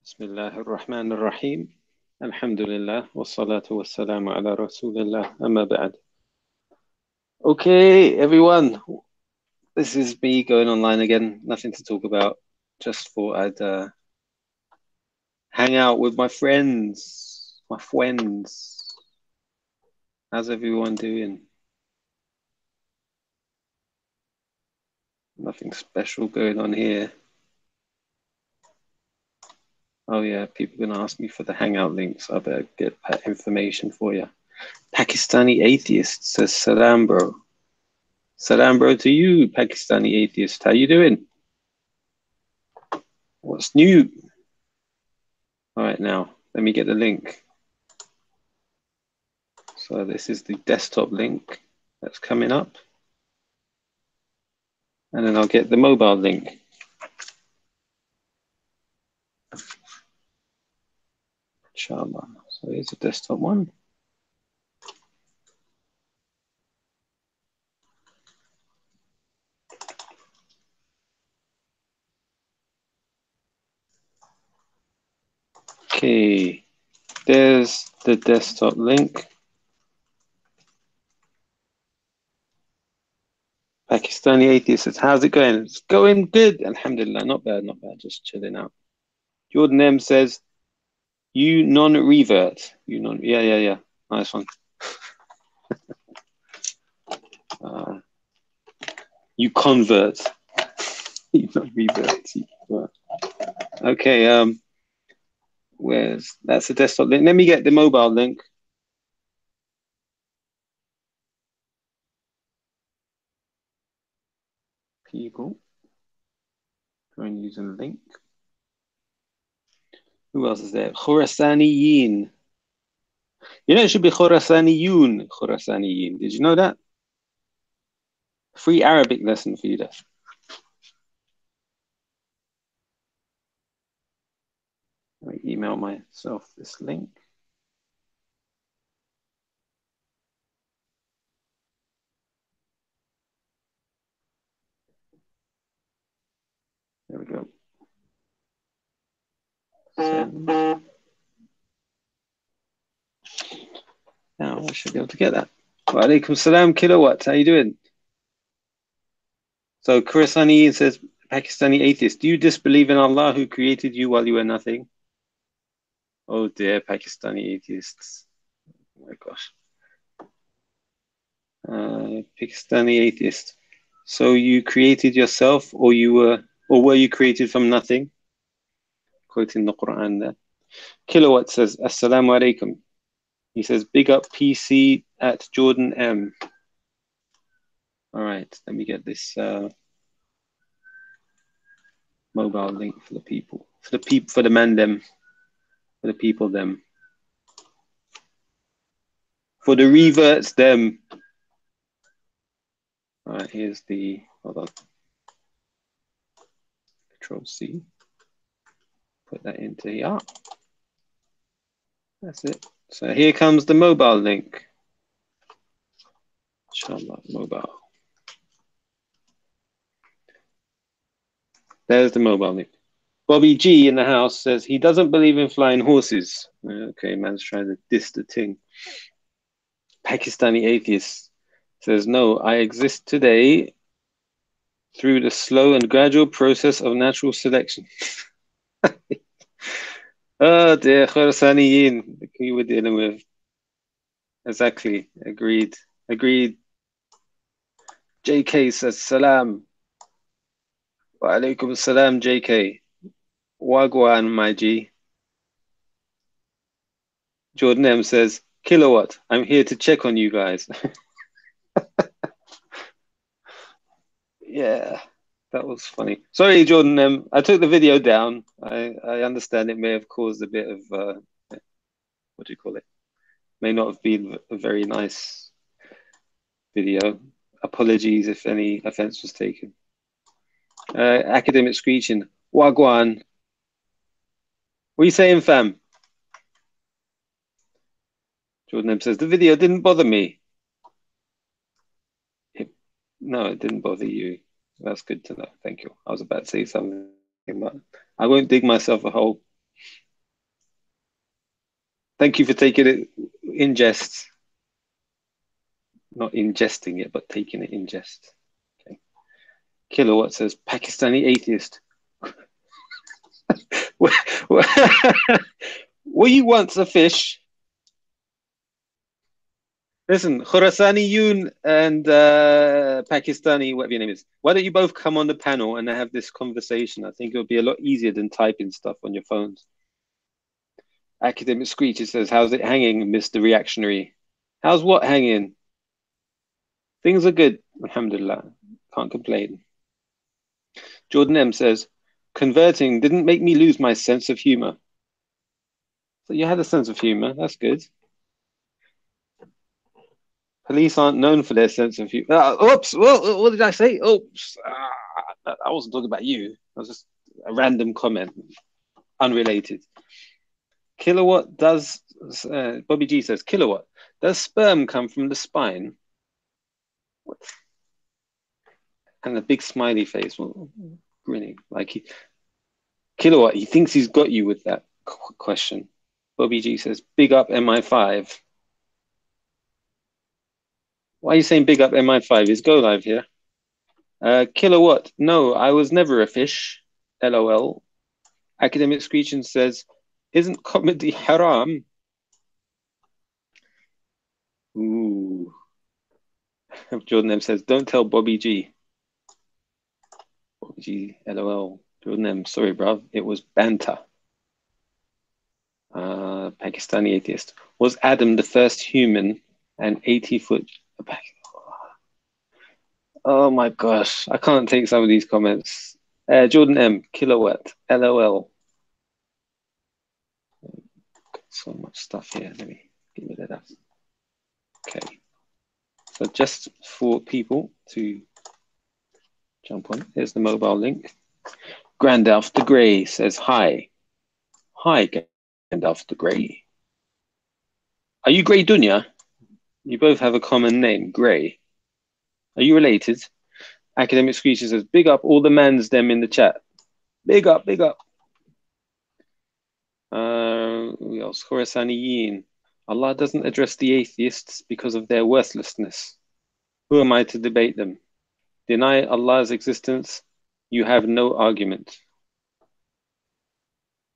Bismillah ar-Rahman ar-Rahim. Alhamdulillah. Wassalatu wassalamu ala Rasulillah. Amma ba'd. Okay, everyone. This is me going online again. Nothing to talk about. Just thought I'd hang out with my friends. My friends. How's everyone doing? Nothing special going on here. Oh yeah, people are gonna ask me for the Hangout links. I better get that information for you. Pakistani atheist says salam, bro. Salam, bro, to you, Pakistani atheist. How you doing? What's new? All right, now let me get the link. So this is the desktop link that's coming up. And then I'll get the mobile link. Inshallah. So here's the desktop one. Okay, there's the desktop link. Pakistani atheist says, how's it going? It's going good. Alhamdulillah, not bad, just chilling out. Jordan M says, you non-revert. Yeah. Nice one. You convert. You non-revert. Okay, that's the desktop link. Let me get the mobile link. People. Try and use a link. Who else is there? Khurasaniyin. You know, it should be Khurasaniyun. Khurasaniyin. Did you know that? Free Arabic lesson for you there. Let me email myself this link. There we go. Send. Now I should be able to get that. Wa alaikum salam kilowatt. How you doing? So Khurasani says, Pakistani atheist, do you disbelieve in Allah who created you while you were nothing? Oh dear, Pakistani atheists. Oh my gosh. Pakistani atheist. So you created yourself, or were you created from nothing? Quoting the Quran there. Kilowatt says, Assalamu alaikum. He says, big up PC at Jordan M. All right, let me get this mobile link for the people. For the man them. For the people them. For the reverts them. All right, here's the, hold on. Control C. Put that into here. That's it. So here comes the mobile link. Inshallah, mobile. There's the mobile link. Bobby G in the house says he doesn't believe in flying horses. Okay, man's trying to diss the thing. Pakistani atheist says, no, I exist today through the slow and gradual process of natural selection. Oh dear, Khurasaniyin, who we're dealing with. Exactly, agreed. JK says, salam. Wa alaikum salam, JK. Wagwan, my G. Jordan M says, kilowatt, I'm here to check on you guys. Yeah, that was funny. Sorry, Jordan M. I took the video down. I understand it may have caused a bit of, what do you call it? May not have been a very nice video. Apologies if any offense was taken. Academic screeching. Wagwan. What are you saying, fam? Jordan M says, the video didn't bother me. No, it didn't bother you. That's good to know. Thank you. I was about to say something, but I won't dig myself a hole. Thank you for taking it in jest. Not ingesting it, but taking it in jest. Okay. Kilowatt says Pakistani atheist. Were you once a fish? Listen, Khurasaniyun and Pakistani, whatever your name is, why don't you both come on the panel and have this conversation? I think it would be a lot easier than typing stuff on your phones. Academic Screecher says, how's it hanging, Mr. Reactionary? How's what hanging? Things are good, alhamdulillah. Can't complain. Jordan M says, converting didn't make me lose my sense of humor. So you had a sense of humor. That's good. Police aren't known for their sense of humor. Oops. What did I say? Oops. I wasn't talking about you. I was just a random comment, unrelated. Kilowatt does, Bobby G says, Kilowatt, does sperm come from the spine? What? And a big smiley face, grinning. Kilowatt, he thinks he's got you with that question. Bobby G says, big up MI5. Why are you saying big up MI5? Is Go Live here? Kilowatt, no, I was never a fish. LOL. Academic Screeching says, isn't comedy haram? Ooh. Jordan M says, don't tell Bobby G. Bobby G, LOL. Jordan M, sorry, bruv. It was banter. Pakistani atheist. Was Adam the first human and 80-foot? Oh my gosh. I can't take some of these comments. Jordan M, Kilowatt, LOL. Got so much stuff here. Let me get rid of that. Okay. So just for people to jump on, here's the mobile link. Grandalf the Grey says hi. Hi, Grandalf the Grey. Are you Grey Dunya? You both have a common name, Grey. Are you related? Academic Screecher says, big up all the mans them in the chat. Big up, big up. Who else? Khorasaniyin. Allah doesn't address the atheists because of their worthlessness. Who am I to debate them? Deny Allah's existence, you have no argument.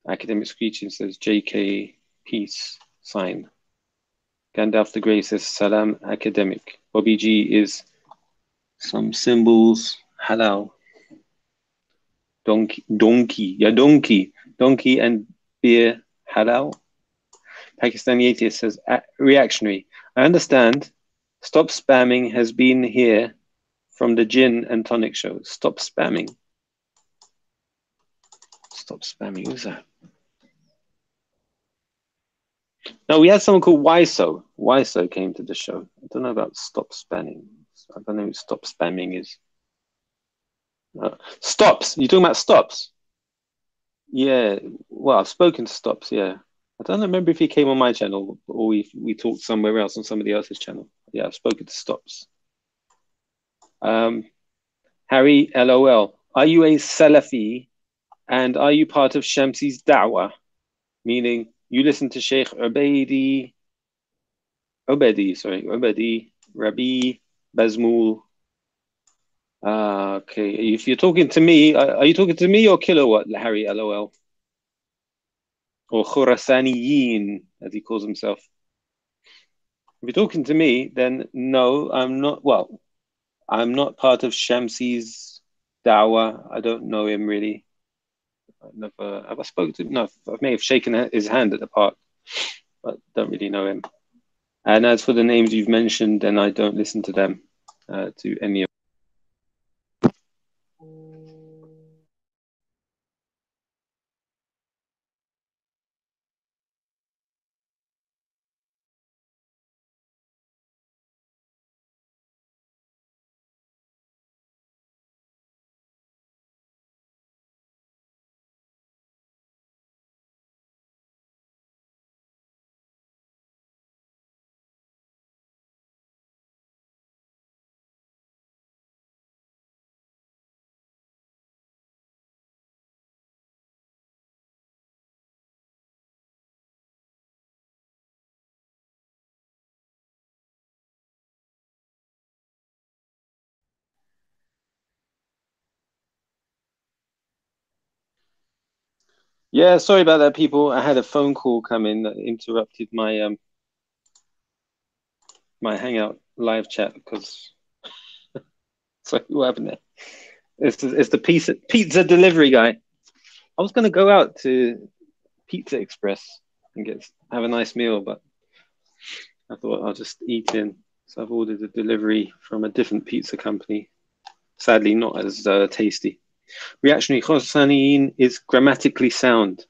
Academic Screeching says, JK, peace, sign. Gandalf the Grey says, Salam, academic. Bobby G is some symbols, halal. Donkey, yeah, donkey and beer, halal. Pakistani atheist says, reactionary. I understand. Stop spamming has been here from the gin and tonic show. Stop spamming. Stop spamming. Who's that? No, we had someone called Wiso. Wiso came to the show. I don't know about stop spamming. I don't know who stop spamming is. Stops. You're talking about stops? Yeah. Well, I've spoken to Stops. Yeah. I don't remember if he came on my channel or we talked somewhere else on somebody else's channel. Yeah, I've spoken to Stops. Harry, LOL. Are you a Salafi and are you part of Shamsi's da'wah? Meaning you listen to Sheikh Ubedi, Rabi, Bazmul. Okay. If you're talking to me, are you talking to me or Kilowatt, Harry, LOL? Or Khurasaniyin, as he calls himself. If you're talking to me, then no, I'm not. Well, I'm not part of Shamsi's dawah. I don't know him really. Have I spoken to him? No, I may have shaken his hand at the park, but don't really know him. And as for the names you've mentioned, then I don't listen to them, to any of Yeah, sorry about that, people. I had a phone call come in that interrupted my Hangout live chat because sorry, what happened there? It's the pizza delivery guy. I was gonna go out to Pizza Express and have a nice meal, but I thought I'll just eat in. So I've ordered a delivery from a different pizza company. Sadly, not as tasty. Reactionary Khorassaniyin is grammatically sound.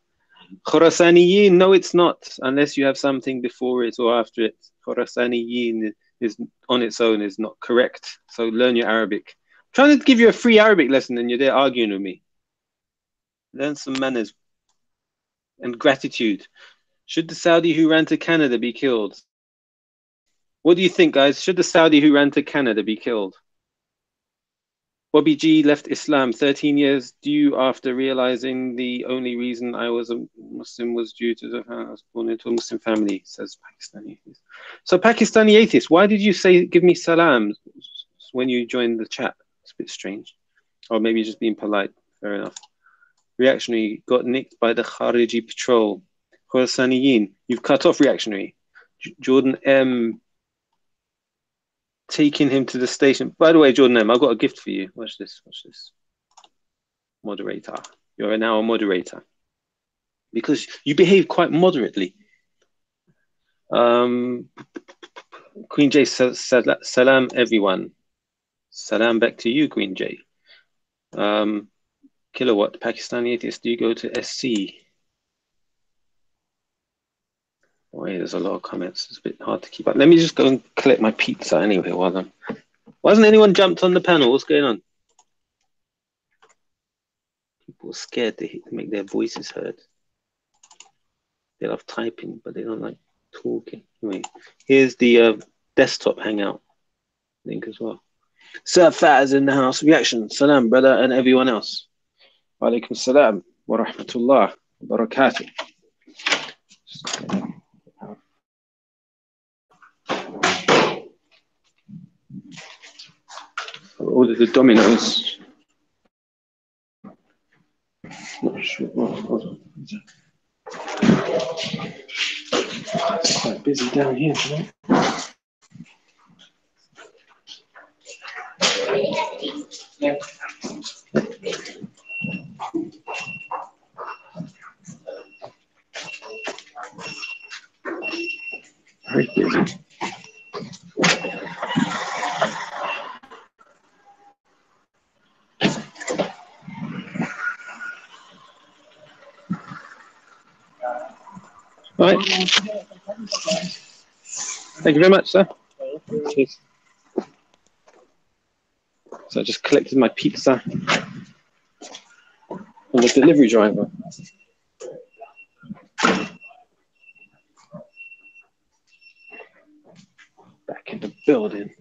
Khorassaniyin, no, it's not, unless you have something before it or after it. Khorassaniyin is on its own is not correct. So learn your Arabic. I'm trying to give you a free Arabic lesson and you're there arguing with me. Learn some manners and gratitude. Should the Saudi who ran to Canada be killed? What do you think, guys? Should the Saudi who ran to Canada be killed? Bobby G left Islam 13 years due after realizing the only reason I was a Muslim was due to the fact I was born into a Muslim family, says Pakistani atheist. So, Pakistani atheist, why did you say give me salam when you joined the chat? It's a bit strange. Or maybe just being polite. Fair enough. Reactionary got nicked by the Khariji patrol. Khorassaniyin, you've cut off Reactionary. Jordan M taking him to the station. By the way, Jordan M, I've got a gift for you. Watch this. Watch this. Moderator. You're now a moderator because you behave quite moderately. Queen J, salam everyone. Salam back to you, Queen J. Kilowatt, Pakistani atheist, do you go to SC? Wait, there's a lot of comments. It's a bit hard to keep up. Let me just go and collect my pizza anyway while I'm... Why hasn't anyone jumped on the panel? What's going on? People are scared to make their voices heard. They love typing, but they don't like talking. Anyway, here's the desktop hangout link as well. Sir Fat is in the house. Reaction. Salam, brother, and everyone else. Wa alaikum salam wa rahmatullah wa barakatuh. Order the Dominoes. Not sure. Hold on. It's quite busy down here tonight. Very busy. All right. Thank you very much, sir. Cheers. So I just collected my pizza from the delivery driver. Back in the building.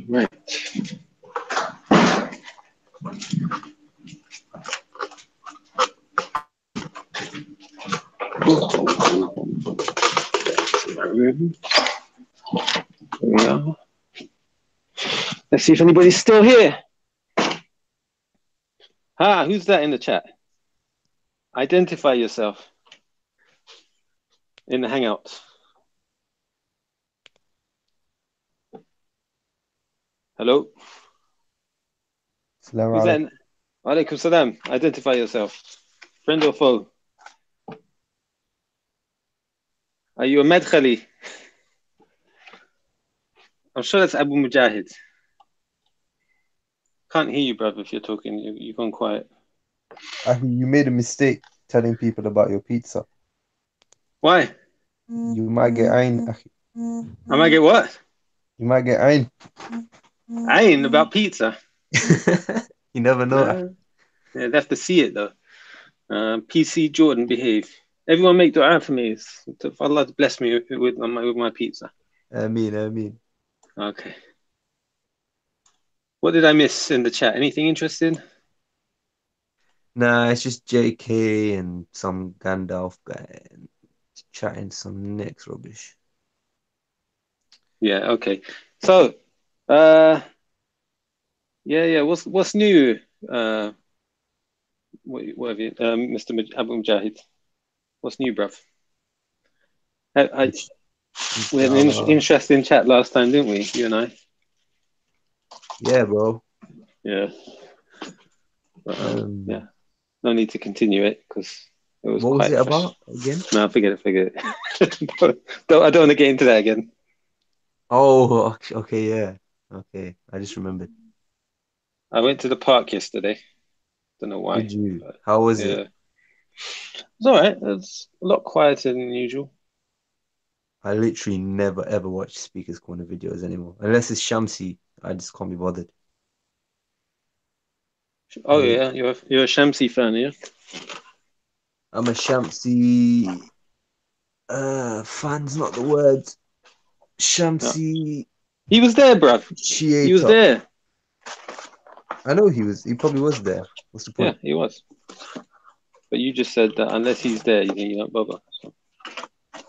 Right. My room. Here we are. Let's see if anybody's still here. Ah, who's that in the chat? Identify yourself in the hangout. Hello? Salam Who's that? alaikum. Alaikum salam. Identify yourself. Friend or foe? Are you a Madkhali? I'm sure that's Abu Mujahid. Can't hear you, brother, if you're talking. You've gone quiet. You made a mistake telling people about your pizza. Why? You might get ayn, akhi. I might get what? You might get ayn. Ayn about pizza. You never know. Yeah, they have to see it though. PC Jordan, behave. Everyone make dua for me. For Allah to bless me with my pizza. Ameen. Okay. What did I miss in the chat? Anything interesting? Nah, it's just JK and some Gandalf guy and chatting some next rubbish. Yeah, okay. So, uh, yeah. What's new? Uh, what have you, Mr. Abu Mujahid? What's new, bruv? Insh- We had an Inshallah. interesting chat last time, didn't we? You and I. Yeah, bro. Yeah. But, yeah. Um, No need to continue it because it was what was quite it fresh. about again? No, forget it. I don't want to get into that again. Oh, okay, yeah. Okay, I just remembered. I went to the park yesterday. Don't know why, Did you? but How was it? yeah, it's all right. It's a lot quieter than usual. I literally never ever watch Speakers Corner videos anymore. Unless it's Shamsi, I just can't be bothered. Oh I yeah, you're a Shamsi fan, yeah? I'm a Shamsi fan's not the word. No, Shamsi he was there, bruv. He was Shiata. there. I know he probably was there. What's the Yeah, point? he was. But you just said that unless he's there, you don't bother. So,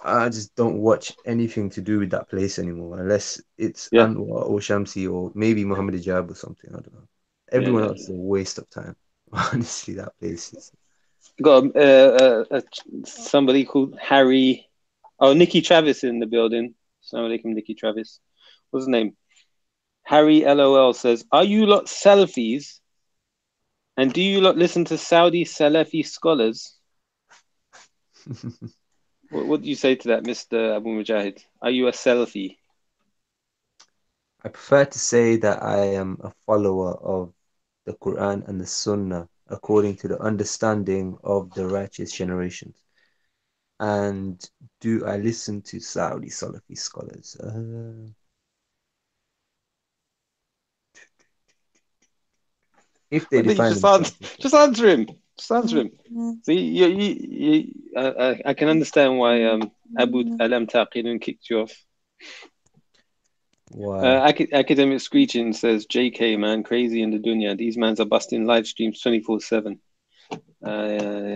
I just don't watch anything to do with that place anymore, unless it's yeah, Anwar or Shamsi or maybe Muhammad Hijab or something. I don't know. yeah, Everyone yeah. else is a waste of time. Honestly, that place is. Got somebody called Harry. Oh, Nikki Travis in the building. Assalamu alaikum, Nikki Travis. What's his name? Harry LOL says, "Are you lot Salafis? And do you lot listen to Saudi Salafi scholars?" What do you say to that, Mr. Abu Mujahid? Are you a Salafi? I prefer to say that I am a follower of the Quran and the Sunnah according to the understanding of the righteous generations. And do I listen to Saudi Salafi scholars? If they Why don't you define themselves as just answer him? Just answer him. that. See, I can understand why Abu Alam Taqidun kicked you off. Why? Academic Screeching says, "JK man, crazy in the dunya. These mans are busting live streams 24/7."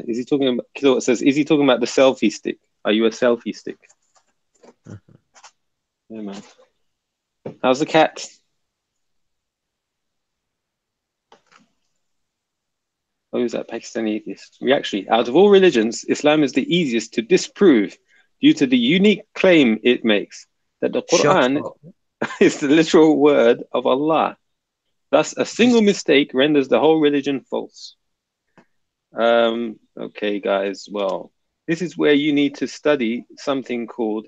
Is he talking about? Kilowatt says, "Is he talking about the selfie stick? Are you a selfie stick?" Yeah, man. How's the cat? Oh, who's that Pakistani atheist? Actually, out of all religions, Islam is the easiest to disprove due to the unique claim it makes that the Shut Quran up. is the literal word of Allah. Thus, a single Just mistake renders the whole religion false. Okay, guys. Well, this is where you need to study something called,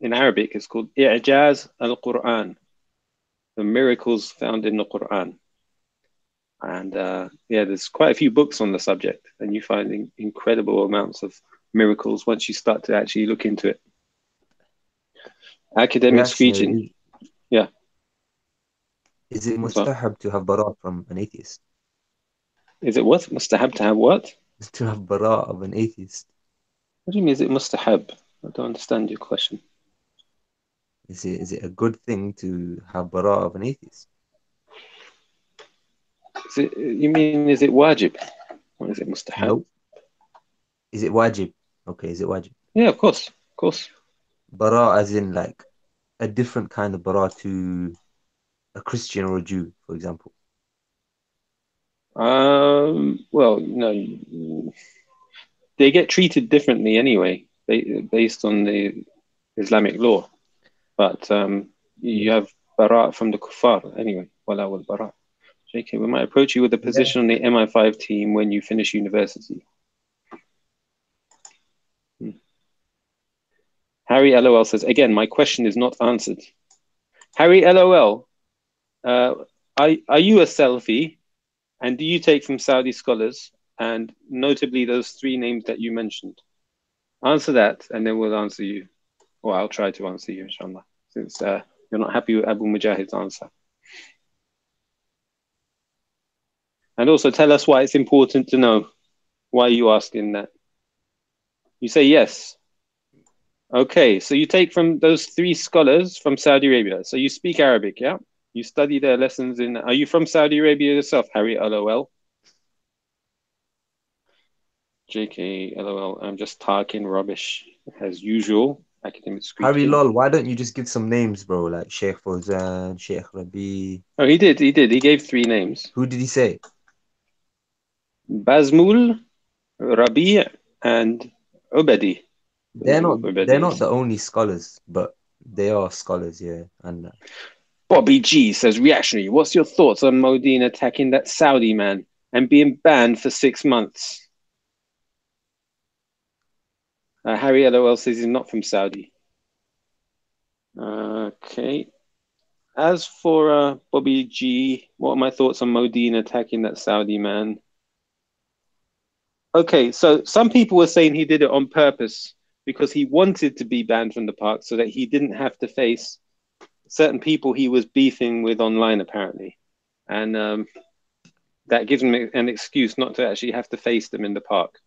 in Arabic, it's called I'jaz al-Quran, the miracles found in the Quran. And yeah, there's quite a few books on the subject, and you find incredible amounts of miracles once you start to actually look into it. Academic reactionary. screeching. Yeah, Is it as well. mustahab to have bara from an atheist? Is it what? Mustahab to have what? To have bara of an atheist? What do you mean, is it mustahab? I don't understand your question. Is it a good thing to have bara of an atheist? You mean, is it wajib? Or is it mustahab? Nope. Is it wajib? Okay, is it wajib? Yeah, of course. Of course. Bara as in like a different kind of bara to a Christian or a Jew, for example. Well, no, they get treated differently anyway, based on the Islamic law. But Yeah. you have barat from the kuffar anyway. Wala wal barat. JK, we might approach you with a Yeah. position on the MI5 team when you finish university. Hmm. Harry LOL says, again, my question is not answered. Harry LOL, uh, are you a Salafi? And do you take from Saudi scholars, and notably those three names that you mentioned? Answer that, and then we'll answer you. Or I'll try to answer you, inshallah, since you're not happy with Abu Mujahid's answer. And also tell us why it's important to know. Why are you asking that? You say yes. Okay, so you take from those three scholars from Saudi Arabia. So you speak Arabic, yeah? You study their lessons in. Are you from Saudi Arabia yourself, Harry? LOL. JK, LOL. I'm just talking rubbish as usual. Academic Harry squeaking. Lol, why don't you just give some names, bro? Like Sheikh Fawzan, Sheikh Rabi. Oh, he did. He did. He gave three names: Who did he say? Bazmul, Rabi, and Ubadi. Don't know who They're Ubadi not is. the only scholars, but they are scholars, yeah. And Bobby G says, reactionary, what's your thoughts on Modine attacking that Saudi man and being banned for 6 months? Harry LOL says he's not from Saudi. Okay. As for Bobby G, what are my thoughts on Modine attacking that Saudi man? Okay, so some people were saying he did it on purpose because he wanted to be banned from the park so that he didn't have to face certain people he was beefing with online, apparently. And that gives him an excuse not to actually have to face them in the park.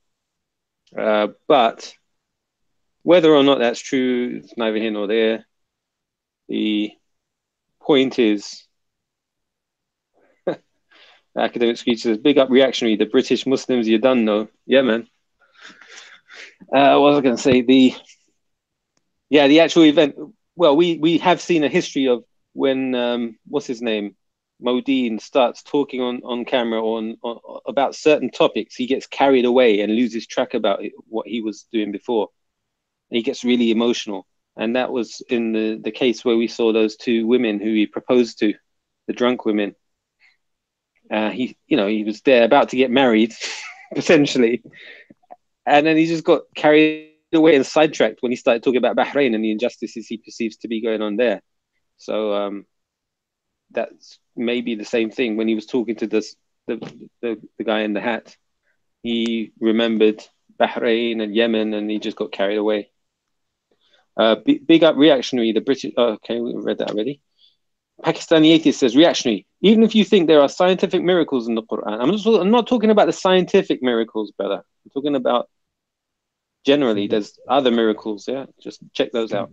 But whether or not that's true, it's neither here nor there. The point is, academic speech says, big up reactionary, the British Muslims you done know. Yeah, man. What was I going to say? The actual event. Well, we have seen a history of when what's his name, Modine starts talking on camera on about certain topics, he gets carried away and loses track about what he was doing before. And he gets really emotional, and that was in the case where we saw those two women who he proposed to, the drunk women. He was there about to get married, potentially, and then he just got carried away and sidetracked when he started talking about Bahrain and the injustices he perceives to be going on there. So that's maybe the same thing when he was talking to the guy in the hat. He remembered Bahrain and Yemen, and he just got carried away. Big up reactionary. The British. Oh, okay, we read that already. Pakistani atheist says reactionary. Even if you think there are scientific miracles in the Quran, I'm not talking about the scientific miracles, brother. I'm talking about generally. forget, There's other miracles. Yeah, just check those out.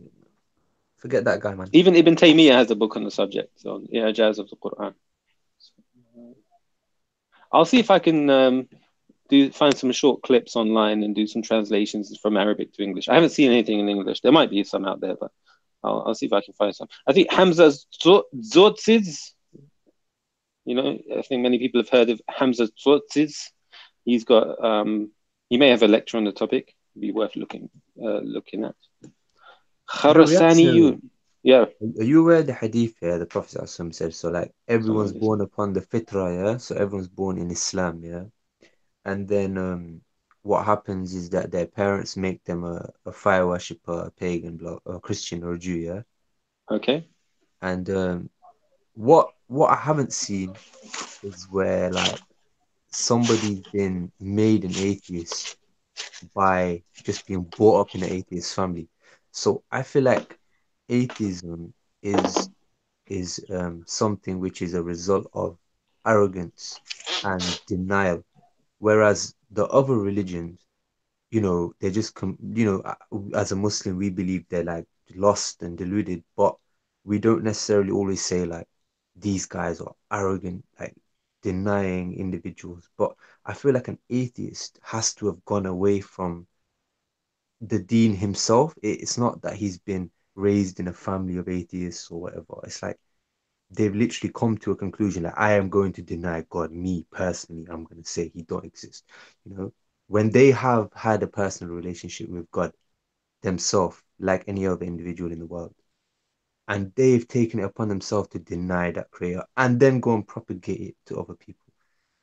forget that guy, man. Even Ibn Taymiyyah has a book on the subject, on I'jaz of the Quran. I'll see if I can find some short clips online and do some translations from Arabic to English. I haven't seen anything in English. There might be some out there, but I'll see if I can find some. I think Hamza Tzortzis, I think many people have heard of Hamza Tzortzis. He's got, he may have a lecture on the topic. It'd be worth looking at. Reactionary. Kharasaniyun. Yeah. Are you aware the hadith, yeah, the Prophet ﷺ said, so like everyone's Someone born upon the fitrah, yeah? So everyone's born in Islam, yeah? And then what happens is that their parents make them a fire worshipper, a pagan, a Christian or a Jew, yeah? Okay. And what I haven't seen is where like somebody's been made an atheist by just being brought up in an atheist family. So I feel like atheism is something which is a result of arrogance and denial, whereas the other religions, they're just as a Muslim we believe they're like lost and deluded, but we don't necessarily always say like these guys are arrogant, like denying individuals. But I feel like an atheist has to have gone away from the dean himself. It's not that he's been raised in a family of atheists or whatever. It's like they've literally come to a conclusion like I am going to deny God. Me personally, I'm going to say he don't exist. When they have had a personal relationship with God themselves, like any other individual in the world, and they've taken it upon themselves to deny that creator and then go and propagate it to other people.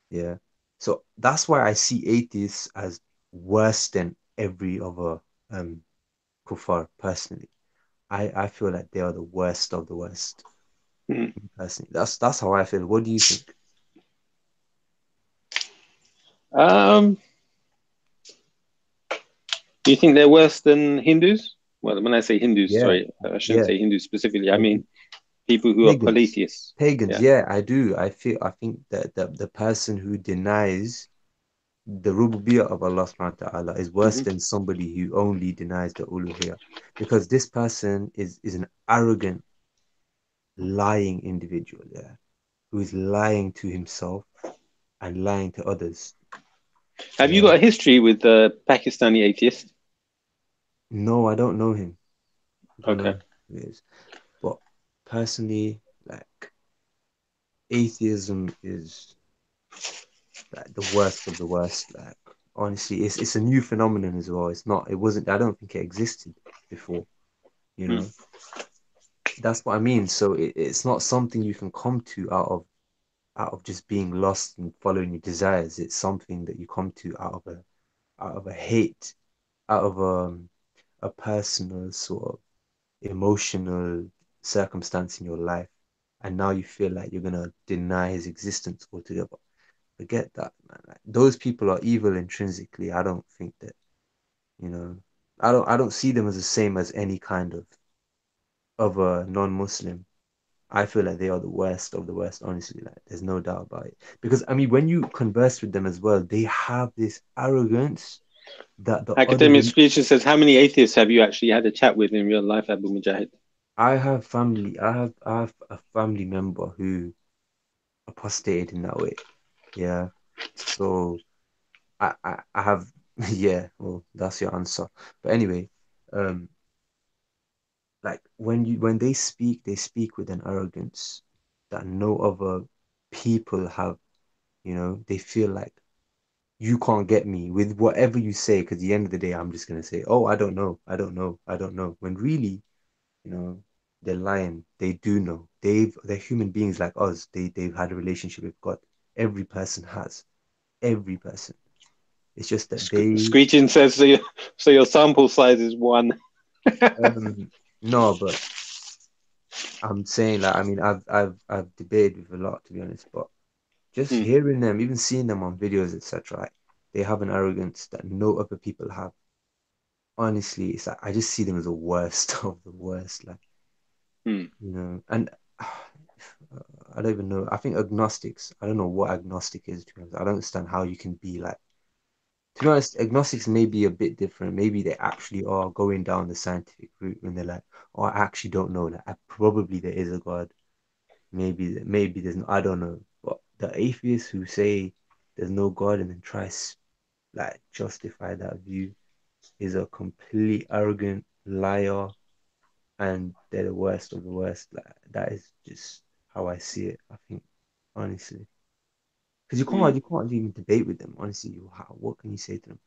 Yeah. So that's why I see atheists as worse than every other um kuffar personally. I feel like they are the worst of the worst. Hmm. Personally. That's how I feel. What do you think? Um, do you think they're worse than Hindus? Well, when I say Hindus, Yeah, sorry, I shouldn't yeah. say Hindus specifically. I I mean do. people who are Pagans. polytheists. Pagans, Yeah. yeah, I do. I think that the person who denies the rububiyyah of Allah subhanahu wa ta'ala is worse Hmm. than somebody who only denies the uluhiyyah. Because this person is an arrogant, lying individual there who is lying to himself and lying to others. Have you Yeah. got a history with the Pakistani atheist? No, I don't know him. I don't Okay. know who he is. But personally, like atheism is like the worst of the worst. Like honestly, it's a new phenomenon as well. It's not. It wasn't. I don't think it existed before. You Hmm. know. That's what I mean. So it's not something you can come to out of just being lost and following your desires. It's something that you come to out of a hate, out of a personal sort of emotional circumstance in your life, and now you feel like you're gonna deny his existence altogether. Forget that, man. Like, those people are evil intrinsically. I don't think that, you know, I don't see them as the same as any kind of a non-Muslim. I feel like they are the worst of the worst, honestly. Like, there's no doubt about it. Because I mean, when you converse with them as well, they have this arrogance that the other. Academic Speeches says, how many atheists have you actually had a chat with in real life, Abu Mujahid? I have family. I have a family member who apostated in that way. Yeah. So I have. Yeah. Well, that's your answer. But anyway, um, like when they speak with an arrogance that no other people have. You know, they feel like you can't get me with whatever you say, because at the end of the day, I'm just gonna say, "Oh, I don't know, I don't know, I don't know." When really, you know, they're lying. They do know. They're human beings like us. They've had a relationship with God. Every person has. Every person. It's just that they Screeching says, so your sample size is one. um no, but I'm saying like I mean I've debated with a lot to be honest, but just Hmm. hearing them, even seeing them on videos, etc., like, they have an arrogance that no other people have. Honestly, it's like I just see them as the worst of the worst. Like, Hmm. and I don't even know. I think agnostics. I don't know what agnostic is. To be honest, I don't understand how you can be like. To be honest, agnostics may be a bit different. Maybe they actually are going down the scientific route when they're like, "Oh, I actually don't know. Like, probably there is a God. Maybe there's no. I don't know." But the atheists who say there's no God and then try like justify that view is a complete arrogant liar, and they're the worst of the worst. Like, that is just how I see it. I think honestly, because Hmm. you can't even debate with them. Honestly, what can you say to them?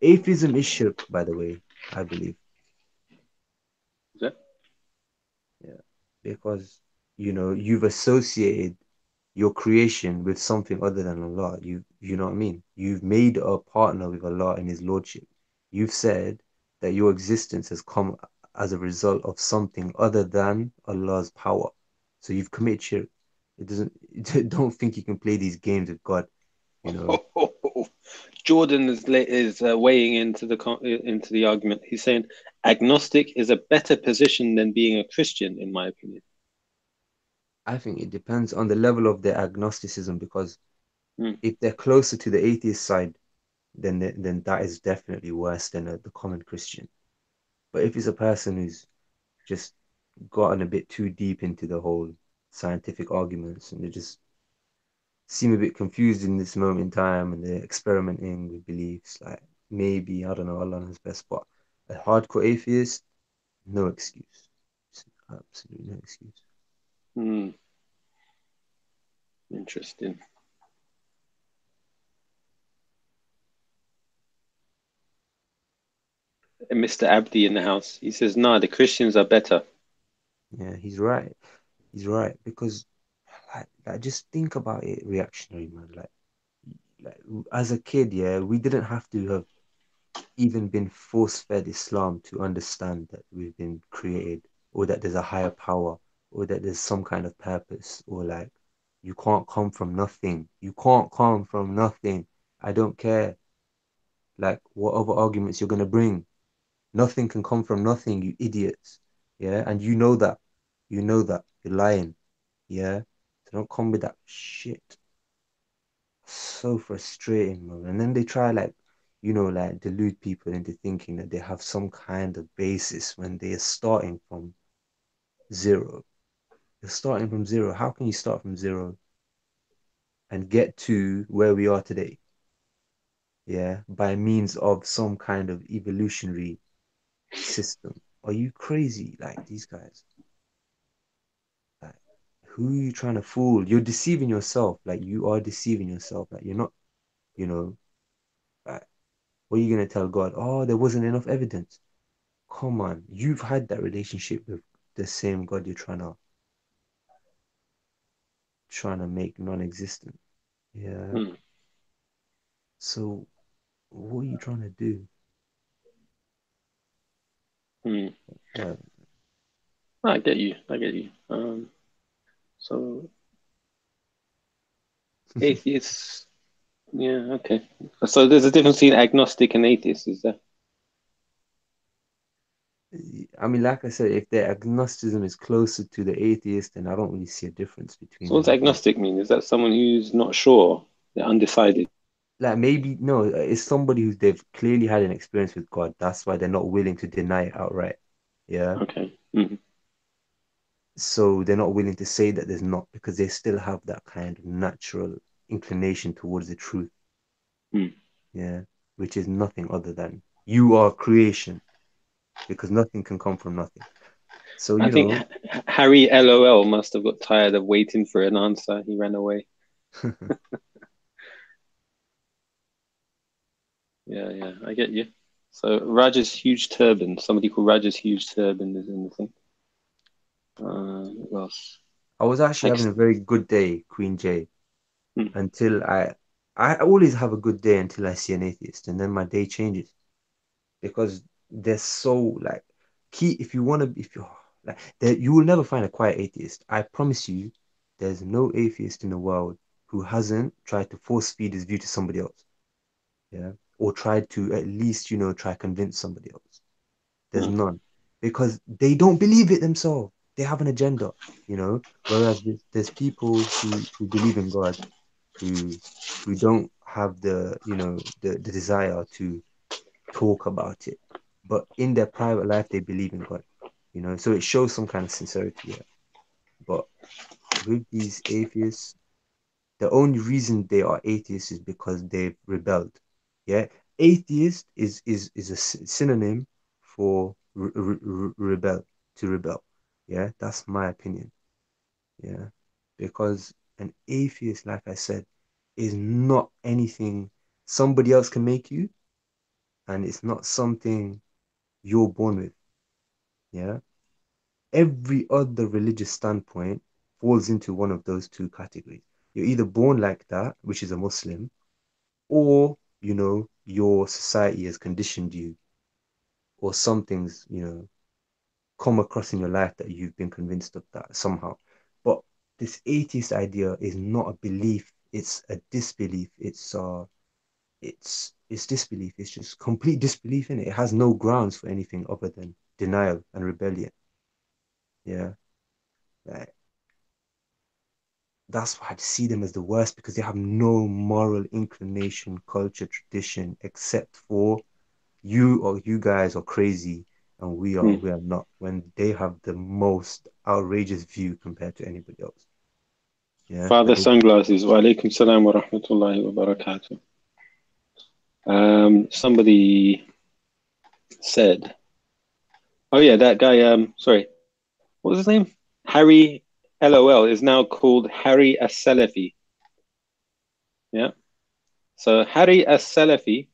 Atheism is shirk, by the way. I believe, Is that? yeah, because you've associated your creation with something other than Allah. You know what I mean? You've made a partner with Allah in His Lordship. You've said that your existence has come as a result of something other than Allah's power. So you've committed shirk. It doesn't don't think you can play these games with God, you know. Jordan is weighing into the argument. He's saying agnostic is a better position than being a Christian, in my opinion. I think it depends on the level of their agnosticism because Hmm. if they're closer to the atheist side, then that is definitely worse than the common Christian. But if it's a person who's just gotten a bit too deep into the whole scientific arguments and they just seem a bit confused in this moment in time and they're experimenting with beliefs. Like maybe, I don't know, Allah knows best, but a hardcore atheist, no excuse. Absolutely no excuse. Hmm. Interesting. And Mr. Abdi in the house. He says, "Nah, the Christians are better." Yeah, he's right. He's right. Because just think about it, reactionary man. Like as a kid, yeah, we didn't have to have even been force fed Islam to understand that we've been created, or that there's a higher power, or that there's some kind of purpose, or like you can't come from nothing. You can't come from nothing. I don't care like what other arguments you're gonna bring. Nothing can come from nothing, you idiots. Yeah, and you know that. You know that. You're lying. Yeah. So don't come with that shit. So frustrating, man. And then they try like delude people into thinking that they have some kind of basis when they are starting from zero. You're starting from zero. How can you start from zero and get to where we are today? yeah, by means of some kind of evolutionary system. Are you crazy? Like these guys, like who are you trying to fool? You're deceiving yourself. Like you are deceiving yourself. Like you're not, you know, like what are you gonna tell God? Oh, there wasn't enough evidence. Come on, you've had that relationship with the same God you're trying to make non-existent. Yeah. Hmm. So what are you trying to do? Hmm. Yeah. I get you. I get you. So atheists, yeah, okay. So there's a difference between agnostic and atheist, is there? I mean, like I said, if their agnosticism is closer to the atheist, then I don't really see a difference between So what's them. agnostic mean? Is that someone who's not sure? They're undecided. Like maybe no, it's somebody who they've clearly had an experience with God. That's why they're not willing to deny it outright. Yeah. Okay. Hmm. So they're not willing to say that there's not because they still have that kind of natural inclination towards the truth. Hmm. Yeah. Which is nothing other than you are creation because nothing can come from nothing. So, I think Harry LOL must have got tired of waiting for an answer. He ran away. Yeah, yeah, I get you. So Raja's huge turban. Somebody called Raja's huge turban is in the thing. What else? I was actually having Next. a very good day, Queen J, Hmm. until I always have a good day until I see an atheist, and then my day changes because they're so like key. If you want to, if you like, that you will never find a quiet atheist. I promise you, there's no atheist in the world who hasn't tried to force feed his view to somebody else, yeah, or tried to at least try convince somebody else. There's Hmm. none because they don't believe it themselves. They have an agenda. Whereas there's people who believe in God who who don't have the desire to talk about it, but in their private life they believe in God. So it shows some kind of sincerity, yeah. But with these atheists, the only reason they are atheists is because they've rebelled. Yeah, atheist is a synonym for rebel, to rebel. Yeah, that's my opinion. Yeah, because an atheist, like I said, is not anything somebody else can make you, and it's not something you're born with. Yeah, every other religious standpoint falls into one of those two categories. You're either born like that, which is a Muslim, or your society has conditioned you, or something's come across in your life that you've been convinced of that somehow. But this atheist idea is not a belief, it's a disbelief. It's disbelief. It's just complete disbelief in it. It has no grounds for anything other than denial and rebellion. Yeah, like that's why I see them as the worst, because they have no moral inclination, culture, tradition, except for you guys are crazy and we are Hmm. we are not, when they have the most outrageous view compared to anybody else. Yeah, Father and they, Sunglasses. Wa alaikum salam wa rahmatullahi wa barakatuh. Somebody said, oh yeah, that guy, sorry, what was his name? Harry LOL is now called Harry As-Salafi. Yeah. So Harry As-Salafi,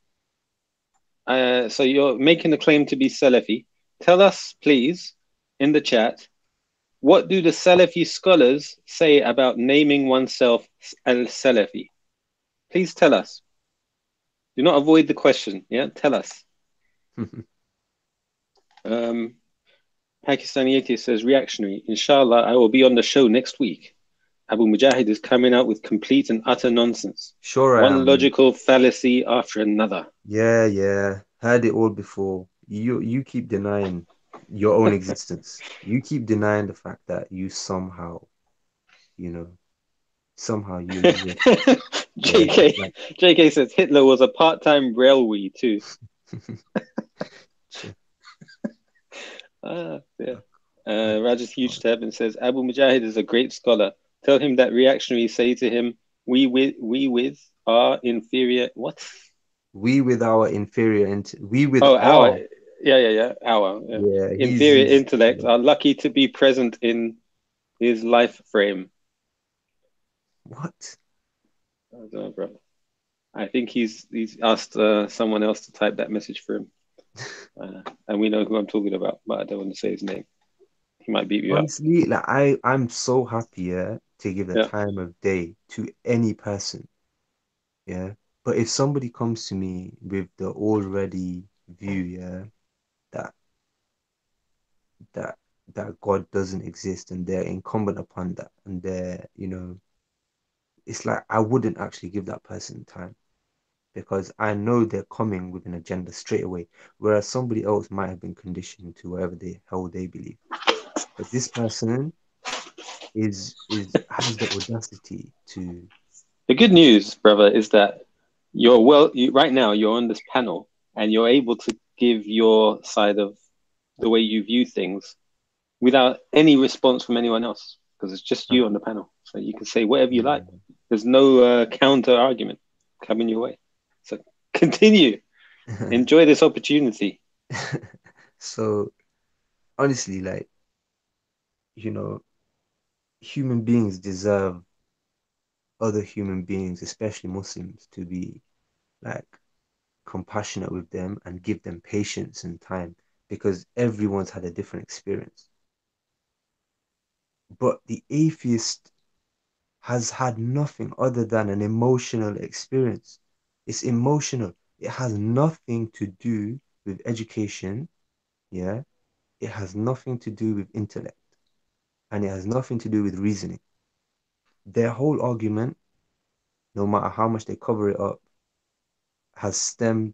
so you're making a claim to be Salafi. Tell us, please, in the chat, what do the Salafi scholars say about naming oneself Al-Salafi? Please tell us. Do not avoid the question. Yeah, tell us. Um, Pakistani atheist says reactionary. Inshallah, I will be on the show next week. Abu Mujahid is coming out with complete and utter nonsense. sure I One am, mate. logical fallacy after another. Yeah, heard it all before. You keep denying your own existence. You keep denying the fact that you you know somehow you exist. Yeah, JK like JK says Hitler was a part-time railway too. Yeah. Rajas Huge Tab and says Abu Mujahid is a great scholar. Tell him that reactionaries say to him, we with are inferior. What? We with our inferior we with Oh, our our yeah, inferior he's intellect are lucky to be present in his life frame. what? I don't know, brother. I think he's asked someone else to type that message for him, and we know who I'm talking about, but I don't want to say his name. He might beat you up. Honestly, like I'm so happy, yeah, to give the Yeah. time of day to any person, yeah. But if somebody comes to me with the already view, yeah, that that that God doesn't exist and they're incumbent upon that and they're, it's like I wouldn't actually give that person time because I know they're coming with an agenda straight away, whereas somebody else might have been conditioned to whatever the hell they believe. But this person is has the audacity to The good actually. news, brother, is that right now you're on this panel and you're able to give your side of the way you view things without any response from anyone else because it's just you on the panel. So you can say whatever you like. There's no counter argument coming your way. So continue. Enjoy this opportunity. So honestly, like, human beings deserve other human beings, especially Muslims, to be like compassionate with them and give them patience and time because everyone's had a different experience. But the atheist has had nothing other than an emotional experience. It's emotional. It has nothing to do with education. Yeah. It has nothing to do with intellect and it has nothing to do with reasoning. Their whole argument, no matter how much they cover it up, has stemmed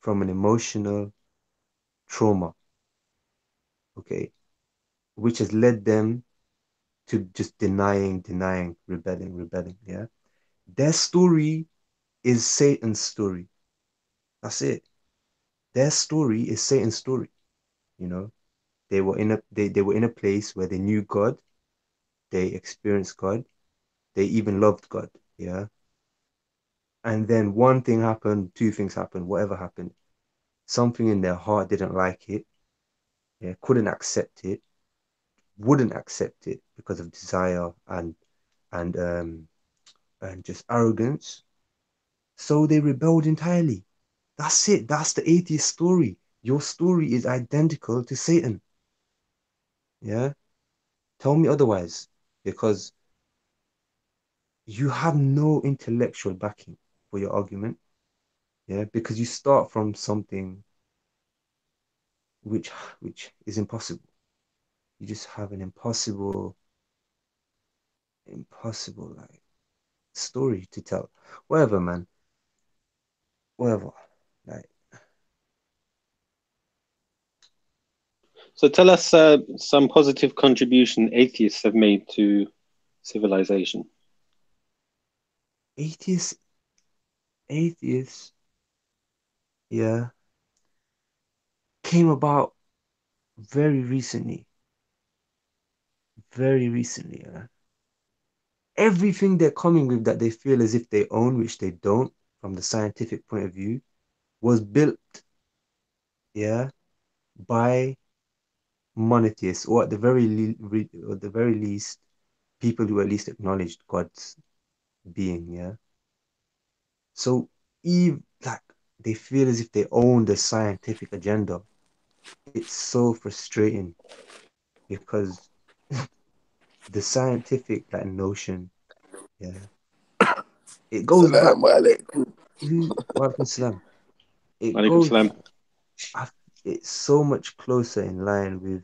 from an emotional trauma, okay, which has led them to just denying, rebelling. Yeah. Their story is Satan's story. That's it. Their story is Satan's story. You know, they were in a place where they knew God, they experienced God, they even loved God. Yeah. And then one thing happened, two things happened, whatever happened. Something in their heart didn't like it, yeah, couldn't accept it, wouldn't accept it because of desire and um and just arrogance. So they rebelled entirely. That's it. That's the atheist story. Your story is identical to Satan. Yeah. Tell me otherwise, because you have no intellectual backing for your argument. Yeah, because you start from something which which is impossible. You just have an impossible like story to tell. Whatever, man. Whatever. Like, So tell us some positive contribution atheists have made to civilization. atheists, atheists, yeah, came about very recently. Very recently, yeah. Everything they're coming with that they feel as if they own, which they don't, from the scientific point of view, was built, yeah, by monotheists, or at the at the very least, people who at least acknowledged God's being, yeah. So, Eve, like, they feel as if they own the scientific agenda. It's so frustrating because the scientific like notion, yeah, it goes back Salam alaikum. to Welcome Salam. It Alaikum goes, salam. it's so much closer in line with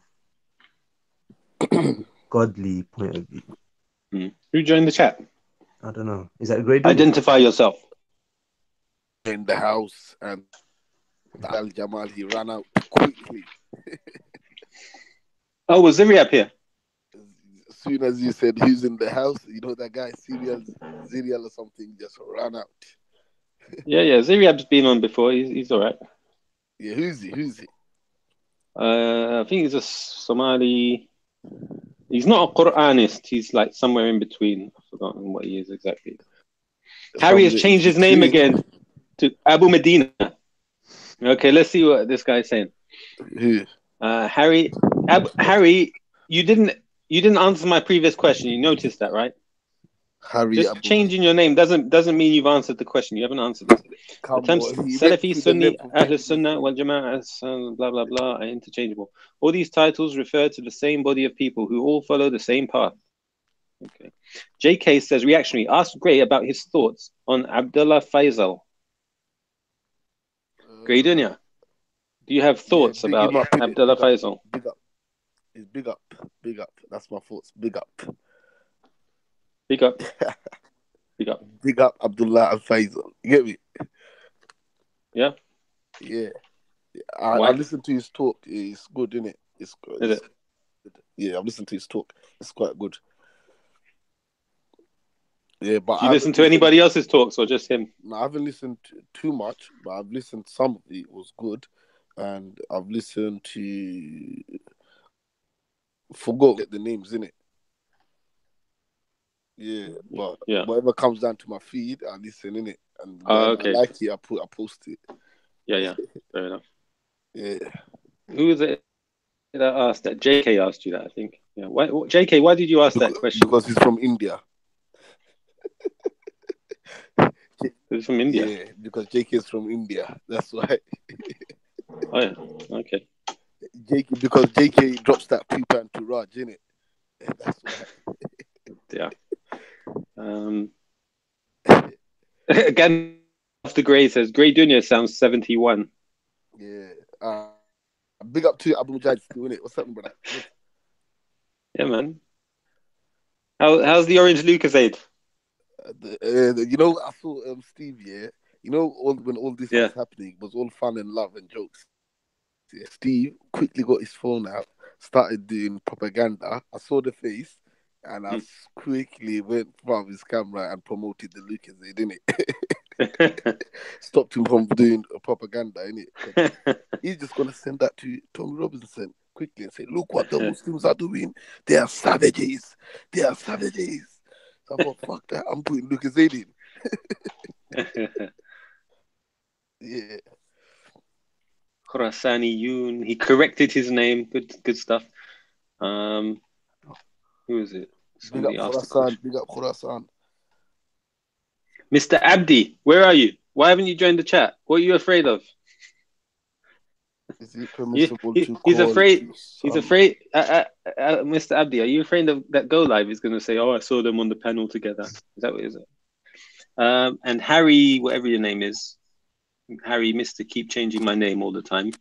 godly point of view. Who joined the chat? I don't know. Is that a great dude? Identify yourself. In the house and Al Jamal, he ran out quickly. Oh, was Ziriab here? As soon as you said who's in the house, you know that guy, Zirial or something, just ran out. Yeah. Ziriab's been on before. He's all right. Yeah, who's he? I think he's a Somali. He's not a Quranist. He's like somewhere in between. I've forgotten what he is exactly. Harry has Somewhere in changed his name between. again. to Abu Medina. Okay, let's see what this guy's saying. Who? Harry, Harry, you didn't answer my previous question. You noticed that, right? Harry Just Abu. changing your name doesn't mean you've answered the question. You haven't answered it. Come The terms on, he went Salafi, through the Sunni, length of Ahl taking Sunnah, this. Wal Jama'ah, blah blah blah, are interchangeable. All these titles refer to the same body of people who all follow the same path. Okay. JK says, reactionary, ask Gray about his thoughts on Abdullah Faisal. Gray Dunya, do you have thoughts big about him up, innit? Abdullah Big up. Faisal? Big up. It's big up. Big up. That's my thoughts. Big up. Big up. Big up. Big up Abdullah and Faisal. You get me? Yeah? Yeah. I listened to his talk. It's good, isn't it? It's good. Is it? Yeah, I've listened to his talk. It's quite good. Yeah, but Do you listen to anybody else's talks or just him? No, I haven't listened too much, but I've listened some of it. It was good. And I've listened to... Forgot the names, innit? Yeah, but whatever comes down to my feed, I listen, innit? And okay. I like it, I post it. Yeah. Fair enough. Yeah. Who was it that asked that? JK asked you that, I think. Yeah. Why, JK, why did you ask that question? Because he's from India. He's from India? Yeah, because JK is from India. That's why. Oh, yeah. Okay. Because JK drops that £2 to Raj, innit? That's why. Yeah. Again, after Gray says, Gray Dunya sounds 71. Yeah. Big up to Abu Mujahid still, innit? What's happening, brother? Yeah, man. How's the Orange Lucasade? You know, I saw Steve, yeah? You know, when all this was happening, it was all fun and love and jokes. Yeah, Steve quickly got his phone out, started doing propaganda. I saw the face, and I quickly went from his camera and promoted the Lucasade, didn't it? Stopped him from doing propaganda, innit? He's just gonna send that to Tommy Robinson quickly and say, "Look what the Muslims are doing. They are savages. They are savages." So I thought, fuck that. I'm putting Lucasade in. Yeah. Khurasani Yoon. He corrected his name. Good stuff. Who is it? Somebody asked a question. Big up Khurasan. Mr. Abdi, where are you? Why haven't you joined the chat? What are you afraid of? Is it permissible to he's call afraid. He's afraid. Mr. Abdi, are you afraid of that Go Live is going to say, "Oh, I saw them on the panel together"? Is that what it is? And Harry, whatever your name is, Harry, Mr. Keep changing my name all the time.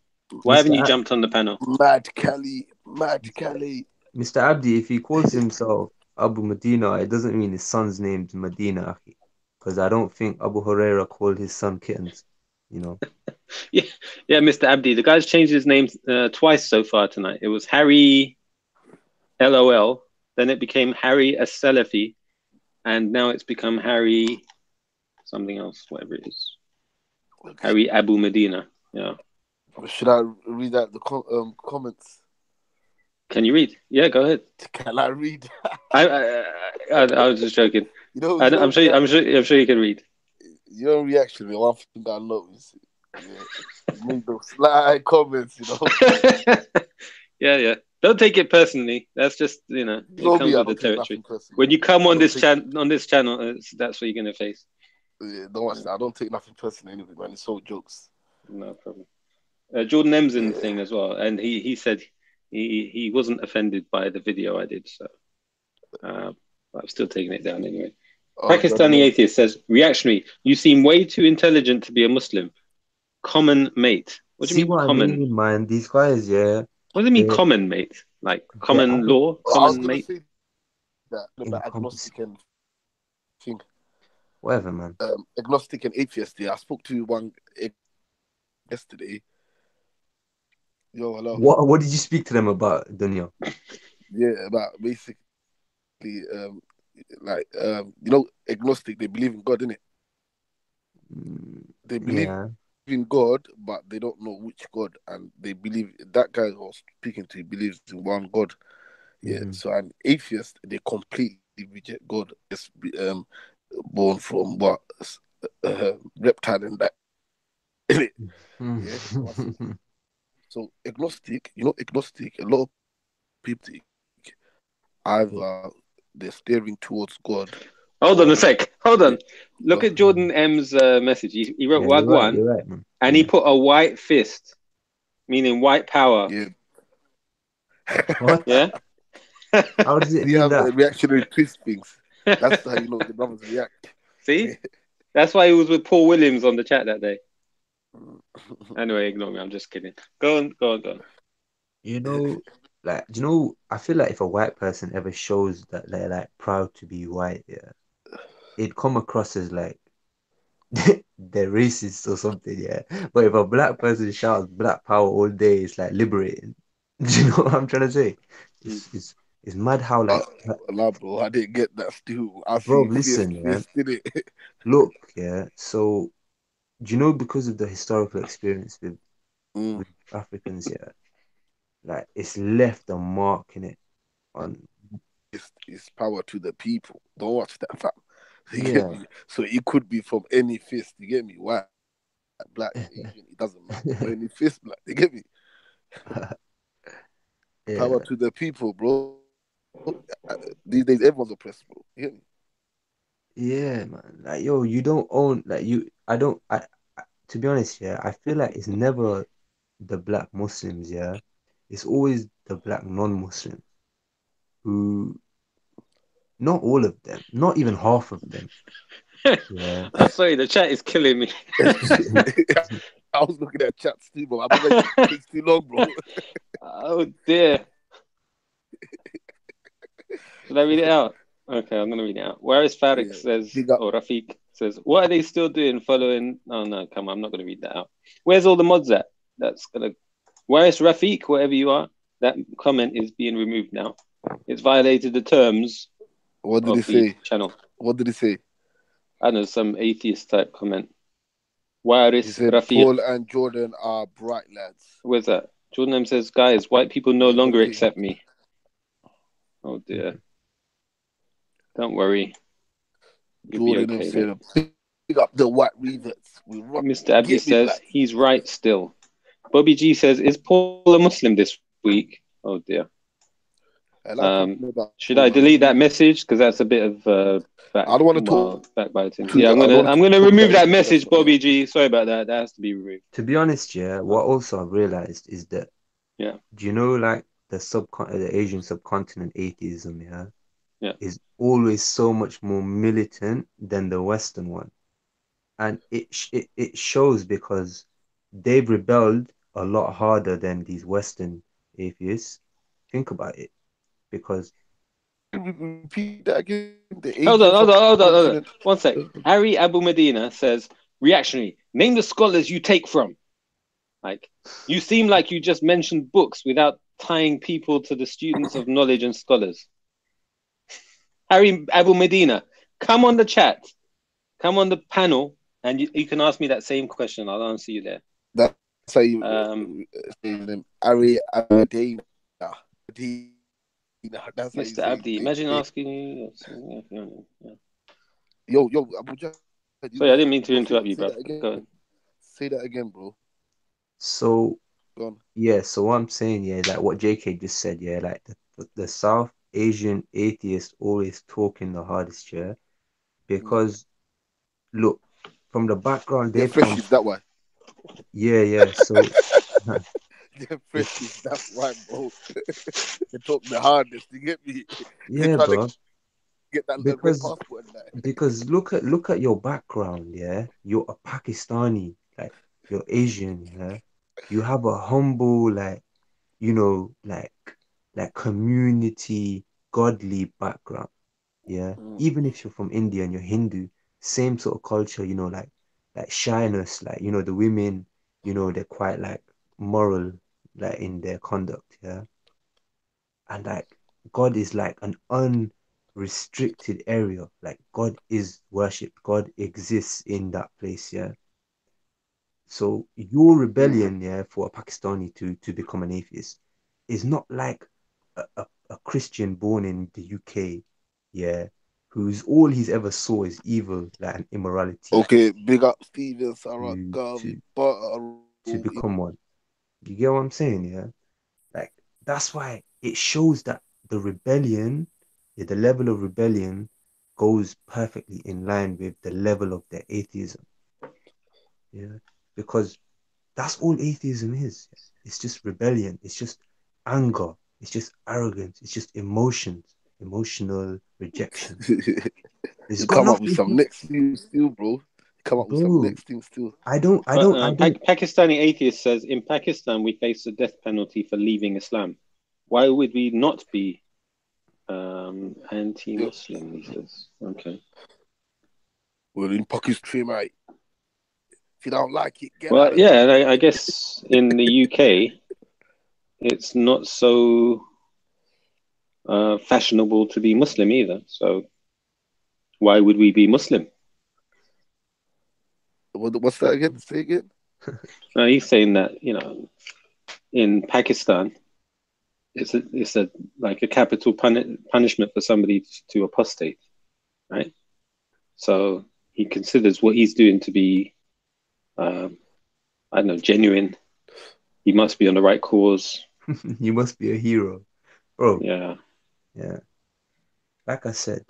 Why haven't you jumped on the panel? Mad Kelly. Mr. Abdi, if he calls himself Abu Medina, it doesn't mean his son's name's Medina, because I don't think Abu Huraira called his son kittens, you know. Yeah, Mr. Abdi. The guy's changed his name twice so far tonight. It was Harry LOL, then it became Harry As-Salafi, and now it's become Harry something else, whatever it is. Okay. Harry Abu Medina. Yeah. Should I read out the comments? Can you read? Yeah, go ahead. Can I read? I was just joking. I'm sure you can read. Your reaction, one thing I know is make those sly comments, you know. Yeah. Don't take it personally. That's just, it comes with the territory. When you come on this channel, that's what you're gonna face. Yeah, don't watch that. I don't take nothing personally anyway, man. It's all jokes. No problem. Jordan M's in the thing as well, and he said he wasn't offended by the video I did, so I'm still taking it down anyway. Pakistani atheist says, reactionary, you seem way too intelligent to be a Muslim. Common mate. What do you mean common? I mean, man? These guys, yeah. What do you mean common mate? Like common law? Common mate? That agnostic and thing. Whatever, man. Agnostic and atheist. Yeah, I spoke to one yesterday. Yo, hello. What did you speak to them about, Dunya? Yeah, about basically, agnostic. They believe in God, innit? They believe in God, but they don't know which God, and they believe that guy I was speaking to believes in one God. Yeah. Mm-hmm. So an atheist, they completely reject God. It's born from reptile and that innit? Yeah. Mm. So agnostic, agnostic. A lot of people think either they're steering towards God Hold on a or sec. Hold they on. Look at Jordan M's message. He wrote Yeah, you're right. Wagwan, You're right, man. and he put a white fist, meaning white power. yeah. What? Yeah. How does it You mean have that? reactionary twist things. That's how you know the brothers react. See, that's why he was with Paul Williams on the chat that day. Anyway, ignore me. I'm just kidding. Go on. Go on. Go on. You know, I feel like if a white person ever shows that they're like proud to be white, yeah, it'd come across as like they're racist or something, yeah. But if a black person shouts black power all day, it's like liberating. Do you know what I'm trying to say? Mm. It's mad how Uh, like nah, bro, I didn't get that still. I bro, see listen, yeah. fist in it. Look, yeah. So do you know because of the historical experience Mm. with Africans, yeah, like it's left a mark in it on It's power to the people. Don't watch that, fam. You get yeah. me? So it could be from any fist. You get me? White, black, Asian, it doesn't matter. But any fist black, you get me? Yeah, Power to the people, bro. These days, everyone's oppressed, bro. You get me? yeah, man. Like, yo, you don't own like you. I don't. To be honest, yeah, I feel like it's never the black Muslims. Yeah, it's always the black non-Muslims who, not all of them, not even half of them. Yeah, Sorry, the chat is killing me. I was looking at chats too, bro. I bet it takes too long, bro. Oh dear. Should I read it out? Okay, I'm gonna read it out. Whereas Farik Yeah. says, Big up. or Rafiq says, what are they still doing following? Oh no, come on, I'm not gonna read that out. Where's all the mods at? That's gonna. Whereas Rafiq, wherever you are, that comment is being removed now. It's violated the terms What did he of the say? channel. What did he say? I know, some atheist type comment. He Whereas said Rafiq, Paul and Jordan are bright lads. where's that? Jordan M says, guys, white people no Yeah, longer okay. accept me. Oh dear. Don't worry. You'll be Jordan okay, said, mate. pick up the white reverts. We rock. Mr. Abdi Get me says black. he's right still. Bobby G says, is Paul a Muslim this week? Oh dear. I like talking about Should Paul, I man. delete that message? Because that's a bit of I don't want to talk backbiting. to. Yeah, I don't want I'm to gonna talk remove about that his message, personal. Bobby G. Sorry about that. That has to be removed. to be honest, yeah, what also I've realized is that, Yeah. do you know, like the Asian subcontinent atheism, Yeah. is always so much more militant than the Western one, and it shows because they've rebelled a lot harder than these Western atheists. Think about it, because Repeat that again. The Hold Asian on, subcontinent. 1 sec. Harry Abu Medina says, reactionary, name the scholars you take from. Like, you seem like you just mentioned books without tying people to the students of knowledge and scholars. Harry Abu Medina, come on the chat, come on the panel, and you can ask me that same question. I'll answer you there. That's how you say his name. Ari Abedina. That's how you Mr. say Abdi, imagine asking you. Yo, Abu Jahal, Sorry, I didn't mean to interrupt you, say bro. that again. Go on. Say that again, bro. so Go on. yeah, so what I'm saying, yeah, like what JK just said, yeah, like the South Asian atheists always talking the hardest, yeah, because look, from the background They're they've come freshies, that why. yeah, so They're freshies, that's why, bro. They talk the hardest. You get me? They yeah, try to bro, get that red because passport and that. look at your background, yeah, you're a Pakistani, like you're Asian, yeah, you have a humble, like, like community godly background. Yeah. Even if you're from India and you're Hindu, same sort of culture, like shyness, like, the women, they're quite like moral, like in their conduct. Yeah. And like God is like an unrestricted area. Like God is worshipped. God exists in that place. Yeah. So your rebellion, yeah, for a Pakistani to become an atheist is not like a Christian born in the UK, yeah, who's all he's ever saw is evil, like an immorality, Okay, big up Steven, Sarah, to Garvey, to Butter. to become one. You get what I'm saying? Yeah. Like that's why it shows that the rebellion, yeah, the level of rebellion goes perfectly in line with the level of their atheism. Yeah. Because that's all atheism is. It's just rebellion. It's just anger. It's just arrogance. It's just emotions, emotional rejection. It's You got come up with some nothing, next thing still, bro. You come up with some bro. next thing still. I don't. Pakistani atheist says, in Pakistan, we face the death penalty for leaving Islam. Why would we not be anti-Muslim? He says. Okay. Well, in Pakistan, mate. If you don't like it, get out Well, of yeah, here. and I guess in the UK, it's not so fashionable to be Muslim either. So why would we be Muslim? What's that again? Say again. He's saying that, in Pakistan, it's a like a capital punishment for somebody to apostate, right? So he considers what he's doing to be, I don't know, genuine. He must be on the right cause. You must be a hero, bro. Yeah. Yeah. Like I said,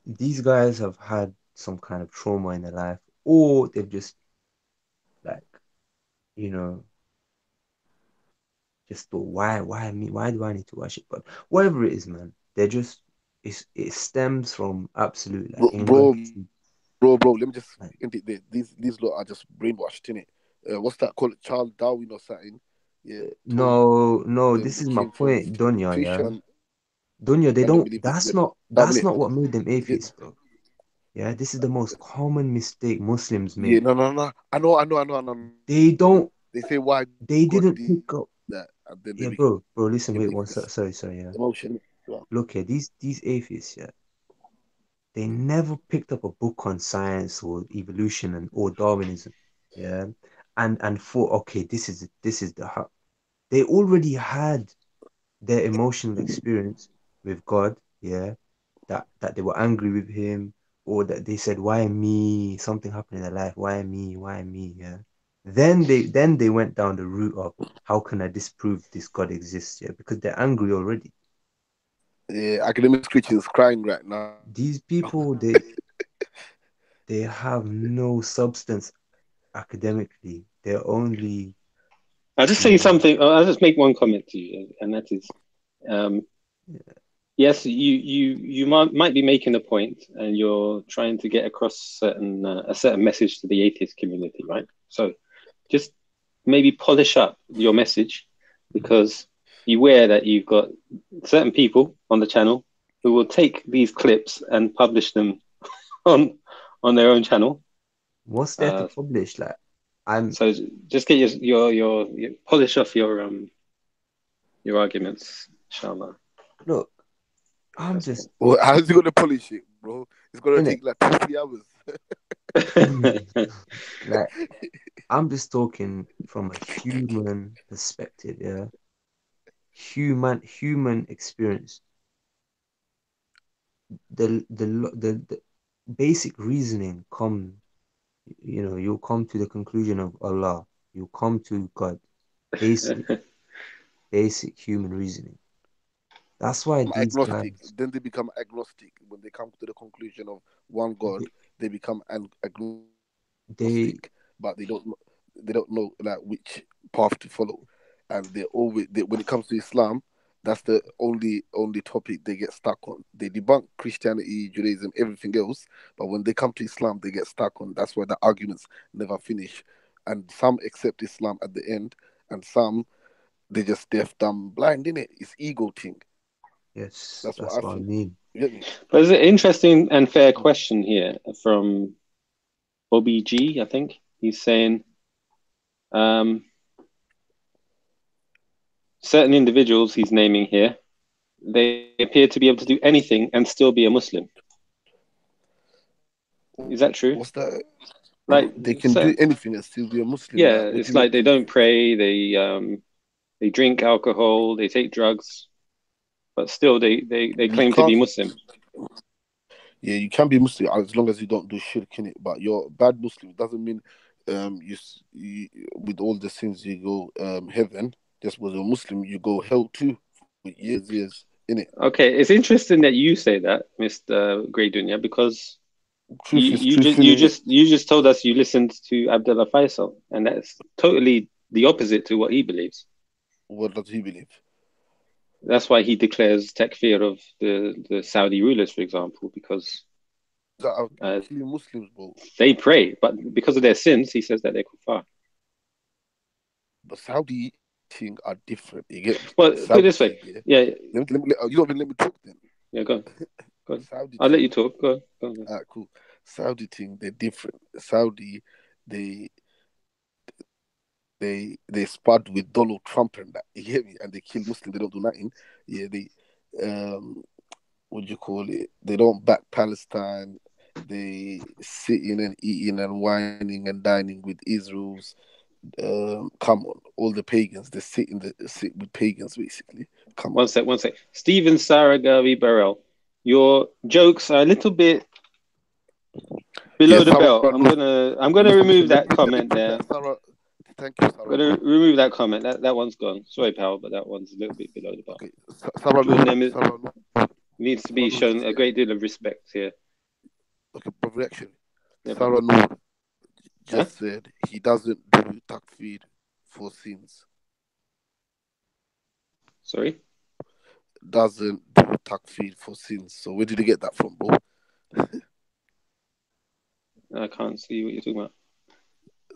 these guys have had some kind of trauma in their life, or they've just like, you know, just thought, why me? Why do I need to worship God? Whatever it is, man. They're just it stems from absolute like Bro, ingratitude. bro, let me just Like, end it there. These lot are just brainwashed, innit? What's that called? Charles Darwin or something? Yeah, told no, them this they is my came from point, Donya, fish yeah. and Donya, they man don't don't believe that's it. not That that's not what made them atheists, bro. Yeah, this is the most common mistake Muslims Yeah, make. no. I know. They don't They say why they God didn't did pick up. that, and then they Yeah, bro, listen, became wait one atheists. sorry, yeah. Emotion. Look here, these atheists, yeah, they never picked up a book on science or evolution or Darwinism, yeah, and thought, okay, this is the hub. They already had their emotional experience with God, yeah, that they were angry with him, or that they said, why me? Something happened in their life, why me? Why me? Yeah. Then they went down the route of how can I disprove this God exists, yeah, because they're angry already. Yeah, academic Christians crying right now. These people, they have no substance academically. They're only, I'll just you say know, something. I'll just make one comment to you, and that is, um, yeah, yes, you might be making a point, and you're trying to get across a certain message to the atheist community, right? So just maybe polish up your message, because beware that you've got certain people on the channel who will take these clips and publish them on their own channel. what's there to publish? Like, So just get your polish off your arguments, inshallah. look, I'm just Well, how's he gonna polish it, bro? It's gonna in it. take like 2-3 hours. Like, I'm just talking from a human perspective, yeah. Human experience. The basic reasoning you'll come to the conclusion of Allah. You come to God. Basic human reasoning. That's why these Agnostic. guys Then they become agnostic when they come to the conclusion of one God. They become they agnostic, but they don't know like which path to follow, and when it comes to Islam, that's the only topic they get stuck on. They debunk Christianity, Judaism, everything else, but when they come to Islam, they get stuck on. That's why the arguments never finish, and some accept Islam at the end, and some they just deaf, dumb, blind in it. It's ego thing. yes, That's what that's I what I think. mean. You get me? There's an interesting and fair question here from Bobby G, I think. He's saying certain individuals he's naming here, they appear to be able to do anything and still be a Muslim. Is that true? What's that? Like, They can do anything and still be a Muslim. yeah, Like, what it's do you like mean? they don't pray, they drink alcohol, they take drugs, but still they You claim to be can't. Muslim. Yeah, you can be Muslim as long as you don't do shirk in it. But you're a bad Muslim. It doesn't mean you with all the sins you go heaven. Just because you're Muslim, you go hell too for years in it. Okay, it's interesting that you say that, Mr. Grey Dunya, because Truth is you truth just in it. you just told us you listened to Abdullah Faisal, and that's totally the opposite to what he believes. What does he believe? That's why he declares takfir of the Saudi rulers, for example, because That are killing Muslims, bro. they pray, but because of their sins, he says that they're kuffar. But Saudi thing are different. You get me? Well, Saudi put it this way, thing, yeah. Let me, you don't even let me talk then. Yeah, go on. Saudi I'll thing, let you talk. Go on. Alright, cool. Saudi thing, they're different. Saudi, they spud with Donald Trump and that. You get me? And they kill Muslims. They don't do nothing. Yeah, they what do you call it? They don't back Palestine. They sitting and eating and whining and dining with Israel's. Come on, all the pagans. They sit with pagans basically. Come on. One sec. Stephen Saragavi Burrell, your jokes are a little bit below the belt. I'm gonna remove that comment there. Sarah, thank you, Sarah. I'm gonna remove that comment. That one's gone. Sorry, pal, but that one's a little bit below the belt. Okay, Sarah needs to be shown a great deal of respect here. Okay, Brother Action. Yeah, Sarah Noor just said he doesn't do takfir for sins. Sorry? Doesn't do takfir for sins. So where did you get that from, bro? I can't see what you're talking about.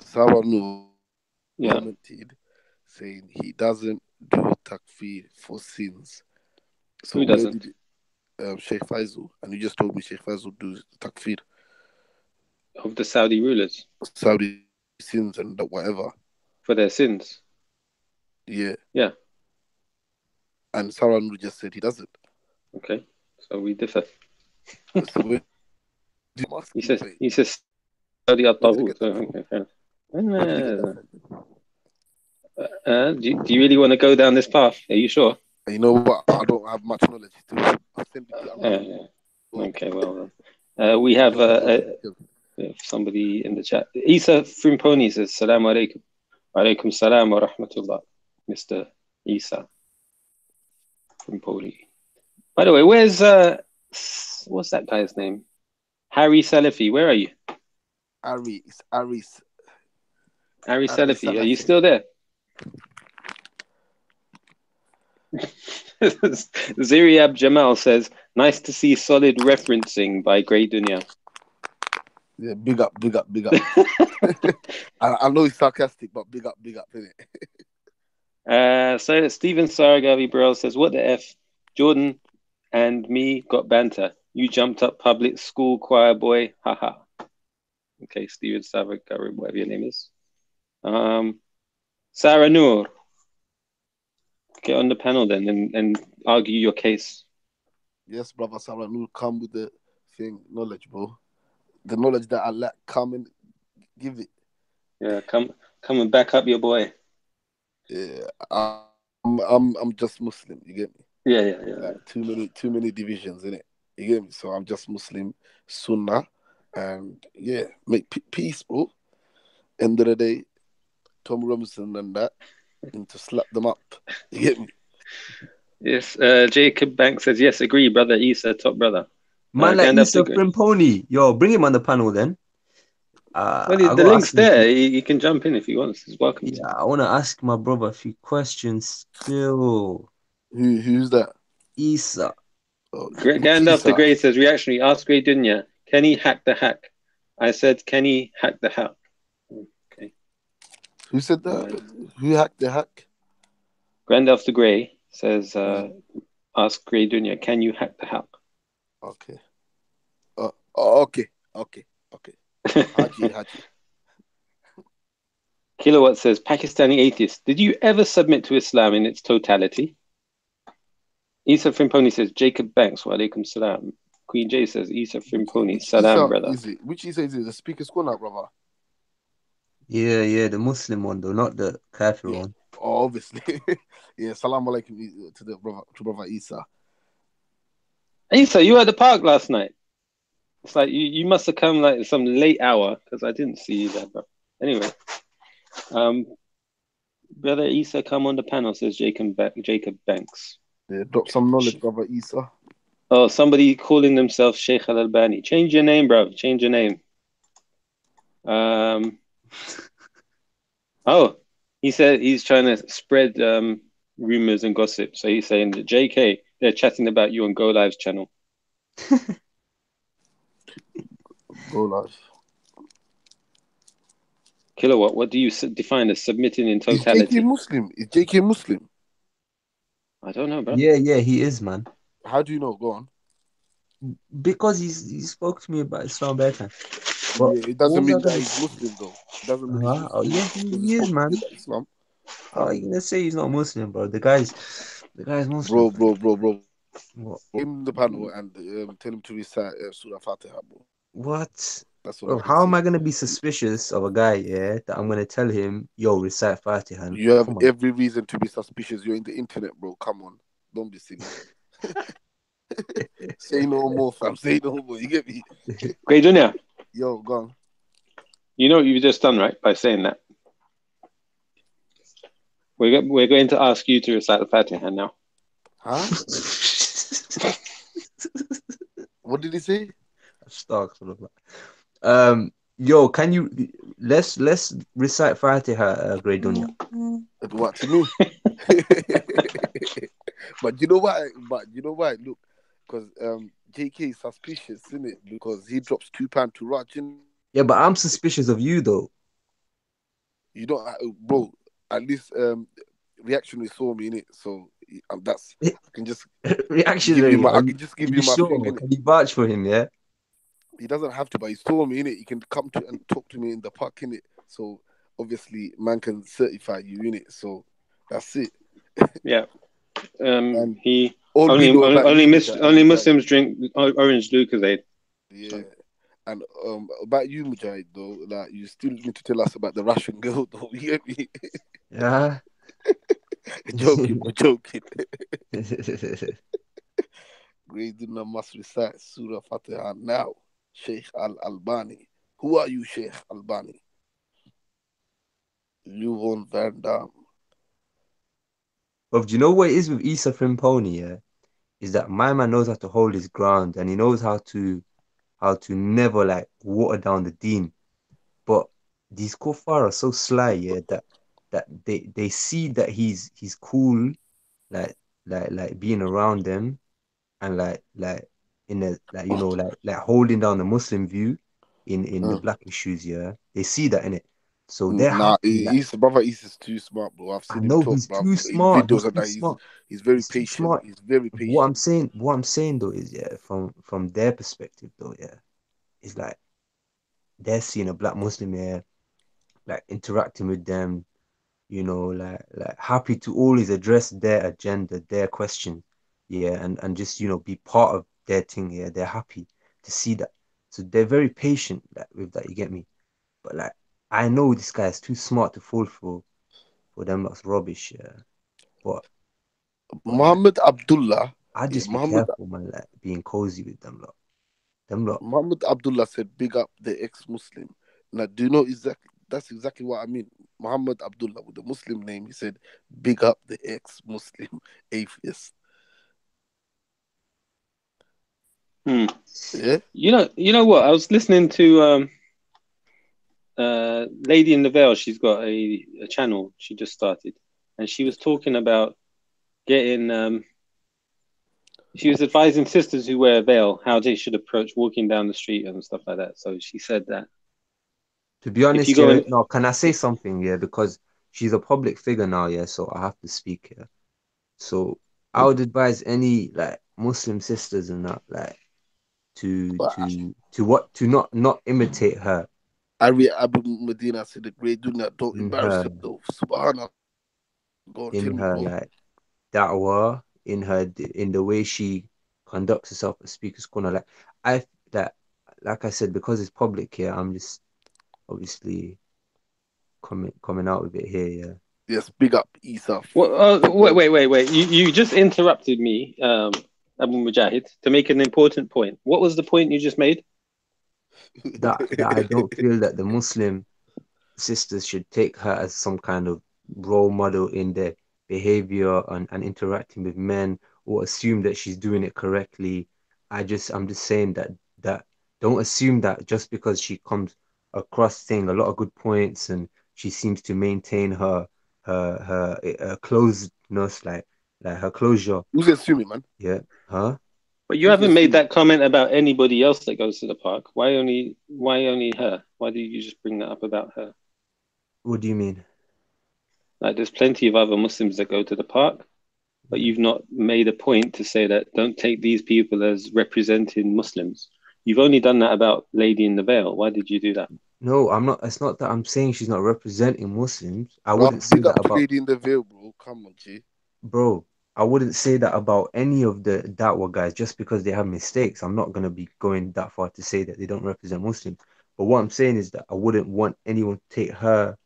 Sarah Noor Yeah. commented saying he doesn't do takfir for sins. So who doesn't? Sheikh Faisal, and you just told me Sheikh Faisal do takfir Of the Saudi rulers Saudi sins and whatever for their sins. Yeah. Yeah. And Sarah Noor just said he doesn't. Okay, so we differ. So he says Saudi al-Taghut. Okay, fair enough. Do you really want to go down this path? Are you sure? You know what? I don't have much knowledge. Okay, well, we have somebody in the chat. Isa Frimponi says, Salaam alaikum. Alaikum salam wa rahmatullah. Mr. Isa Frimponi. By the way, where's, what's that guy's name? Harry Salafi. Where are you? Aris Salafi. Are you still there? Ziriab Jamal says, nice to see solid referencing by Grey Dunya. Yeah, big up. I know he's sarcastic, but big up, isn't it? So Stephen Saragavi Burrell says, what the F? Jordan and me got banter. You jumped up public school choir boy. Haha. Okay, Stephen Saragavi, whatever your name is. Sarah Noor. Get on the panel then and argue your case. Yes, brother Sarah Noor, come with the thing, knowledge, bro. The knowledge that I lack, come and give it. Yeah, come and back up your boy. Yeah, I'm just Muslim. You get me? Yeah. Like too many divisions in it. You get me? So I'm just Muslim, Sunnah, and yeah, make peace, bro. End of the day, Tom Robinson and that, and to slap them up. You get me? Yes. Jacob Banks says yes. Agree, brother Isa, top brother. Man, like Isa Frimponi. Yo, bring him on the panel then. Well, the link's there. He can jump in if he wants. He's welcome. Yeah, I want to ask my brother a few questions still. Who's that? Isa. Oh, Gandalf the Grey says, reactionary, ask Grey Dunya, can he hack the hack? I said, can he hack the hack? Okay. Who said that? Who hacked the hack? Gandalf the Grey says, ask Grey Dunya, can you hack the hack? Okay. Okay. Haji. Kilowatt says, Pakistani atheist, did you ever submit to Islam in its totality? Isa Frimponi says, Jacob Banks, wa alaikum salam. Queen J says, Isa Frimponi, salam, brother. Which Isa is it? The speaker's corner, brother? Yeah, the Muslim one though, not the Kafir one. Oh, obviously. Yeah, salam alaikum to brother Isa. Isa, you were at the park last night. It's like you must have come like some late hour because I didn't see you there, bro. Anyway, Brother Isa, come on the panel, says Jacob Banks. Yeah, drop some knowledge, brother Isa. Oh, somebody calling themselves Sheikh Al Albani. Change your name, bro. Change your name. Oh, he said he's trying to spread rumors and gossip. So he's saying that JK, they're chatting about you on Go Live's channel. Go Live. Kilowatt, what do you define as submitting in totality? Is JK Muslim? Is JK Muslim? I don't know, bro. Yeah, he is, man. How do you know? Go on. Because he spoke to me about Islam better. But yeah, it doesn't mean that he's Muslim, though. It doesn't mean he's Muslim. Oh, yeah, he is, man. Islam. Oh, you're gonna say he's not Muslim, bro? The guy's Muslim. Bro. What? Give him the panel and tell him to recite Surah Fatiha, bro. What? That's what. Bro, how am I gonna be suspicious of a guy? Yeah, that I'm gonna tell him, yo, recite Fatiha. You have every reason to be suspicious. You're in the internet, bro. Come on, don't be silly. Say no more, fam. Say no more. You get me? Great Junior. Yo, go on. You know what you've just done, right? By saying that. We're going to ask you to recite the Fatiha now. Huh? What did he say? Stark sort of. Yo, can you let's recite Fatiha, Great Dunya. What to me? But you know why? Look, because JK is suspicious, isn't it? Because he drops £2 to Raj. Yeah, but I'm suspicious of you though. You don't, bro. At least reactionary saw me in it, so that's I can just reactionary. I can just give you my thing. Can you vouch for him? Yeah. He doesn't have to, but he saw me in it. He can come to and talk to me in the park in it. So obviously, man can certify you in it. So that's it. Yeah. He only Muslims drink orange Lucozade. Yeah. So. And about you, Mujahid, though, like you still need to tell us about the Russian girl, though. You get me? Yeah. We're joking. Great Dinner must recite Surah Fatiha now. Sheikh Al Albani. Who are you, Sheikh Albani? Leuven Van Damme. But do you know what it is with Isa Frimponi, yeah? Is that my man knows how to hold his ground and he knows how to never like water down the deen. But these kuffar are so sly, yeah, that they see that he's cool, like being around them and like in a like holding down the Muslim view in the black issues, yeah. They see that in it. So they're happy. Brother Issa's too smart, bro. I've seen him talk, he's bro. too smart. Videos and that he's very patient. He's very patient. What I'm saying though is, yeah, from their perspective though, yeah, it's like they're seeing a black Muslim here, like interacting with them, you know, like happy to always address their agenda, their question, yeah, and just, you know, be part of their thing, yeah. They're happy to see that. So they're very patient with that, you get me? But like I know this guy is too smart to fall for them lot's rubbish, yeah. But Muhammad Abdullah, I just be careful, man, like being cozy with them lot. Muhammad Abdullah said, "Big up the ex-Muslim." Now, do you know exactly? That's exactly what I mean. Muhammad Abdullah with the Muslim name, he said, "Big up the ex-Muslim atheist." Yeah. You know what? I was listening to Lady in the Veil. She's got a channel she just started, and she was talking about getting. She was advising sisters who wear a veil how they should approach walking down the street and stuff like that. So she said that. To be honest, no, can I say something? Yeah, because she's a public figure now, yeah, so I have to speak here. So I would advise any like Muslim sisters and that, like, to not imitate her. Ari Abu Medina said, "The great do not don't embarrass yourself." Subhanallah. In her like da'wah, in the way she conducts herself at Speaker's Corner, like I said, because it's public here, I'm just obviously coming out with it here, yeah. Yes, big up Isa. Wait. You just interrupted me, Abu Mujahid, to make an important point. What was the point you just made? that I don't feel that the Muslim sisters should take her as some kind of role model in their behavior and interacting with men, or assume that she's doing it correctly. I'm just saying that don't assume that just because she comes across saying a lot of good points and she seems to maintain her closeness, like her closure. Who's assuming, man? Yeah, huh? But you Who's haven't made assuming? that comment about anybody else that goes to the park. Why only her? Why do you just bring that up about her? What do you mean? Like there's plenty of other Muslims that go to the park, but you've not made a point to say that don't take these people as representing Muslims. You've only done that about Lady in the Veil. Why did you do that? No, I'm not. It's not that I'm saying she's not representing Muslims. I No, wouldn't say big that up about, Lady in the Veil, bro. Come on, G. bro. I wouldn't say that about any of the Dawah guys just because they have mistakes. I'm not gonna be going that far to say that they don't represent Muslims. But what I'm saying is that I wouldn't want anyone to take her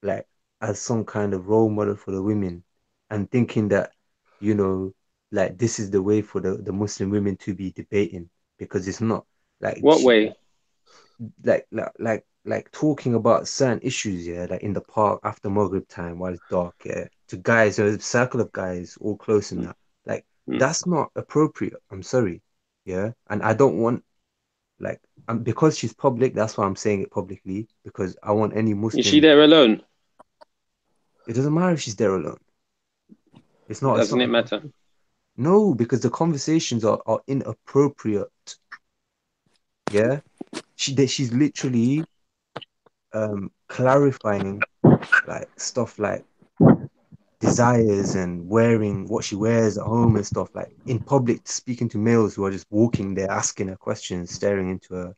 like as some kind of role model for the women and thinking that, you know, like this is the way for the Muslim women to be debating, because it's not. Like What way? like talking about certain issues, yeah, like in the park after Maghrib time while it's dark, yeah, to guys, a circle of guys all close in Mm, that. Like mm. that's not appropriate. I'm sorry. Yeah. And I don't want like because she's public, that's why I'm saying it publicly, because I want any Is she Muslim. there alone? It doesn't matter if she's there alone. It's Doesn't not it matter? no, because the conversations are inappropriate. Yeah. She's literally clarifying like stuff like desires and wearing what she wears at home and stuff, like in public, speaking to males who are just walking there, asking her questions, staring into her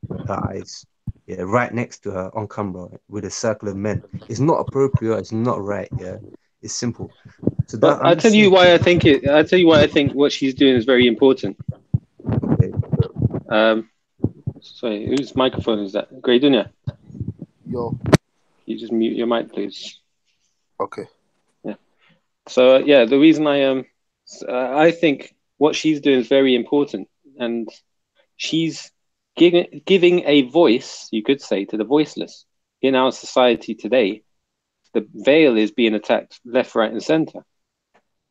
eyes, yeah, right next to her on camera with a circle of men. It's not appropriate, it's not right, yeah, it's simple. So that But I'm I'll just tell you saying. why I think it. I'll tell you why I think what she's doing is very important. Okay. Sorry, whose microphone is that? Grey Dunya. Yo. You just mute your mic, please. Okay. Yeah. So yeah, the reason I think what she's doing is very important, and she's giving a voice, you could say, to the voiceless in our society today. The veil is being attacked left, right, and center.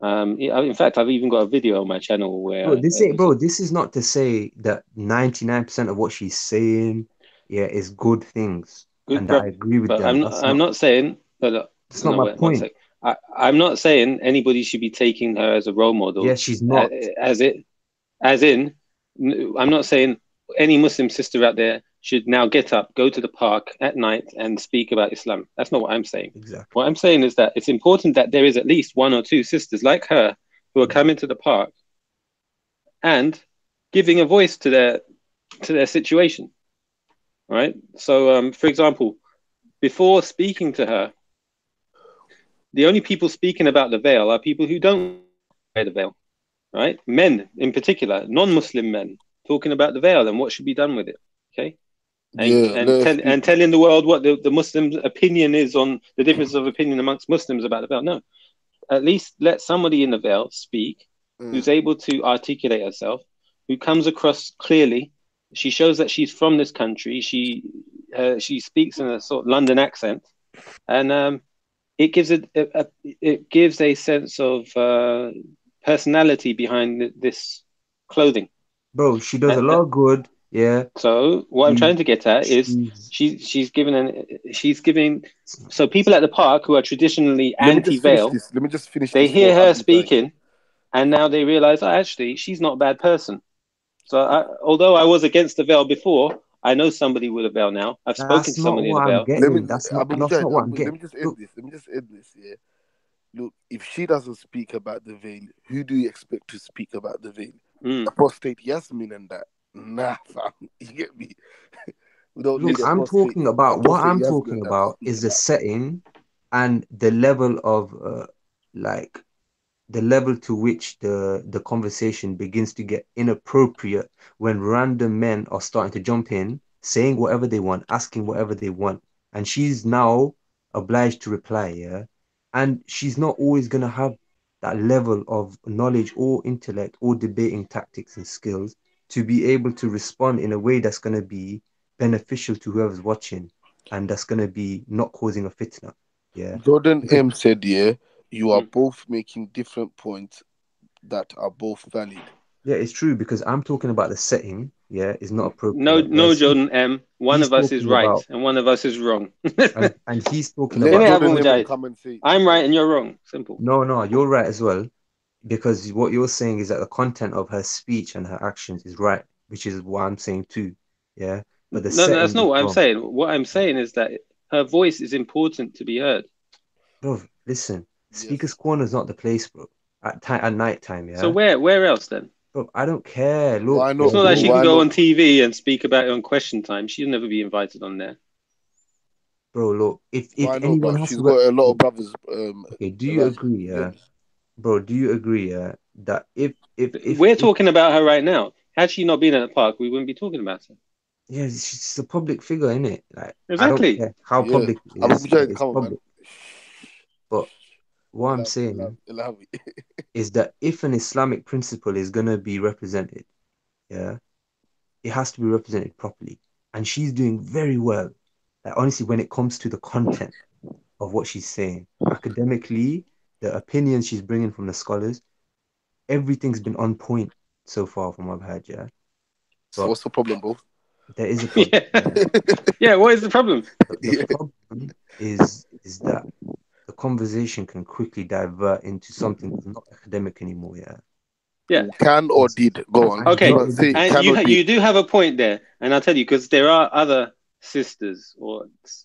In fact, I've even got a video on my channel where This is not to say that 99% of what she's saying, yeah, is good things good, and that I agree with but them. I'm not saying. But That's not no, my wait, one point. sec. I'm not saying anybody should be taking her as a role model. Yeah, she's not. As in, I'm not saying any Muslim sister out there should now get up, go to the park at night and speak about Islam. That's not what I'm saying. Exactly. What I'm saying is that it's important that there is at least one or two sisters like her who are coming to the park and giving a voice to their situation. Right. So, for example, before speaking to her, the only people speaking about the veil are people who don't wear the veil. Right? Men in particular, non-Muslim men, talking about the veil and what should be done with it. Okay. Yeah, let us speak. And telling the world what the Muslims' opinion is on the difference of opinion amongst Muslims about the veil. No, at least let somebody in the veil speak, who's able to articulate herself, who comes across clearly. She shows that she's from this country. She speaks in a sort of London accent, and it gives a sense of personality behind this clothing. Bro, she does a lot of good. Yeah. So what I'm trying to get at is she's giving so people at the park who are traditionally anti-veil, Let me just finish they this. hear her speaking, and now they realize, oh, actually, she's not a bad person. So although I was against the veil before, I know somebody with a veil now. I've spoken to somebody in the veil. Let me just end this. Let me just end this. Yeah. Look, if she doesn't speak about the veil, who do you expect to speak about the veil? Apostate Yasmin and that. Nah, fam. You get me? Look, I'm talking about what I'm talking about is the setting and the level of like the level to which the conversation begins to get inappropriate when random men are starting to jump in, saying whatever they want, asking whatever they want, and she's now obliged to reply, yeah? And she's not always gonna have that level of knowledge or intellect or debating tactics and skills to be able to respond in a way that's gonna be beneficial to whoever's watching, and that's gonna be not causing a fitna. Yeah. Jordan M said, "Yeah, you are both making different points that are both valid." Yeah, it's true because I'm talking about the setting. Yeah, is not No, appropriate. no, Jordan M. One He's of us is talking right about, and one of us is wrong. and he's talking Let Didn't about. it happen Jordan with M Jai? come and say, I'm right and you're wrong. Simple. No, you're right as well, because what you're saying is that the content of her speech and her actions is right, which is what I'm saying too. Yeah, but the No, that's setting not is what I'm wrong. saying. What I'm saying is that her voice is important to be heard. Bro, listen, Yes. Speaker's Corner is not the place, bro. At night time, So yeah. where else then? Bro, I don't care. Look, Why not, It's not bro? like she Why can go not? on TV and speak about it on Question Time. She'll never be invited on there. bro, look, if Why not? anyone But has she's to, got a lot of brothers. okay, do you Like, agree, yeah, bro? Do you agree, yeah, that We're talking about her right now. Had she not been at the park, we wouldn't be talking about her. yeah, she's a public figure, innit? Like, I don't Exactly. care how yeah. public it I'm is, yeah, trying to it's come on, man. public. But what I'm saying Allow me. is that if an Islamic principle is gonna be represented, yeah, it has to be represented properly. And she's doing very well. Like honestly, when it comes to the content of what she's saying, academically, the opinions she's bringing from the scholars, everything's been on point so far from what I've heard, yeah. So But what's the problem, bro? there is a problem. Yeah. Yeah, what is the problem? The problem is that the conversation can quickly divert into something that's not academic anymore, yeah. Yeah. Can or did go on? Okay. Say And can or did. you do have a point there, and I'll tell you because there are other sisters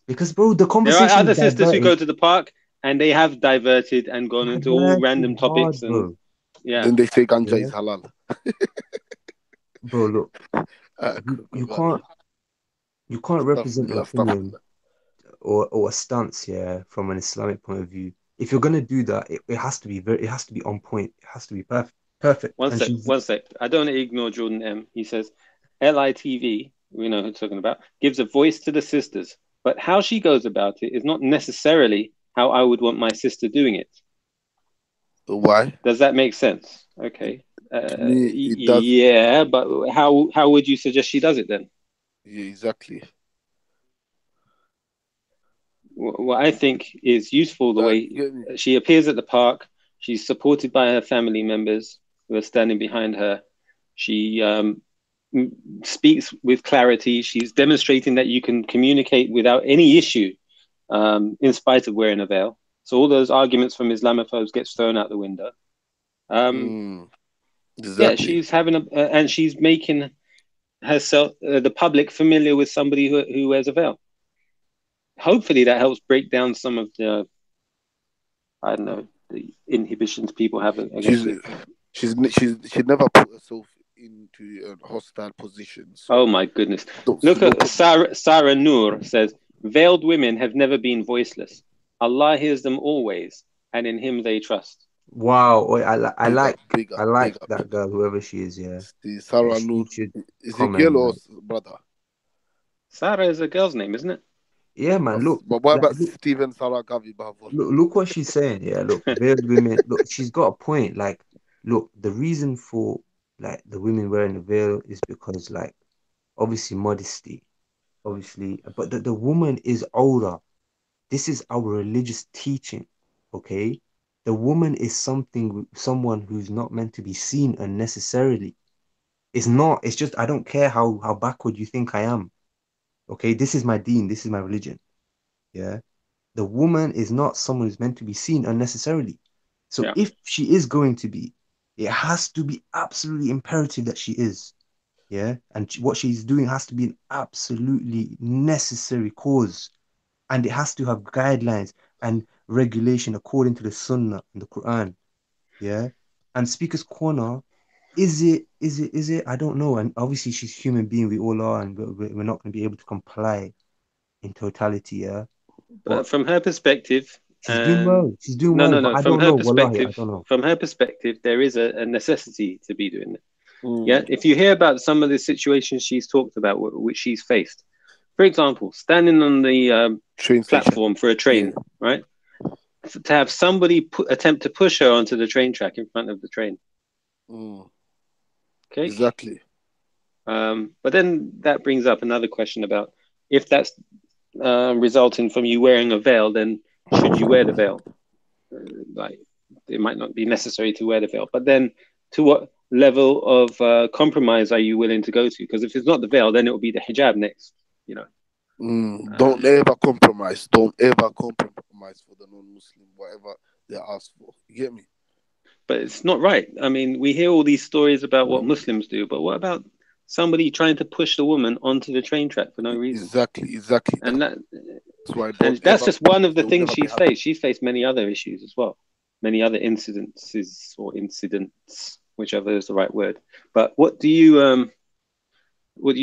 because bro, the there conversation are other is sisters who diverted. go to the park and they have diverted and gone into all random topics hard, bro. yeah. Then they say ganja Yeah. is halal. Bro, look, you can't represent an opinion or a stance, yeah, from an Islamic point of view. If you're gonna do that, it has to be on point. It has to be perfect. One sec. I don't want to ignore Jordan M. He says, LITV, we know who he's talking about, gives a voice to the sisters, but how she goes about it is not necessarily how I would want my sister doing it. Why? Does that make sense? Okay. It does. Yeah, but how would you suggest she does it then? Yeah, exactly. What I think is useful, the way she appears at the park, she's supported by her family members who are standing behind her. She speaks with clarity. She's demonstrating that you can communicate without any issue, in spite of wearing a veil. So all those arguments from Islamophobes gets thrown out the window. Exactly. Yeah, she's having and she's making herself, the public, familiar with somebody who wears a veil. Hopefully that helps break down some of the, I don't know, the inhibitions people have against it. She'd never put herself into hostile positions. Oh my goodness. Look at Sarah Noor says, veiled women have never been voiceless. Allah hears them always, and in him they trust. Wow, I like that girl, whoever she is, yeah. Sarah Noor. Is it girl or brother? Sarah is a girl's name, isn't it? Yeah, man. Look, but what about Stephen Sarah Gavi? Look what she's saying. Yeah, look, veiled women. Look, she's got a point. Like, look, the reason for like the women wearing the veil is because, like, obviously modesty, obviously, but the woman is older. This is our religious teaching, okay? The woman is someone who's not meant to be seen unnecessarily. It's not. It's just I don't care how backward you think I am. Okay, this is my deen. This is my religion. Yeah. The woman is not someone who's meant to be seen unnecessarily. So if she is going to be, it has to be absolutely imperative that she is. Yeah. And what she's doing has to be an absolutely necessary cause. And it has to have guidelines and regulation according to the Sunnah and the Quran. Yeah. And Speaker's Corner, is it? I don't know. And obviously she's a human being. We all are. And we're not going to be able to comply in totality. Yeah. But from her perspective, she's doing well. She's doing well. No. I from don't her know. perspective, Wallahi, I don't know. From her perspective, there is a necessity to be doing it. Yeah. If you hear about some of the situations she's talked about, which she's faced, for example, standing on the train platform for a train, right? To have somebody attempt to push her onto the train track in front of the train. Okay. Exactly. But then that brings up another question about if that's resulting from you wearing a veil, then should you wear the veil? Like, it might not be necessary to wear the veil, but then to what level of compromise are you willing to go to? Because if it's not the veil, then it will be the hijab next, you know. Don't ever compromise. Don't ever compromise for the non-Muslim, whatever they ask for. You get me? But it's not right. I mean, we hear all these stories about what Muslims do, but what about somebody trying to push the woman onto the train track for no reason? Exactly. And that's why. And that's just one of the things she's faced. She's faced many other issues as well, many other incidences or incidents, whichever is the right word. But what do you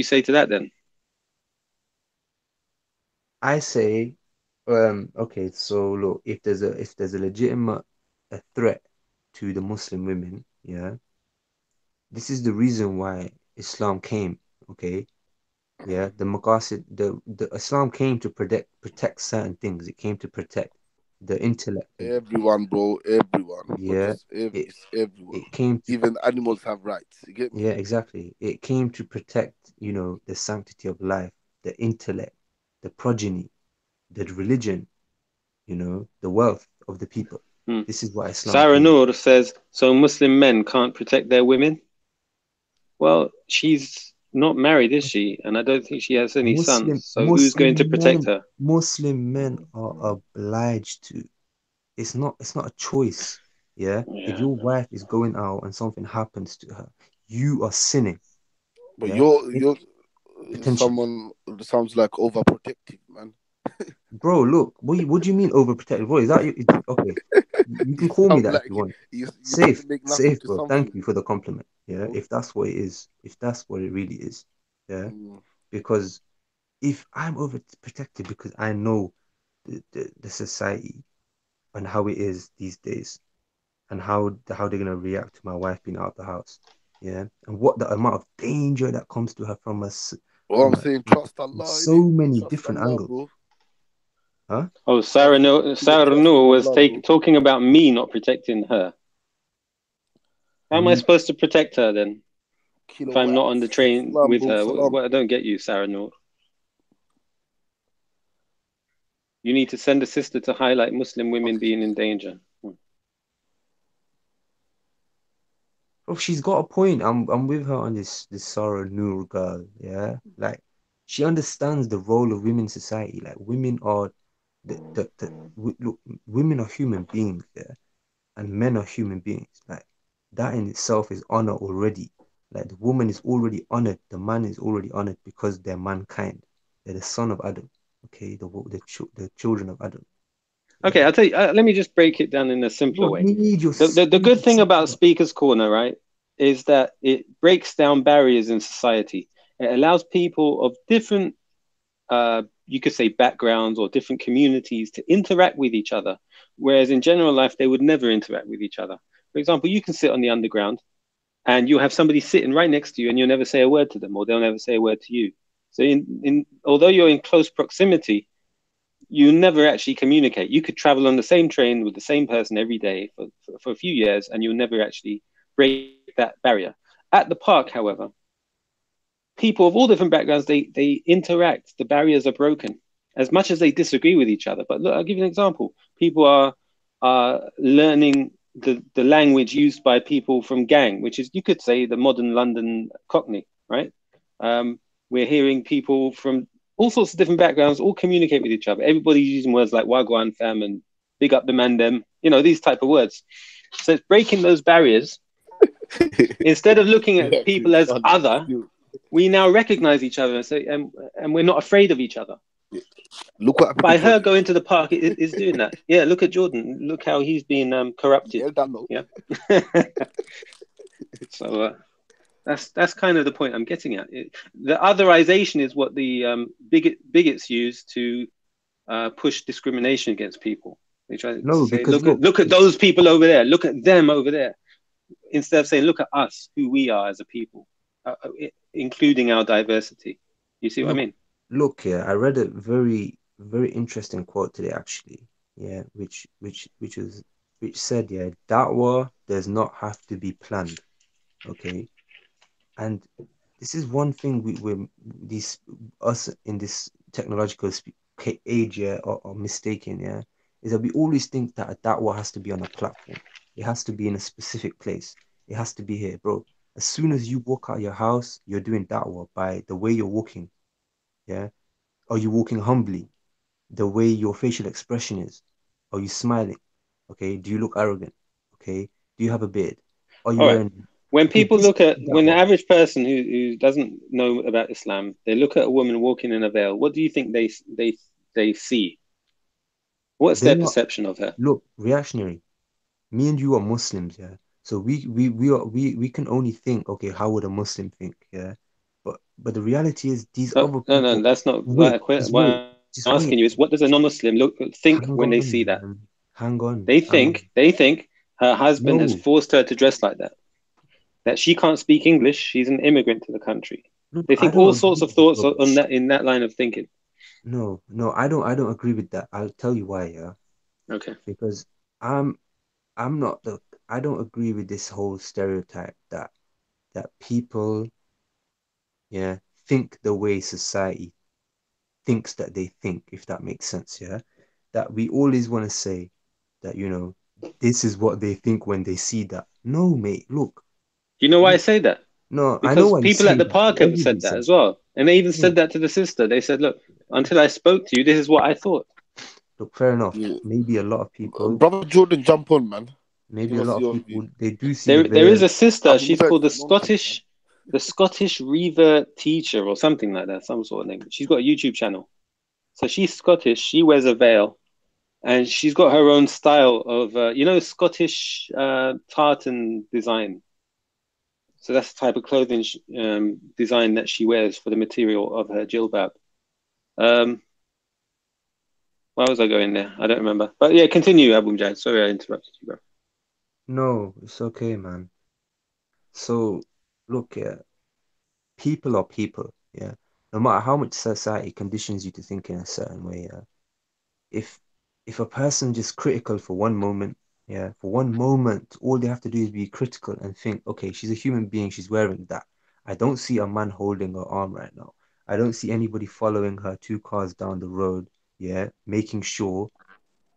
say to that then? I say, okay, so look, if there's a legitimate threat to the Muslim women, yeah, this is the reason why Islam came, okay? Yeah, the Maqasid, the Islam came to protect certain things. It came to protect the intellect. Everyone, bro, everyone. Yeah, it's everyone. It came to, even animals have rights. You get me? Yeah, exactly. It came to protect, the sanctity of life, the intellect, the progeny, the religion, the wealth of the people. This is what Islam Sarah came. Noor says, so Muslim men can't protect their women? Well, she's not married, is she? And I don't think she has any sons. So who's going to protect her? Muslim men are obliged to. It's not a choice. Yeah? If your wife is going out and something happens to her, you are sinning. But you're someone sounds like overprotective, man. Bro, look, what do you mean overprotective? Bro, is that okay? You can call me that if you want. Safe, bro. Thank you for the compliment. Yeah, if that's what it is, if that's what it really is, yeah. Because if I'm overprotected because I know the society and how it is these days, and how they're gonna react to my wife being out of the house, yeah, and what the amount of danger that comes to her from us. I'm saying trust Allah. So many different angles. Bro. Huh? Oh, Sarah Noor was talking about me not protecting her. How am I supposed to protect her then? If I'm not on the train with her? What I don't get you, Sarah Noor. You need to send a sister to highlight Muslim women being in danger. Oh, she's got a point. I'm with her on this Sarah Noor girl. Yeah, like she understands the role of women in society. Like women are look, women are human beings, yeah, and men are human beings. Like that in itself is honor already. Like the woman is already honored, the man is already honored because they're mankind. They're the son of Adam. Okay, the children of Adam. Okay, I'll tell you. Let me just break it down in a simpler way. The good thing about Speaker's Corner, right, is that it breaks down barriers in society. It allows people of different, you could say, backgrounds or different communities to interact with each other, whereas in general life they would never interact with each other. For example, you can sit on the underground, and you'll have somebody sitting right next to you, and you'll never say a word to them, or they'll never say a word to you. So, although you're in close proximity, you never actually communicate. You could travel on the same train with the same person every day for a few years, and you'll never actually break that barrier. At the park, however, people of all different backgrounds, they interact. The barriers are broken as much as they disagree with each other. But look, I'll give you an example. People are learning the language used by people from Gang, which is, you could say, the modern London Cockney, right? We're hearing people from all sorts of different backgrounds all communicate with each other. Everybody's using words like Wagwan fam and big up the man them, these type of words. So it's breaking those barriers. Instead of looking at people as other, we now recognize each other and say, and we're not afraid of each other. Look what by her going to the park is doing that. Yeah, look at Jordan. Look how he's been corrupted. Yeah. So that's kind of the point I'm getting at. The otherization is what the bigots use to push discrimination against people. They try to say, look at those people over there. Look at them over there. Instead of saying, look at us, who we are as a people, including our diversity. You see what I mean? Look, yeah, I read a very, very interesting quote today, actually. Yeah, which said, yeah, da'wah does not have to be planned. Okay. And this is one thing we're these us in this technological age, yeah, are mistaken, yeah, is that we always think that a da'wah has to be on a platform. It has to be in a specific place. It has to be here, bro. As soon as you walk out your house, you're doing da'wah by the way you're walking, yeah. Are you walking humbly? The way your facial expression is. Are you smiling? Okay. Do you look arrogant? Okay. Do you have a beard? Are you All right. wearing? When Okay, people this look at, is when the da'wah. average person who doesn't know about Islam, they look at a woman walking in a veil, what do you think they see? What's They their are perception of her? look reactionary. Me and you are Muslims, yeah. So we can only think, okay, how would a Muslim think, yeah? But the reality is these No, other no, no, people. that's not Wait, just what wait, I'm just wait. asking you is what does a non-Muslim think Hang when they on, see that? man. Hang on. They think her husband has No, forced her to dress like that. That she can't speak English. She's an immigrant to the country. no, They I think don't all sorts agree of with this thoughts on rubbish. that in that line of thinking. No, I don't agree with that. I'll tell you why, yeah. Okay. Because I'm I'm not the I don't agree with this whole stereotype that people, yeah, think the way society thinks that they think, if that makes sense, yeah. That we always want to say that, this is what they think when they see that. No, mate, look, You know why I look. say that? No, I know Because why you people at say the that. park have Everybody said that says as well. And they even that. No, said that to the sister. They said, look, until I spoke to you, this is what I thought. look, fair enough. Yeah. Maybe a lot of people, Brother Jordan, jump on, man. maybe Give a us lot of your view. people, they do see the There is veil. a sister, Abu she's Musa called is nonsense, man. The Scottish Revert Teacher or something like that, some sort of name. She's got a YouTube channel. So she's Scottish, she wears a veil, and she's got her own style of, Scottish tartan design. So that's the type of clothing design that she wears for the material of her jilbab. Um, why was I going there? I don't remember. But yeah, continue, Abu Mujahid. Sorry I interrupted you, bro. No, it's okay, man. So, look, yeah, people are people, yeah. No matter how much society conditions you to think in a certain way, yeah. If if a person just critical for one moment, yeah, for one moment, all they have to do is be critical and think, okay, she's a human being, she's wearing that. I don't see a man holding her arm right now. I don't see anybody following her 2 cars down the road, yeah, making sure,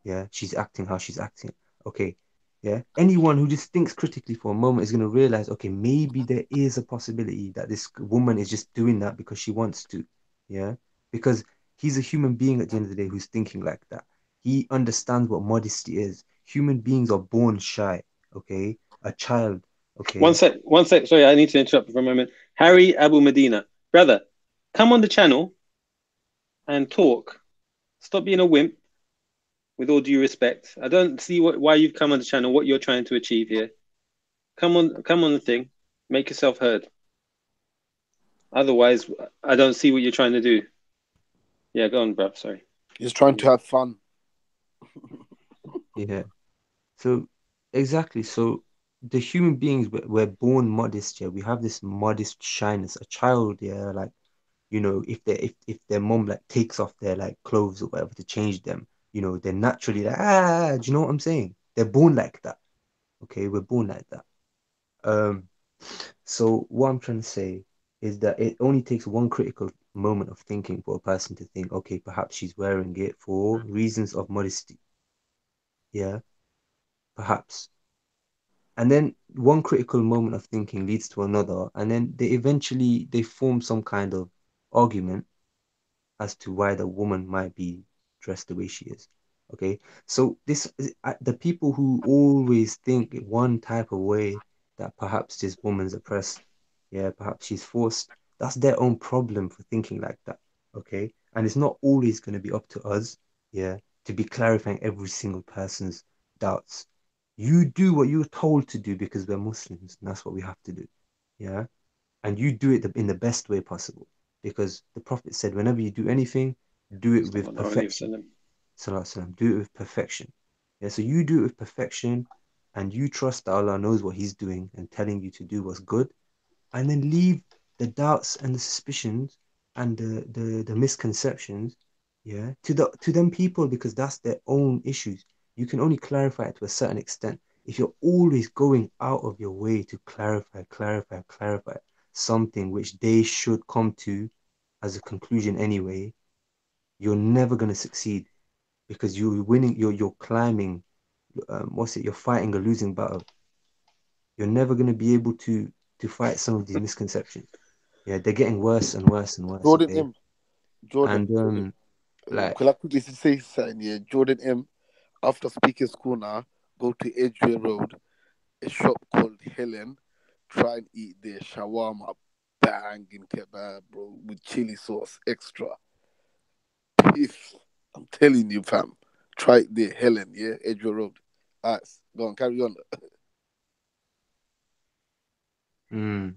yeah, she's acting how she's acting. Okay, yeah. Anyone who just thinks critically for a moment is going to realize, okay, maybe there is a possibility that this woman is just doing that because she wants to, yeah. Because he's a human being at the end of the day who's thinking like that. He understands what modesty is. Human beings are born shy, okay? A child, One okay? sec, one sec. Sorry, I need to interrupt for a moment. Harry Abu Medina, brother, come on the channel and talk. Stop being a wimp. With all due respect, I don't see why you've come on the channel. What you're trying to achieve here. Come on the thing. Make yourself heard. Otherwise, I don't see what you're trying to do. Yeah, go on, bruv. Sorry. He's trying to have fun. Yeah. So exactly. So the human beings we're born modest, yeah. We have this modest shyness. A child, yeah, like if their mom like takes off their like clothes or whatever to change them, they're naturally like, do you know what I'm saying? They're born like that. Okay, we're born like that. Um, so what I'm trying to say is that it only takes one critical moment of thinking for a person to think, okay, perhaps she's wearing it for reasons of modesty. Yeah, perhaps. And then one critical moment of thinking leads to another, and then they form some kind of argument as to why the woman might be dressed the way she is. Okay, so the people who always think one type of way that perhaps this woman's oppressed, yeah, perhaps she's forced. That's their own problem for thinking like that. Okay, and it's not always going to be up to us, yeah, to be clarifying every single person's doubts. You do what you're told to do because we're Muslims, and that's what we have to do. Yeah, and you do it in the best way possible because the Prophet said, whenever you do anything, do it with perfection. Do it with perfection. Yeah, so you do it with perfection and you trust that Allah knows what He's doing and telling you to do what's good, and then leave the doubts and the suspicions and the misconceptions, yeah, to them people because that's their own issues. You can only clarify it to a certain extent. If you're always going out of your way to clarify, something which they should come to as a conclusion anyway, you're never going to succeed, because you're winning, you're climbing, you're fighting a losing battle. You're never going to be able to fight some of these misconceptions. Yeah, they're getting worse and worse and worse. Jordan Okay? M. Jordan. And like, Can I quickly say something here? Jordan M. After speaking school now, go to Edgware Road, a shop called Helen. Try and eat their shawarma, banging kebab, bro, with chili sauce extra. If I'm telling you, fam, try it there, Helen. Yeah, Edgware Road. Alright, go on, carry on.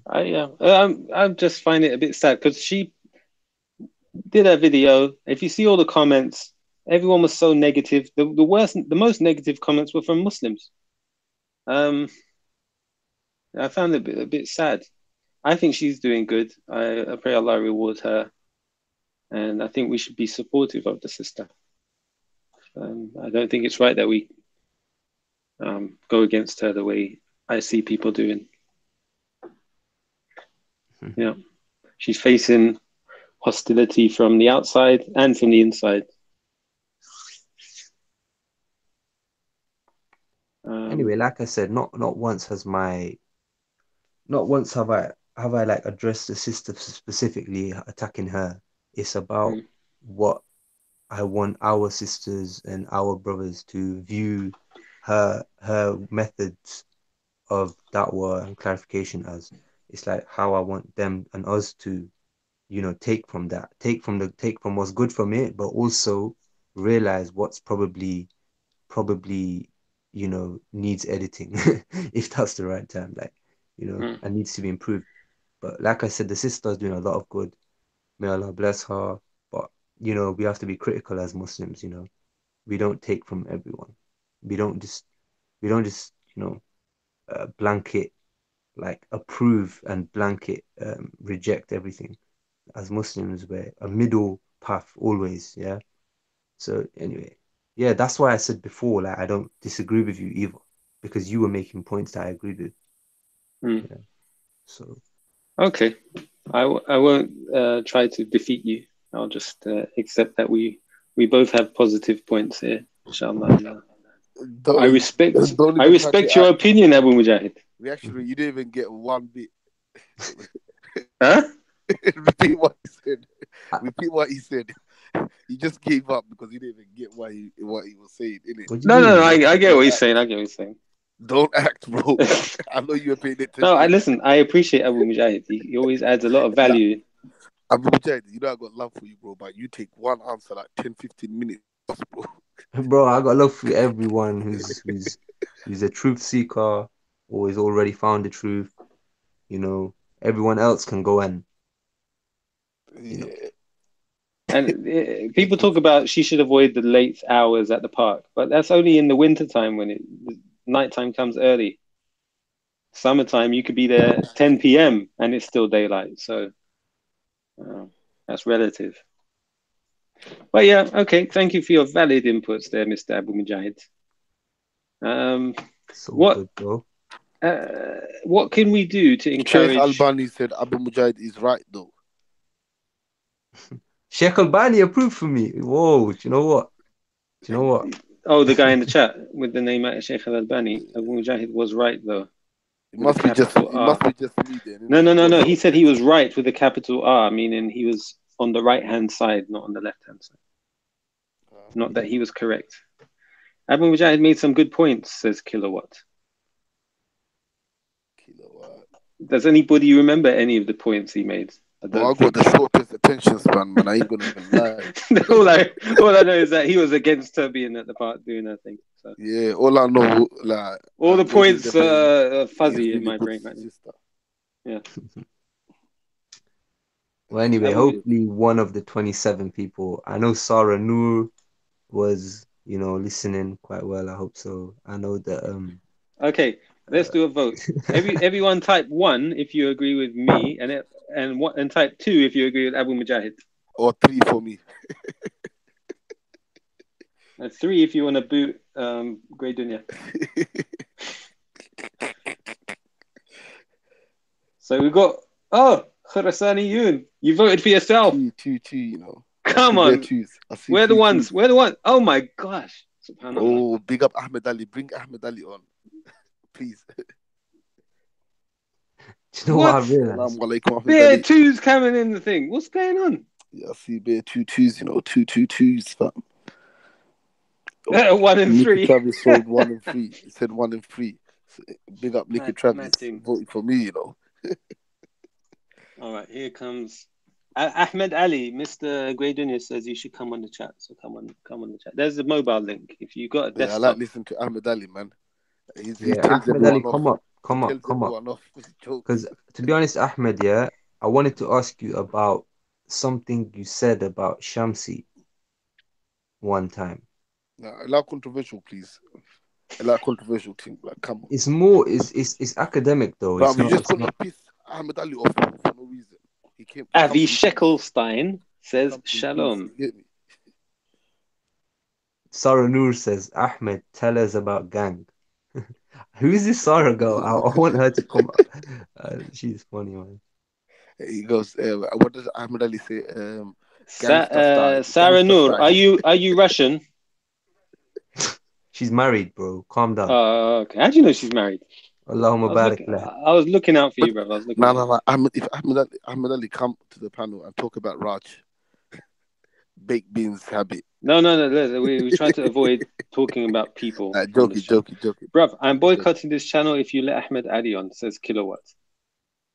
I just find it a bit sad because she did a video. If you see all the comments, everyone was so negative. The most negative comments were from Muslims. I found it a bit sad. I think she's doing good. I pray Allah reward her, and I think we should be supportive of the sister. I don't think it's right that we go against her the way I see people doing. Yeah, she's facing hostility from the outside and from the inside. Anyway, like I said, not once have I like addressed the sister specifically attacking her. It's about what I want our sisters and our brothers to view her methods of da'wah and clarification as. It's like how I want them and us to, take from that, take from what's good from it, but also realize what's probably needs editing if that's the right term, like, and needs to be improved. But like I said, the sister's doing a lot of good. May Allah bless her. But we have to be critical as Muslims. We don't take from everyone. We don't just blanket, like, approve and blanket reject everything. As Muslims, we're a middle path always. Yeah. So anyway, yeah, that's why I said before, like, I don't disagree with you either, because you were making points that I agreed with. Yeah. So okay, I won't try to defeat you. I'll just accept that we both have positive points here, inshallah. I respect your opinion, Abu Mujahid. Actually, you didn't even get one bit. Huh? Repeat what he said. He just gave up because he didn't even get what he was saying, innit? No, I get what he's saying. Don't act, bro. I know you were paying attention. No, I appreciate Abu Mujahid. He always adds a lot of value. Abu Mujahid, I got love for you, bro, but you take one answer like 10-15 minutes, bro. Bro, I got love for everyone who's a truth seeker or has already found the truth. Everyone else can go and And people talk about she should avoid the late hours at the park, but that's only in the wintertime when nighttime comes early. Summertime, you could be there 10 p.m. and it's still daylight. So that's relative. But yeah, okay. Thank you for your valid inputs there, Mr. Abu Mujahid. Good, bro. What can we do to encourage? Sheikh Albani said Abu Mujahid is right, though. Sheikh Albani approved for me. Whoa, do you know what? Oh, the guy in the chat with the name Sheikh Albani. Abu Mujahid was right, though. It must be just me then. No. He said he was right with a capital R, meaning he was on the right-hand side, not on the left-hand side. Not that he was correct. Abu Mujahid made some good points, says Kilowatt. Does anybody remember any of the points he made? I got the shortest attention span, man. I ain't gonna even lie. all I know is that he was against her being at the park doing her thing. So. Yeah, all I know, like, all the points are fuzzy in my brain right now. Yeah. Well, anyway, hopefully one of the 27 people. I know Sarah Noor was, listening quite well. I hope so. I know that. Okay, let's do a vote. Everyone type 1 if you agree with me, and type 2 if you agree with Abu Mujahid. Or 3 for me. 3 if you want to boot Grey Dunya. So we've got Oh, Khurasaniyun, you voted for yourself. Two, you know. Come on. We're the ones. We're the ones. Oh my gosh. Oh, big up Ahmed Ali. Bring Ahmed Ali on. Please. Do you know what I realized? Bear twos coming in the thing. What's going on? Yeah, I see Bear two twos, you know, twos, fam. 1 and 3. Nicky Travis sold 1 and 3. He said 1 and 3. So, big up Nicky Travis voting for me, you know. All right, here comes Ahmed Ali. Mr. Grey Dunya says you should come on the chat. So come on the chat. There's a mobile link. If you got a desktop. I like listening to Ahmed Ali, man. Ahmed Ali, come up. Because to be honest, Ahmed, I wanted to ask you about something you said about Shamsi one time. No, I like controversial, please. I like controversial thing. Like, come on. It's more, it's academic though. But we just gonna piss Ahmed Ali off for no reason. He came. Avi Sheckelstein says shalom. Sarah Noor says, Ahmed, tell us about gang. Who is this Sarah girl? I want her to come up. She's funny, man. He goes, what does Ahmed Ali say? Sarah Noor, are you Russian? She's married, bro. Calm down. Oh, okay. How do you know she's married? Allahumma barik. I was looking out for you, brother. No. If Ahmed Ali come to the panel and talk about Raj, baked beans habit. No. We try to avoid talking about people. Joking. Bruv, I'm boycotting this channel if you let Ahmed Ali on, says Kilowatt.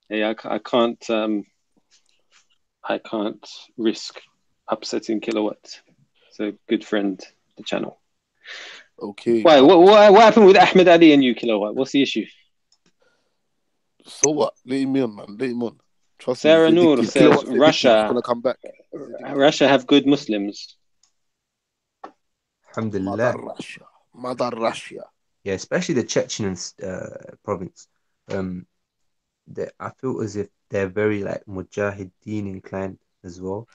Hey, I can't risk upsetting Kilowatt. So good friend of the channel. Okay. Why? What happened with Ahmed Ali and you, Kilowatt? What's the issue? So what? Let him on, man. Let him on. Trust Sarah me. Noor says Russia. Gonna come back. Russia have good Muslims. Alhamdulillah. Mother Russia. Yeah, especially the Chechen province. I feel as if they're very like Mujahideen inclined as well.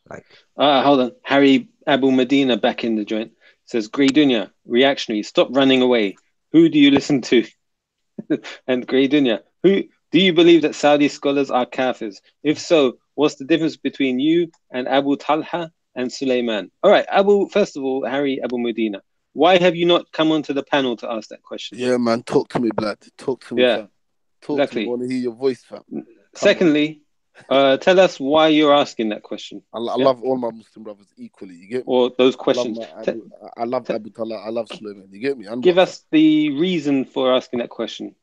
Like, hold on. Harry Abu Medina back in the joint says, Grey Dunya, reactionary, stop running away. Who do you listen to? And Grey Dunya, who do you believe that Saudi scholars are kafirs? If so, what's the difference between you and Abu Talha and Sulaiman? All right, first of all, Harry Abu Medina, why have you not come onto the panel to ask that question? Yeah, man, talk to me, blood. Talk to me, fam. Talk to me. I want to hear your voice, fam. Secondly, tell us why you're asking that question. I love all my Muslim brothers equally. You get me? Or those questions. I love Abu Talha. I love Sulaiman. You get me? Give us the reason for asking that question.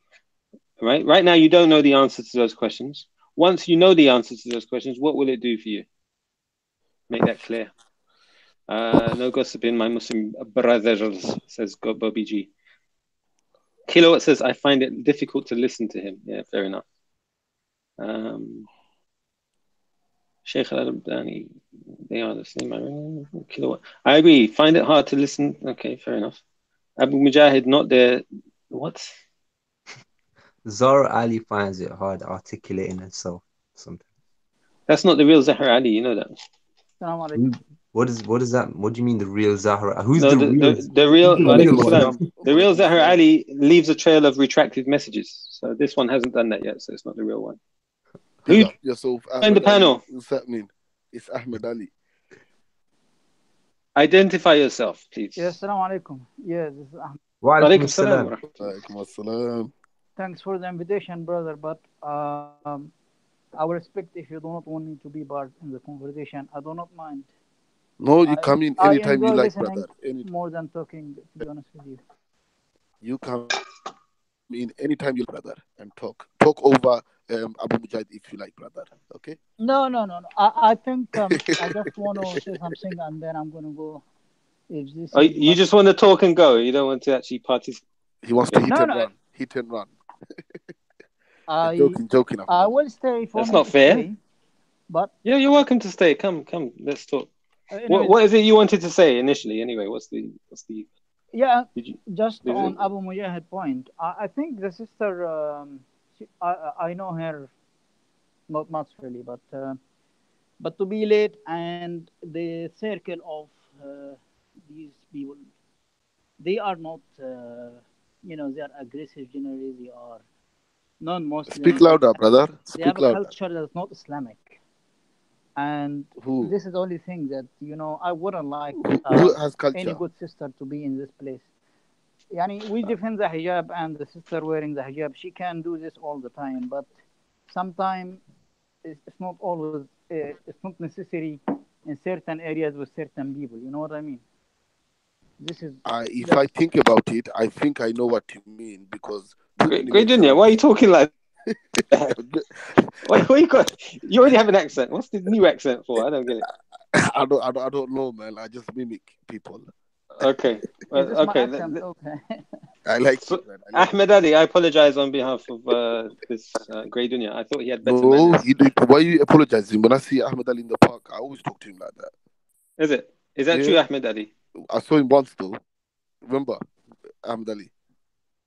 Right now, you don't know the answer to those questions. Once you know the answer to those questions, what will it do for you? Make that clear. No gossiping, my Muslim brothers, says Bobby G. Kilowatt says, I find it difficult to listen to him. Yeah, fair enough. Sheikh Al-Albani, they are the same. Kilowatt. I agree. Find it hard to listen. Okay, fair enough. Abu Mujahid, not there. What? Zahra Ali finds it hard articulating herself sometimes. That's not the real Zahra Ali, you know that. What is that? What do you mean the real Zahra? Who's the real? The real Zahra Ali leaves a trail of retracted messages. So this one hasn't done that yet, so it's not the real one. Who yourself in the panel? What's that mean? It's Ahmed Ali. Identify yourself, please. Yes, assalamu alaikum. Yes, this is Ahmed. Wa alaikum assalam. Alaikum assalam. Thanks for the invitation, brother, but I will respect if you do not want me to be part in the conversation. I do not mind. No, you come in anytime you like, brother. More than talking, to be honest with you. You come in anytime you like, brother, and talk. Talk over Abu Mujahid if you like, brother. Okay? No. I think I just want to say something and then I'm going to go. You just want to talk and go. You don't want to actually participate. He wants to hit and run. Joking. I will stay for. That's not fair. Stay, but yeah, you're welcome to stay. Come. Let's talk. What is it you wanted to say initially? Anyway, what's the? Yeah, on Abu Mujahid point. I think the sister. I know her, not much really, but to be late and the circle of these people, they are not. They are aggressive generally. non-Muslim. Speak louder, brother. They have Speak a louder. culture that's not Islamic. And Who? this is the only thing that, I wouldn't like Who has culture? any good sister to be in this place. We defend the hijab, and the sister wearing the hijab, she can do this all the time, but sometimes it's not always, it's not necessary in certain areas with certain people. You know what I mean? This is. If I think about it, I think I know what you mean, because Great Junior, why are you talking like Wait, what you got? You already have an accent. What's the new accent for? I don't get it. I don't know, man. I just mimic people. Okay. Okay. Okay. I like so, it, man. Ahmed Ali, I apologize on behalf of this Grey Dunya. I thought he had better No, manners. why are you apologizing? When I see Ahmed Ali in the park, I always talk to him like that. Is it? Is that true, Ahmed Ali? I saw him once though. Remember, Ahmed Ali?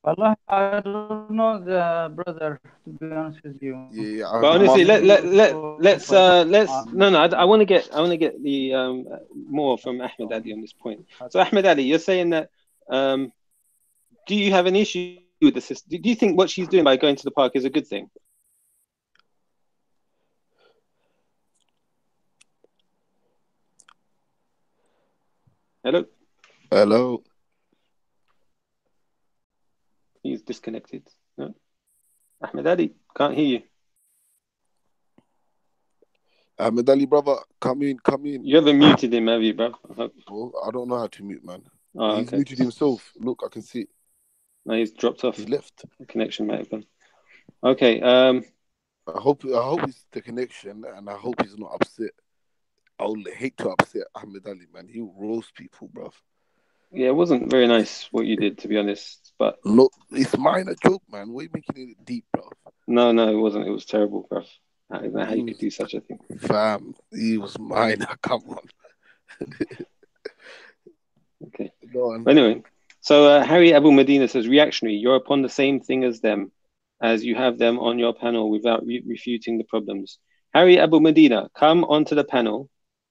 Wallah, I don't know the brother, to be honest with you. Yeah. But honestly, let's no. I want to get the more from Ahmed Ali on this point. So Ahmed Ali, you're saying that do you have an issue with the sister? Do you think what she's doing by going to the park is a good thing? Hello. He's disconnected. No? Ahmed Ali, can't hear you. Ahmed Ali, brother, come in. You haven't muted him, have you, bro? I don't know how to mute, man. Oh, he's muted himself. Look, I can see it. No, he's dropped off. He's left. The connection might have gone. Okay. I hope it's the connection, and I hope he's not upset. I would hate to upset Ahmed Ali, man. He will roast people, bro. Yeah, it wasn't very nice what you did, to be honest. But look, it's minor joke, man. Why are you making it deep, bro? No, it wasn't. It was terrible, bro. I don't know how you could do such a thing. Fam, he was minor. Come on. Okay. Go on. Anyway, so Harry Abu Medina says, reactionary, you're upon the same thing as them, as you have them on your panel without refuting the problems. Harry Abu Medina, come onto the panel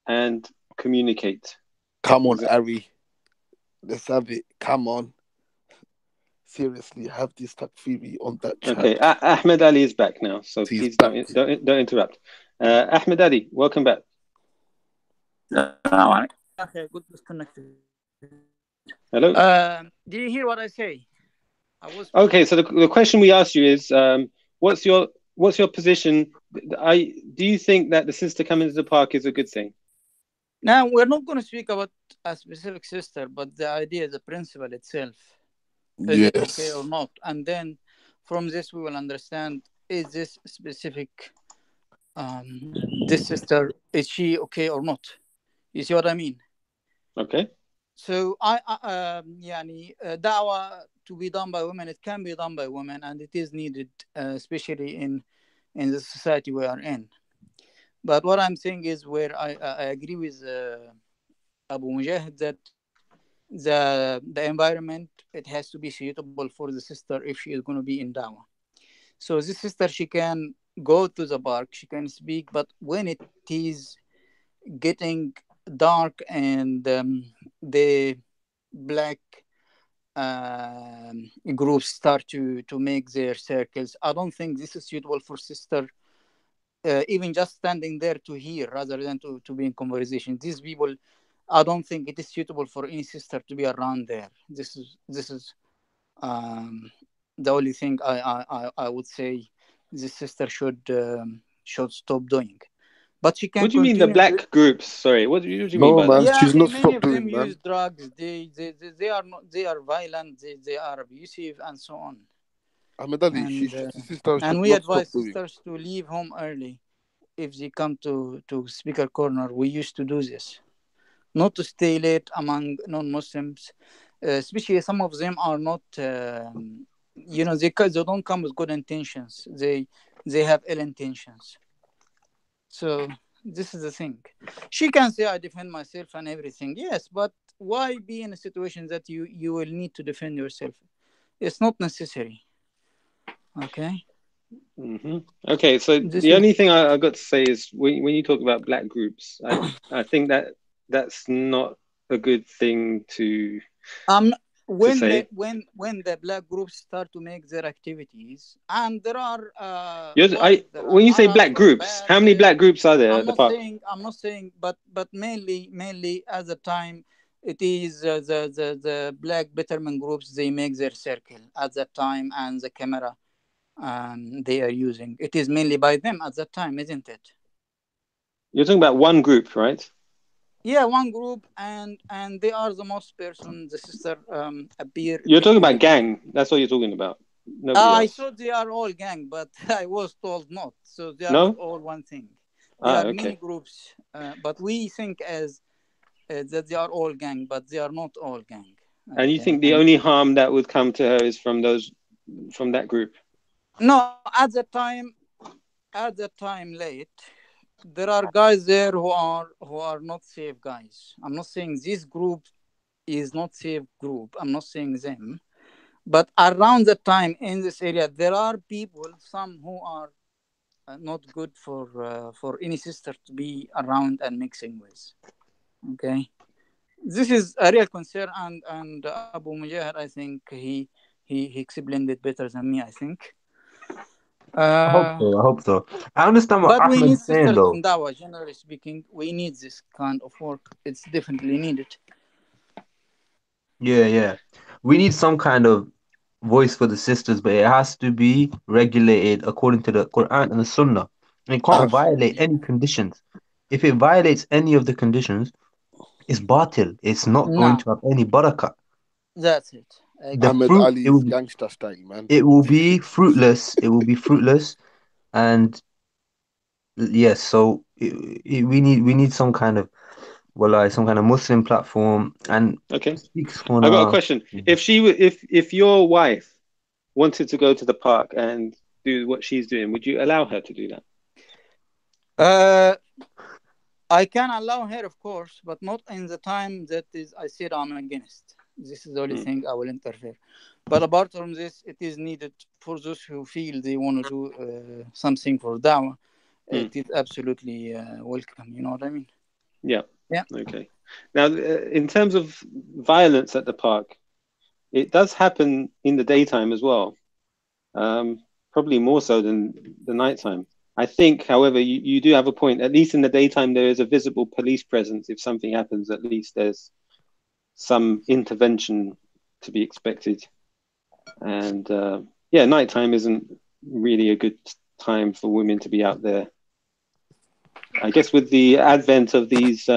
and communicate. Come on, Harry. Let's have it. Come on. Seriously, have this takfiri on that chat. Okay, Ahmed Ali is back now, so please don't interrupt. Ahmed Ali, welcome back. Okay, good disconnected. Hello. Did you hear what I say? Okay, so the question we asked you is, what's your position? Do you think that the sister coming to the park is a good thing? Now, we're not going to speak about a specific sister, but the idea, the principle itself. Is it okay or not? And then from this, we will understand, is this specific, this sister, is she okay or not? You see what I mean? Okay. So, da'wah to be done by women, it can be done by women, and it is needed, especially in the society we are in. But what I'm saying is where I agree with Abu Mujahid that the environment, it has to be suitable for the sister if she is going to be in dawah. So this sister, she can go to the park, she can speak, but when it is getting dark and the black groups start to make their circles, I don't think this is suitable for sister. Even just standing there to hear rather than to be in conversation. These people, I don't think it is suitable for any sister to be around there. This is the only thing I would say this sister should stop doing. But she can. What do you mean the black groups? Sorry, what do you mean by that? Yeah, she's not many of doing, them use drugs. They are violent. They are abusive and so on. Ahmed Ali, and we advise sisters to leave home early if they come to speaker corner. We used to do this, not to stay late among non-Muslims, especially some of them are not. They don't come with good intentions. They have ill intentions. So this is the thing. She can say I defend myself and everything. Yes, but why be in a situation that you will need to defend yourself? It's not necessary. Okay. Mm-hmm. Okay, so the only thing I got to say is when you talk about black groups, I think that's not a good thing to. to say? When the black groups start to make their activities, and there are when you say black groups, how many black groups are there at the park? I'm not saying, but mainly at the time, it is the black betterment groups. They make their circle at that time, and the camera they are using. It is mainly by them at that time, isn't it? You're talking about one group, right? Yeah, one group, and they are the most person. The sister appear. You're talking about gang. That's what you're talking about. Nobody else. I thought they are all gang, but I was told not. So they are No? not all one thing. There are many groups, but we think as that they are all gang, but they are not all gang. And you think the only harm that would come to her is from that group? No, at the time late, there are guys there who are not safe guys. I'm not saying this group is not safe group. I'm not saying them, but around the time in this area, there are people, some who are not good for any sister to be around and mixing with. Okay, this is a real concern, and Abu Mujahid, I think he explained it better than me, I think. I hope so. I understand what but we need Ahmed's saying, sisters though. in Dawah, generally speaking. We need this kind of work. It's definitely needed. Yeah. We need some kind of voice for the sisters, but it has to be regulated according to the Quran and the Sunnah. And it can't violate any conditions. If it violates any of the conditions, it's batil. It's not going to have any barakah. That's it. The Ahmed fruit, Ali's gangster style, man. It will be fruitless. It will be fruitless, and yes. So we need some kind of some kind of Muslim platform. And okay, I got a question. If your wife wanted to go to the park and do what she's doing, would you allow her to do that? I can allow her, of course, but not in the time that is I said I'm against. This is the only thing I will interfere. But apart from this, it is needed for those who feel they want to do something for Dawah. It is absolutely welcome. You know what I mean? Yeah. Yeah. Okay. Now, in terms of violence at the park, it does happen in the daytime as well. Probably more so than the nighttime. I think, however, you do have a point. At least in the daytime, there is a visible police presence. If something happens, at least there's some intervention to be expected. And nighttime isn't really a good time for women to be out there. I guess with the advent of these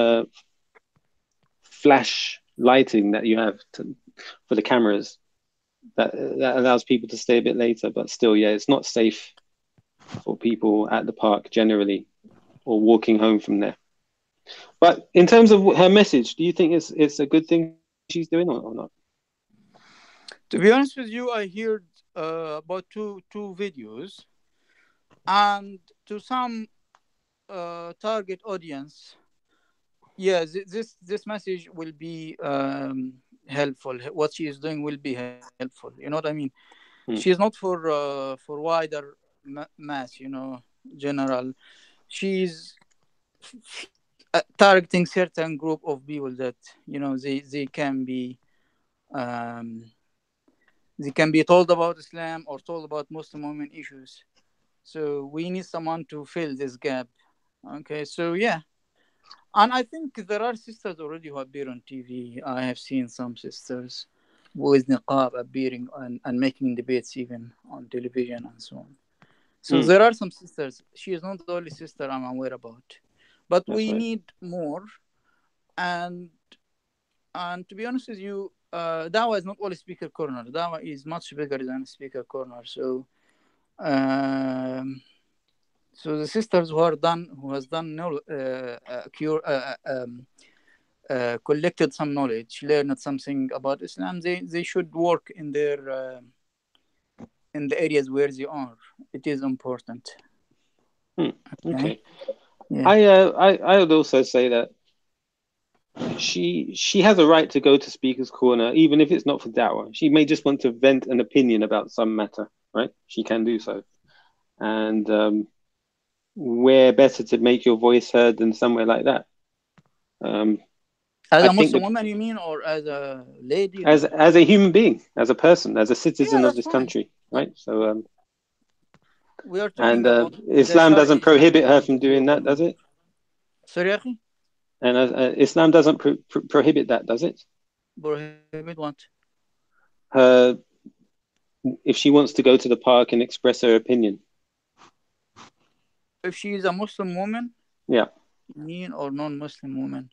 flash lighting that you have for the cameras, that allows people to stay a bit later. But still, it's not safe for people at the park generally, or walking home from there. But in terms of her message, do you think it's a good thing she's doing or not? To be honest with you, I heard about two videos, and to some target audience, this message will be helpful. What she is doing will be helpful. You know what I mean? She is not for wider mass, general. She's targeting certain group of people that they can be told about Islam or told about Muslim women issues. So we need someone to fill this gap. Okay, so yeah. And I think there are sisters already who appear on TV. I have seen some sisters with niqab appearing and making debates even on television and so on. So there are some sisters. She is not the only sister I'm aware about. But we need more. And to be honest with you, Dawah is not only Speaker Corner. Dawah is much bigger than Speaker Corner. So so the sisters who has done collected some knowledge, learned something about Islam, they should work in their in the areas where they are. It is important. Okay. Yeah. I would also say that she has a right to go to Speaker's Corner, even if it's not for Dawah. She may just want to vent an opinion about some matter, right? She can do so. And where better to make your voice heard than somewhere like that? As I a think Muslim woman, you mean, or as a lady? as a human being, as a person, as a citizen Yeah, of that's this fine. country, right? So We are and talking about the Islam doesn't Shari prohibit her Islam. from doing that, does it? Sorry, akhi? And Islam doesn't prohibit that, does it? Prohibit what? Her, if she wants to go to the park and express her opinion. If she is a Muslim woman? Yeah. Mean or non-Muslim woman?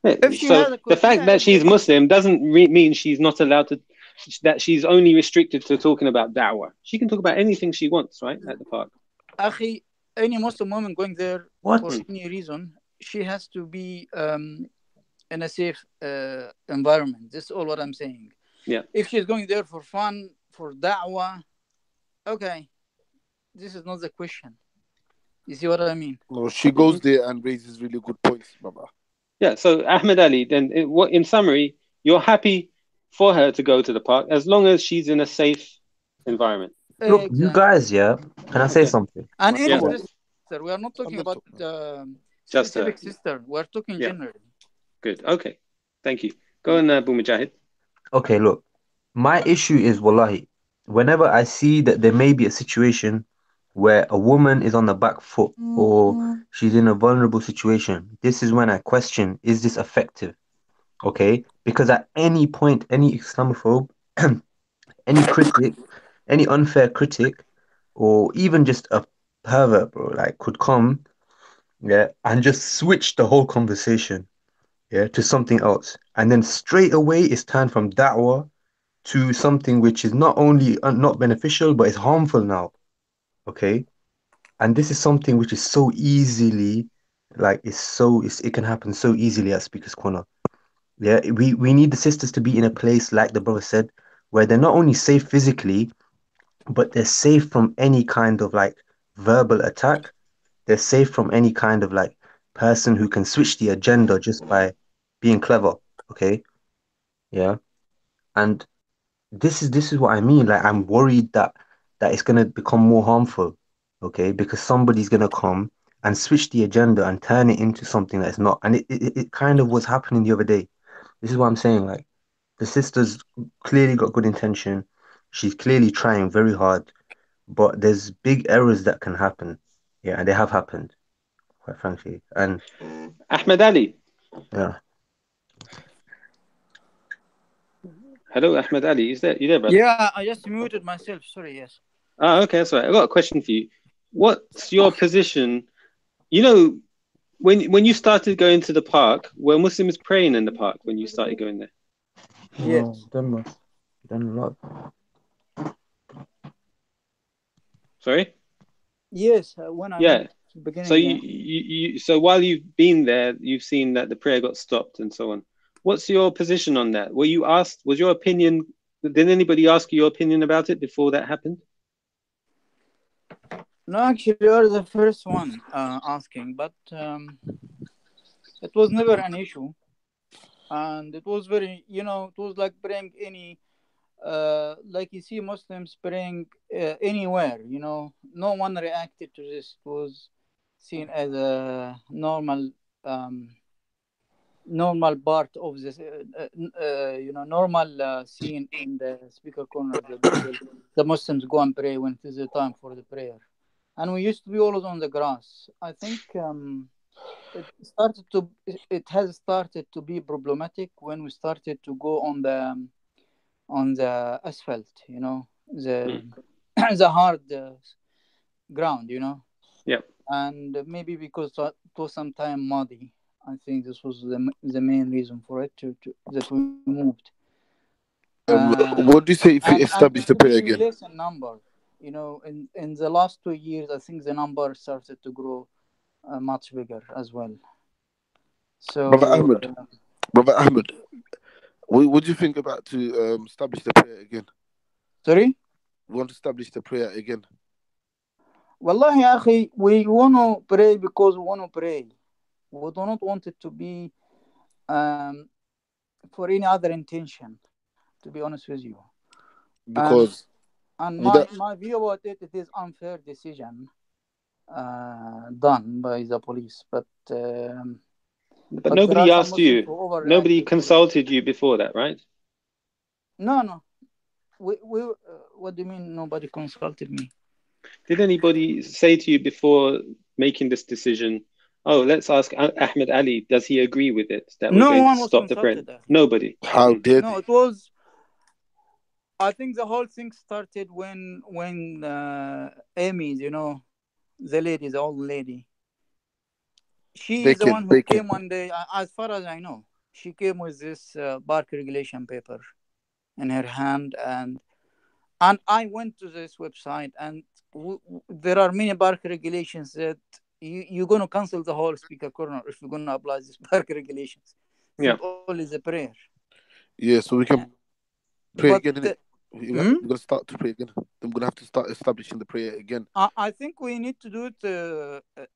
Yeah. If she So has the fact that she's Muslim doesn't mean she's not allowed to, that she's only restricted to talking about da'wah. She can talk about anything she wants, right, at the park. Akhi, any Muslim woman going there for any reason, she has to be in a safe environment. That's all what I'm saying. Yeah. If she's going there for fun, for da'wah, okay, this is not the question. You see what I mean? No, she goes there and raises really good points, Baba. Yeah. So Ahmed Ali, then, in summary, you're happy for her to go to the park as long as she's in a safe environment. Look, you guys, yeah. Can I say something? And any sister, we are not talking about just specific sister. We are talking generally. Good. Okay. Thank you. Go on, Abu Mujahid. Okay, look. My issue is, wallahi, whenever I see that there may be a situation where a woman is on the back foot or she's in a vulnerable situation, this is when I question, is this effective? Okay? Because at any point, any Islamophobe, any critic, any unfair critic, or even just a pervert, bro, like could come, yeah, and just switch the whole conversation, yeah, to something else. And then straight away it's turned from da'wah to something which is not only not beneficial, but it's harmful now. Okay. And this is something which is so easily, like, it can happen so easily at Speaker's Corner. Yeah. We need the sisters to be in a place, like the brother said, where they're not only safe physically, but they're safe from any kind of like verbal attack. They're safe from any kind of like person who can switch the agenda just by being clever. Okay. Yeah. And this is what I mean. Like, I'm worried that it's gonna become more harmful, okay? Because somebody's gonna come and switch the agenda and turn it into something that it's not. And it kind of was happening the other day. This is what I'm saying. Like, the sister's clearly got good intention. She's clearly trying very hard, but there's big errors that can happen. Yeah, and they have happened, quite frankly. And Ahmed Ali. Yeah. Hello, Ahmed Ali. You there, brother? Yeah, I just muted myself. Sorry, yes. Oh, okay, that's right. I got a question for you. What's your position? You know, when you started going to the park, were Muslims praying in the park when you started going there? Yes. Done a lot. Sorry? Yes, when I went to the beginning. So so while you've been there, you've seen that the prayer got stopped and so on. What's your position on that? Were you asked? Was your opinion? Did anybody ask you your opinion about it before that happened? No, actually, you are the first one asking, but it was never an issue, and it was very, it was like praying any, like you see Muslims praying anywhere. No one reacted to this. It was seen as a normal part of this, normal scene in the Speaker Corner. The Muslims go and pray when it is the time for the prayer. And we used to be always on the grass. I think it has started to be problematic when we started to go on the asphalt, the the hard ground, Yeah. And maybe because it was sometime muddy. I think this was the main reason for it that we moved. What do you say if you establish the prayer again? Less in number, in the last 2 years, I think the number started to grow much bigger as well. So, Brother Ahmed, what do you think about to establish the prayer again? Sorry? We want to establish the prayer again. Wallahi, akhi, we want to pray because we want to pray. We do not want it to be for any other intention, to be honest with you. Because my view about it is unfair decision done by the police. But But nobody asked you. Nobody consulted you before that, right? No. What do you mean nobody consulted me? Did anybody say to you before making this decision, oh, let's ask Ahmed Ali, does he agree with it, that we're going to stop the prayer? Nobody. How did it was, I think the whole thing started when Amy, the lady, the old lady, she is the one who came one day, as far as I know. She came with this park regulation paper in her hand, and I went to this website, and there are many park regulations that you're going to cancel the whole speaker corner if you're going to apply these park regulations. Yeah. Only the prayer. Yeah, so we can pray again. We're going to start to pray again. I'm going to have to start establishing the prayer again. I think we need to do it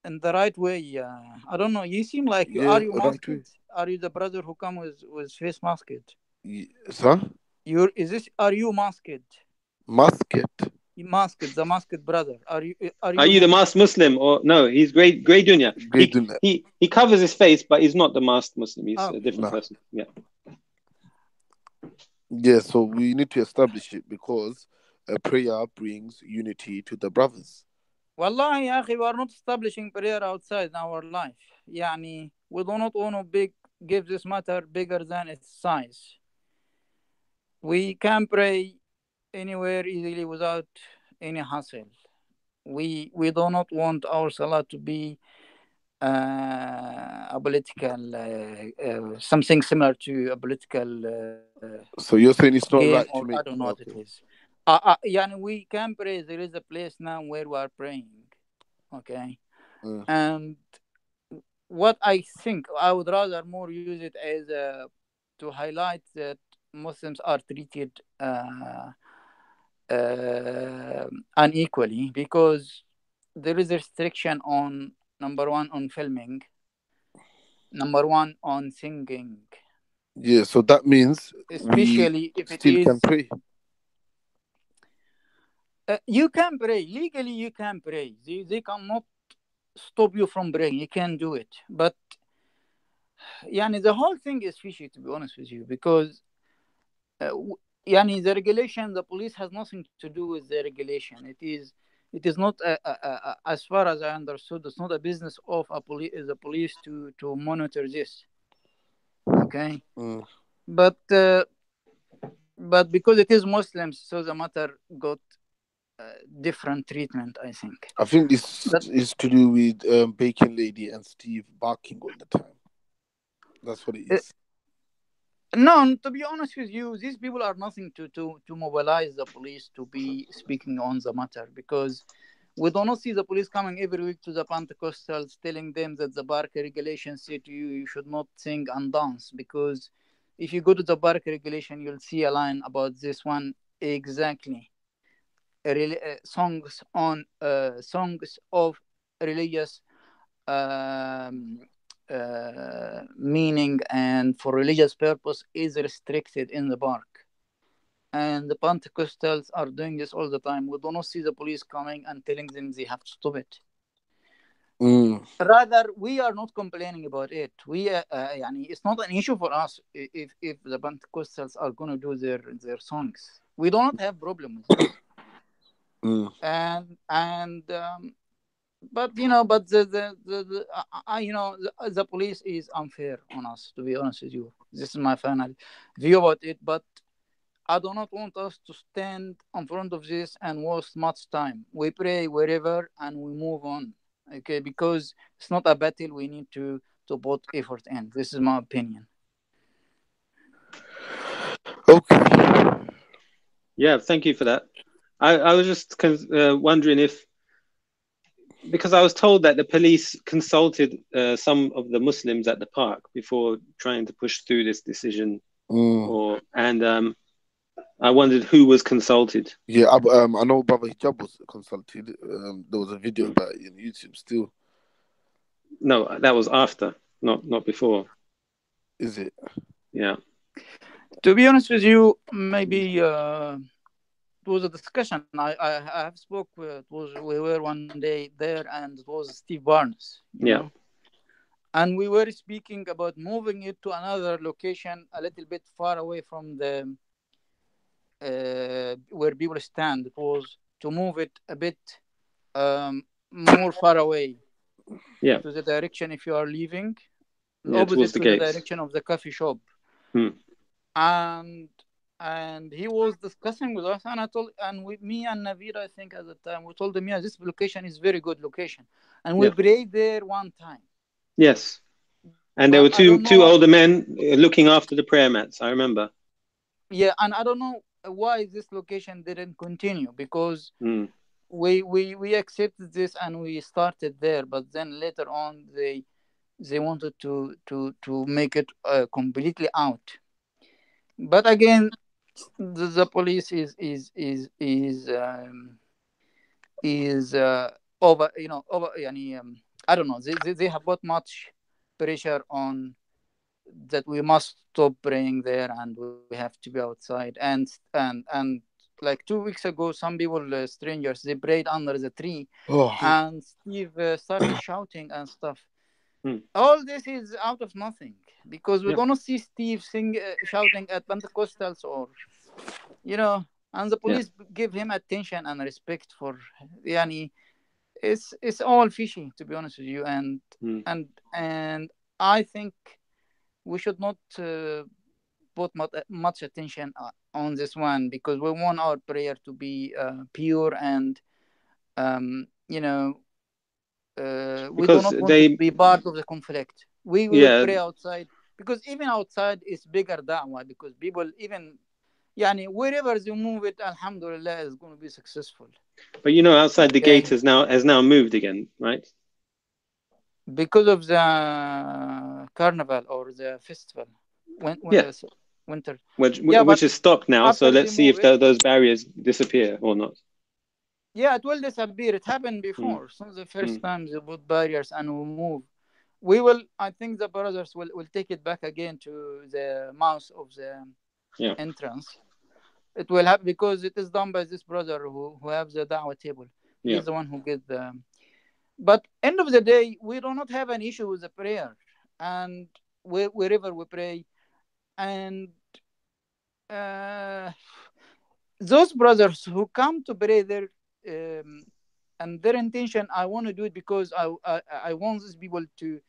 in the right way. I don't know. You seem like are you masked? Right, are you the brother who come with face masked? Sir? Are you masked? Masked? Masked, the masked brother. Are you the masked Muslim? Or no, he's Grey Dunya. He covers his face, but he's not the masked Muslim. He's a different person. Yeah. Yeah, so we need to establish it because prayer brings unity to the brothers. Wallahi, we are not establishing prayer outside our life. Yani, we do not want to give this matter bigger than its size. We can pray anywhere easily without any hassle. We do not want our salah to be a political, something similar to a political. So you're saying it's not right to make? I don't know what it is. We can pray. There is a place now where we are praying. Okay. And what I think, I would rather more use it as to highlight that Muslims are treated unequally, because there is a restriction on, number one, on filming, number one, on singing. Yeah, so that means especially if it still can pray. You can pray legally. You can pray. They cannot stop you from praying. You can do it, but the whole thing is fishy, to be honest with you, because the regulation, the police has nothing to do with the regulation. It is not as far as I understood, it's not a business of the police to monitor this. Okay. But because it is Muslims, so the matter got different treatment, I think. I think this is to do with Bacon Lady and Steve barking all the time. That's what it is. No, to be honest with you, these people are nothing to mobilize the police to be speaking on the matter, because we do not see the police coming every week to the Pentecostals telling them that the park regulations say to you should not sing and dance, because if you go to the park regulation, you'll see a line about this one exactly. Songs of religious meaning and for religious purpose is restricted in the park, and the Pentecostals are doing this all the time. We do not see the police coming and telling them they have to stop it. Rather, we are not complaining about it. We it's not an issue for us if the Pentecostals are going to do their songs. We do not have problem with it. But the police is unfair on us, to be honest with you. This is my final view about it. But I do not want us to stand in front of this and waste much time. We pray wherever and we move on. Okay, because it's not a battle we need to put effort in. This is my opinion. Okay. Yeah, thank you for that. I was just wondering if, because I was told that the police consulted some of the Muslims at the park before trying to push through this decision, and I wondered who was consulted. Yeah, I know Brother Hijab was consulted. There was a video about it on YouTube still. No, that was after, not before. Is it? Yeah. To be honest with you, maybe it was a discussion. I have spoke with, we were one day there, and it was Steve Barnes. You know? and we were speaking about moving it to another location a little bit far away from the where people stand. It was to move it a bit more far away to the direction if you are leaving, opposite to the direction of the coffee shop. And he was discussing with us, and I told, and with me and Naveed, I think at the time, we told him, yeah, this location is very good location, and we prayed there one time. Yes, and there were two older men looking after the prayer mats. I remember. Yeah, and I don't know why this location didn't continue, because we accepted this and we started there, but then later on they wanted to make it completely out. But again, the police is over, over. I don't know. They have put much pressure on that we must stop praying there and we have to be outside. And like 2 weeks ago, some people, strangers, they prayed under the tree, and Steve started shouting and stuff. All this is out of nothing, because we don't see Steve shouting at Pentecostals or, and the police give him attention and respect for, it's all fishy, to be honest with you. And I think we should not put much attention on this one, because we want our prayer to be pure, and we do not want to be part of the conflict. We will pray outside, because even outside is bigger da'wah, because people, even wherever they move it, alhamdulillah, is going to be successful. But outside the gate has now moved again, right? Because of the carnival or the festival, winter, which is stopped now. So let's see if those barriers disappear or not. Yeah, it will disappear. It happened before. So the first time they put barriers and we move, we will. I think the brothers will take it back again to the mouth of the entrance. It will happen because it is done by this brother who have the da'wah table. He's the one who gets the. But end of the day, we do not have an issue with the prayer, and wherever we pray, and those brothers who come to pray there, and their intention, I want to do it because I want these people to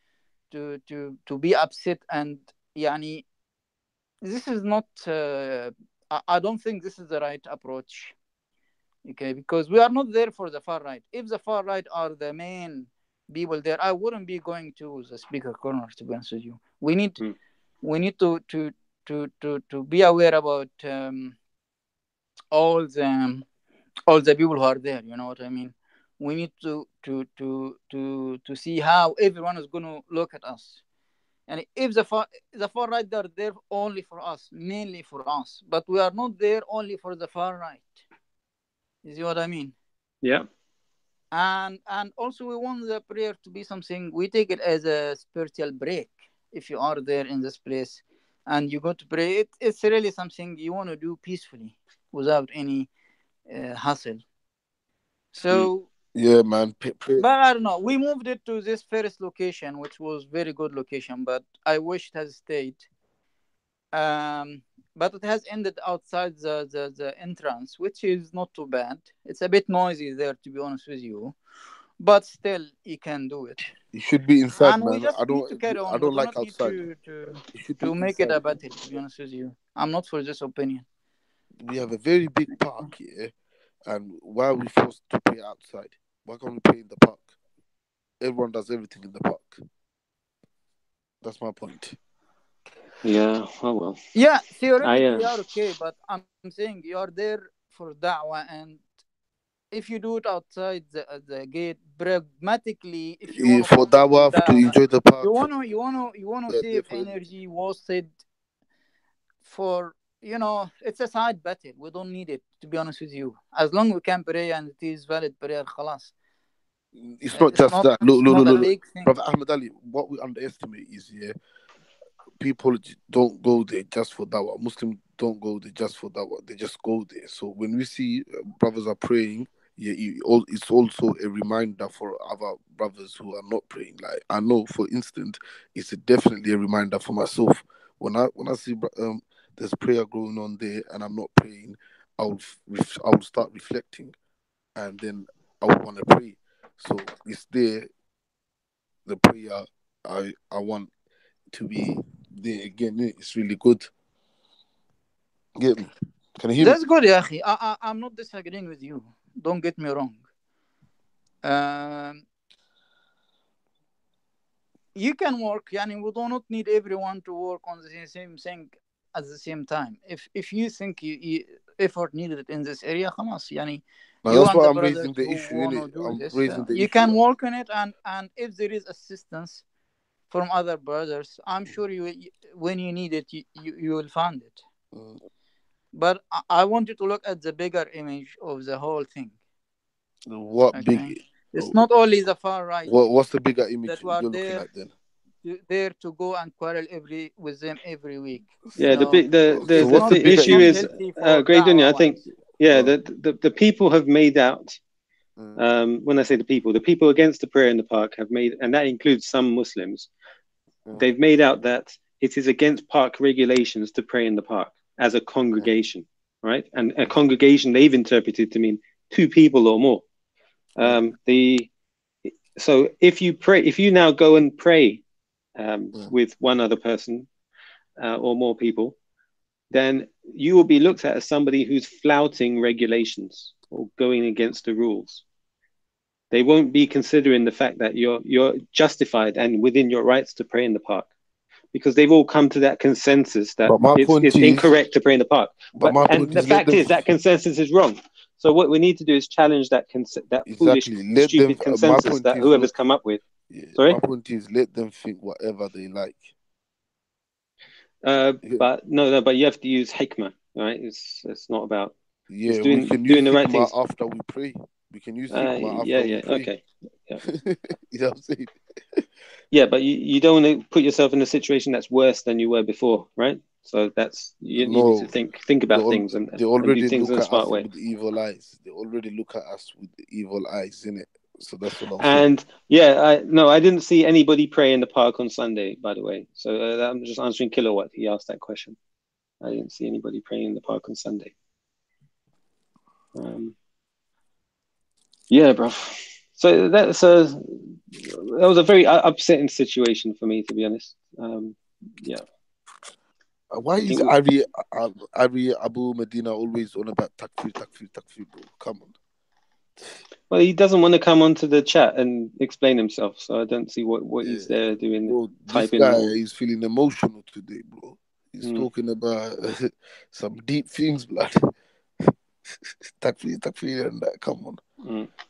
be upset, and this is not. I don't think this is the right approach. Okay, because we are not there for the far right. If the far right are the main people there, I wouldn't be going to the speaker corner, to be honest with you. We need to be aware about all the people who are there. You know what I mean? We need to see how everyone is going to look at us. And if the far right, they're there only for us, mainly for us, but we are not there only for the far right. You see what I mean? Yeah. And also we want the prayer to be something, we take it as a spiritual break. If you are there in this place and you go to pray, it's really something you want to do peacefully without any hassle. So yeah, man. But I don't know. We moved it to this first location, which was very good location, but I wish it has stayed. But it has ended outside the entrance, which is not too bad. It's a bit noisy there, to be honest with you, but still, you can do it. It should be inside, and man. We just need to carry on. I don't We like do not outside. Need to make it a battle, to be honest with you. I'm not for this opinion. We have a very big park here, and why are we forced to pray outside? Why can't we pray in the park? Everyone does everything in the park. That's my point. Yeah, oh well. Yeah, theoretically you are okay, but I'm saying you are there for da'wah, and if you do it outside the gate, pragmatically, if you want for da'wah, to enjoy the park, you want to save energy wasted for, it's a side battle. We don't need it, to be honest with you. As long as we can pray and it is valid prayer, khalas. It's not just that. Look. Brother Ahmed Ali, what we underestimate is, people don't go there just for da'wah. Muslims don't go there just for da'wah. They just go there. So when we see brothers are praying it's also a reminder for other brothers who are not praying. Like I know, for instance, it's definitely a reminder for myself. When I see there's prayer going on there and I'm not praying, I'll start reflecting, and then I would want to pray. So it's there, the prayer I want to be there again. It's really good. Get me? Can you hear That's me? good, Yahi. I'm not disagreeing with you. Don't get me wrong. You can work. Yani, we do not need everyone to work on the same thing at the same time. If you think you effort needed in this area, خلاص. Yani, you that's and why the I'm brothers raising the who issue. want Innit? to do I'm this, raising the you issue. can work on it, and if there is assistance from other brothers, I'm sure when you need it, you will find it. But I want you to look at the bigger image of the whole thing. What Okay? big? It's not only the far right What's the bigger image that you're are looking at then? there to go and quarrel with them every week. Yeah, So the issue is, Great Dunya, I think, the people have made out, when I say the people against the prayer in the park have made, and that includes some Muslims, they've made out that it is against park regulations to pray in the park as a congregation, right? And a congregation they've interpreted to mean 2 people or more. So if you now go and pray with one other person or more people, then you will be looked at as somebody who's flouting regulations or going against the rules. They won't be considering the fact that you're justified and within your rights to pray in the park, because they've all come to that consensus that it's incorrect to pray in the park. And the fact is that consensus is wrong. So what we need to do is challenge that foolish, stupid consensus that whoever's come up with. Sorry? My point is, let them think whatever they like. But you have to use hikmah, right? It's not about we can use doing the right things after we pray. We can use hikmah after we pray. Okay. Yeah. You know what I'm saying? Yeah, but you don't want to put yourself in a situation that's worse than you were before, right? So you need to think about things and do things in a smart way. With evil eyes. They already look at us with evil eyes, innit? So that's what I'm saying. And I didn't see anybody pray in the park on Sunday, by the way. So I'm just answering Kilowatt. He asked that question. I didn't see anybody praying in the park on Sunday. Yeah, bro. So that was a very upsetting situation for me, to be honest. Yeah. Why is Ari Abu Medina always on about takfir, bro? Come on. Well, he doesn't want to come onto the chat and explain himself, so I don't see what he's there doing. Bro, this guy is feeling emotional today, bro. He's talking about some deep things, blood. Takfir, and that. Come on.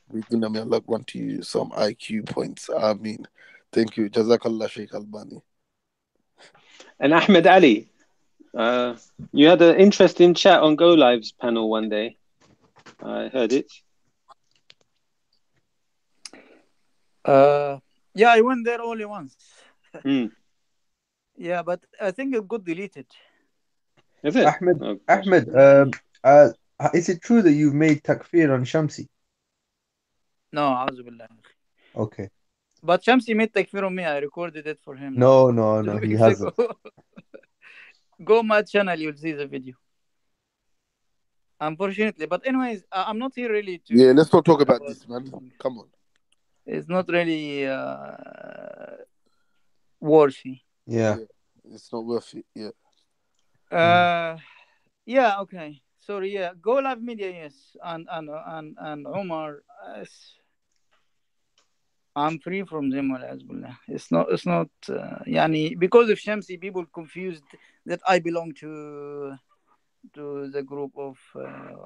We're gonna may Allah grant you some IQ points. I mean, thank you. Jazakallah, Sheikh Albani. And Ahmed Ali, you had an interesting chat on Go Live's panel one day. I heard it. Yeah, I went there only once. Yeah, but I think it got deleted. Is it? Ahmed, is it true that you've made takfir on Shamsi? No, Auzubillah. Okay. But Shamsi made takfir on me. I recorded it for him. No, he hasn't. Go my channel, you'll see the video. Unfortunately, but anyways, I'm not here really to... Yeah, let's not talk about this, man. Come on. It's not really worthy. Yeah. It's not worth it, yeah. Yeah, okay. Sorry, yeah. Go Live Media, yes. And Omar, I'm free from them. It's not yani, because of Shamsi, people confused that I belong to the group of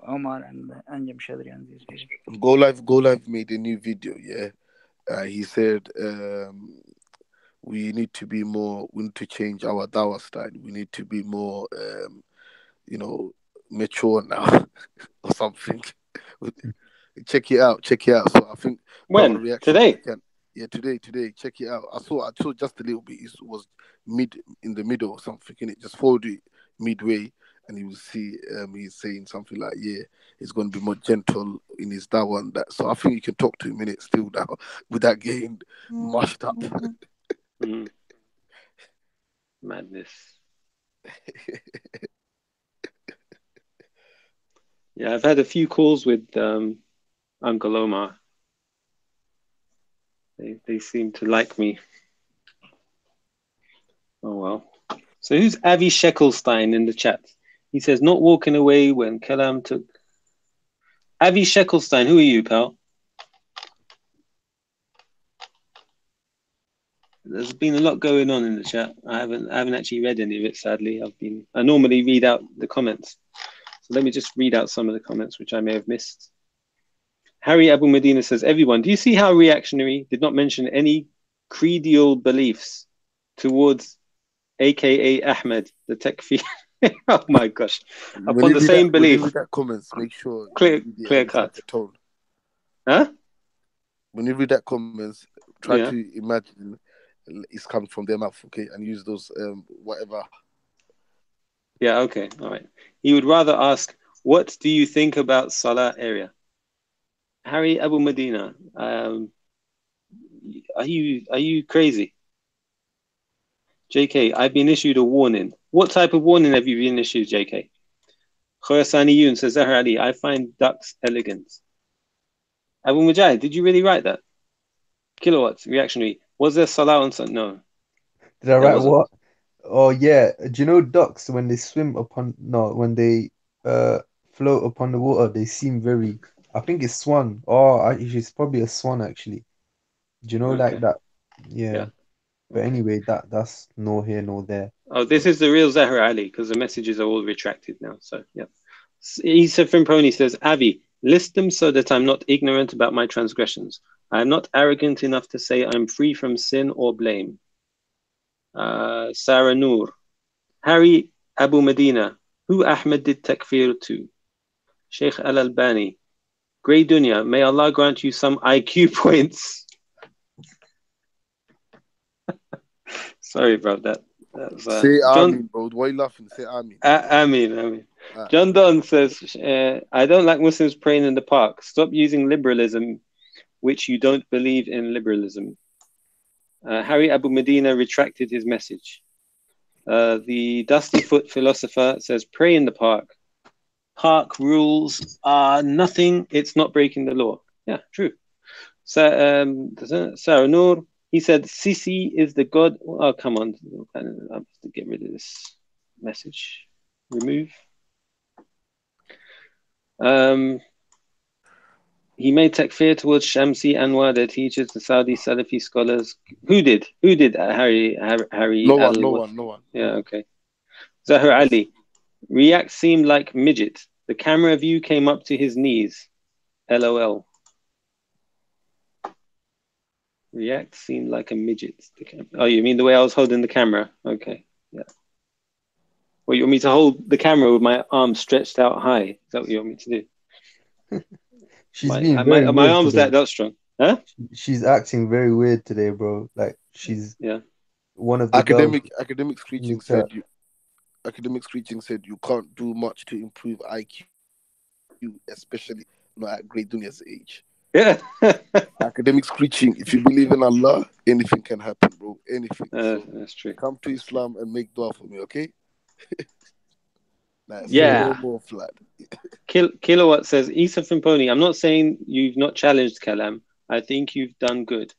Omar and Anjem Shadri and these people. Go Live made a new video, yeah. He said we need to change our dawah style. We need to be more mature now or something. Check it out. So I think when today. Yeah, today. Check it out. I saw just a little bit. It was in the middle or something, and it just followed it midway, and you will see he's saying something like, yeah, he's going to be more gentle in his dawah and that. So I think you can talk to him in it still now without getting mushed up. Madness. Yeah, I've had a few calls with Uncle Omar. They seem to like me. Oh well. So who's Avi Sheckelstein in the chat? He says, not walking away when Kalam took... Avi Sheckelstein, who are you, pal? There's been a lot going on in the chat. I haven't actually read any of it, sadly. I normally read out the comments. So let me just read out some of the comments which I may have missed. Harry Abu Medina says, everyone, do you see how reactionary did not mention any creedal beliefs towards aka Ahmed, the Takfir? Oh my gosh. Upon the same belief. When you read that comments, make sure clear cut. Tone. Huh? When you read that comments, try to imagine it's coming from their mouth, okay? And use those whatever. Yeah, okay. All right. He would rather ask, what do you think about Salah area? Harry Abu Medina, are you crazy? JK, I've been issued a warning. What type of warning have you been issued, JK? Khorasani Yun says, Zahar Ali, I find ducks elegant. Abu Mujahid, did you really write that? Kilowatts, reactionary. Was there Salah on Sunday? No. Did I write what? Oh yeah. Do you know ducks when they swim upon when they float upon the water, they seem very, I think it's swan. Oh, it's probably a swan actually. Do you know like that? Yeah. But anyway, that's no here, no there. Oh, this is the real Zahar Ali because the messages are all retracted now. So yeah. Isa Frimponi says, Avi, list them so that I'm not ignorant about my transgressions. I am not arrogant enough to say I'm free from sin or blame. Sarah Noor. Harry Abu Medina. Who Ahmed did takfir to? Sheikh Al-Albani. Grey Dunya. May Allah grant you some IQ points. Sorry about that. Say Amin, bro. Why are you laughing? Say Amin. Amin. John Donne says, I don't like Muslims praying in the park. Stop using liberalism, which you don't believe in liberalism. Harry Abu Medina retracted his message. The Dusty Foot philosopher says, pray in the park. Park rules are nothing. It's not breaking the law. Yeah, true. So, Sarah Noor, he said, Sisi is the god. Oh, come on. I have to get rid of this message. Remove. He made takfir towards Shamsi Anwar, their teachers, the Saudi Salafi scholars. Who did? Harry? No one. Yeah, okay. Zahar Ali. React seemed like midget. The camera view came up to his knees. LOL. React seemed like a midget. Oh, you mean the way I was holding the camera? Okay, yeah. Well, you want me to hold the camera with my arms stretched out high? Is that what you want me to do? My arms that strong, huh? She's acting very weird today, bro. Like she's one of the academic screeching said you can't do much to improve IQ, especially not at Grey Dunya's age. Yeah. Academic screeching. If you believe in Allah, anything can happen, bro. Anything. So that's true. Come to Islam and make dua for me, okay? Yeah. More flat. Kilowatt says, Isa Frimponi, I'm not saying you've not challenged Kalam. I think you've done good.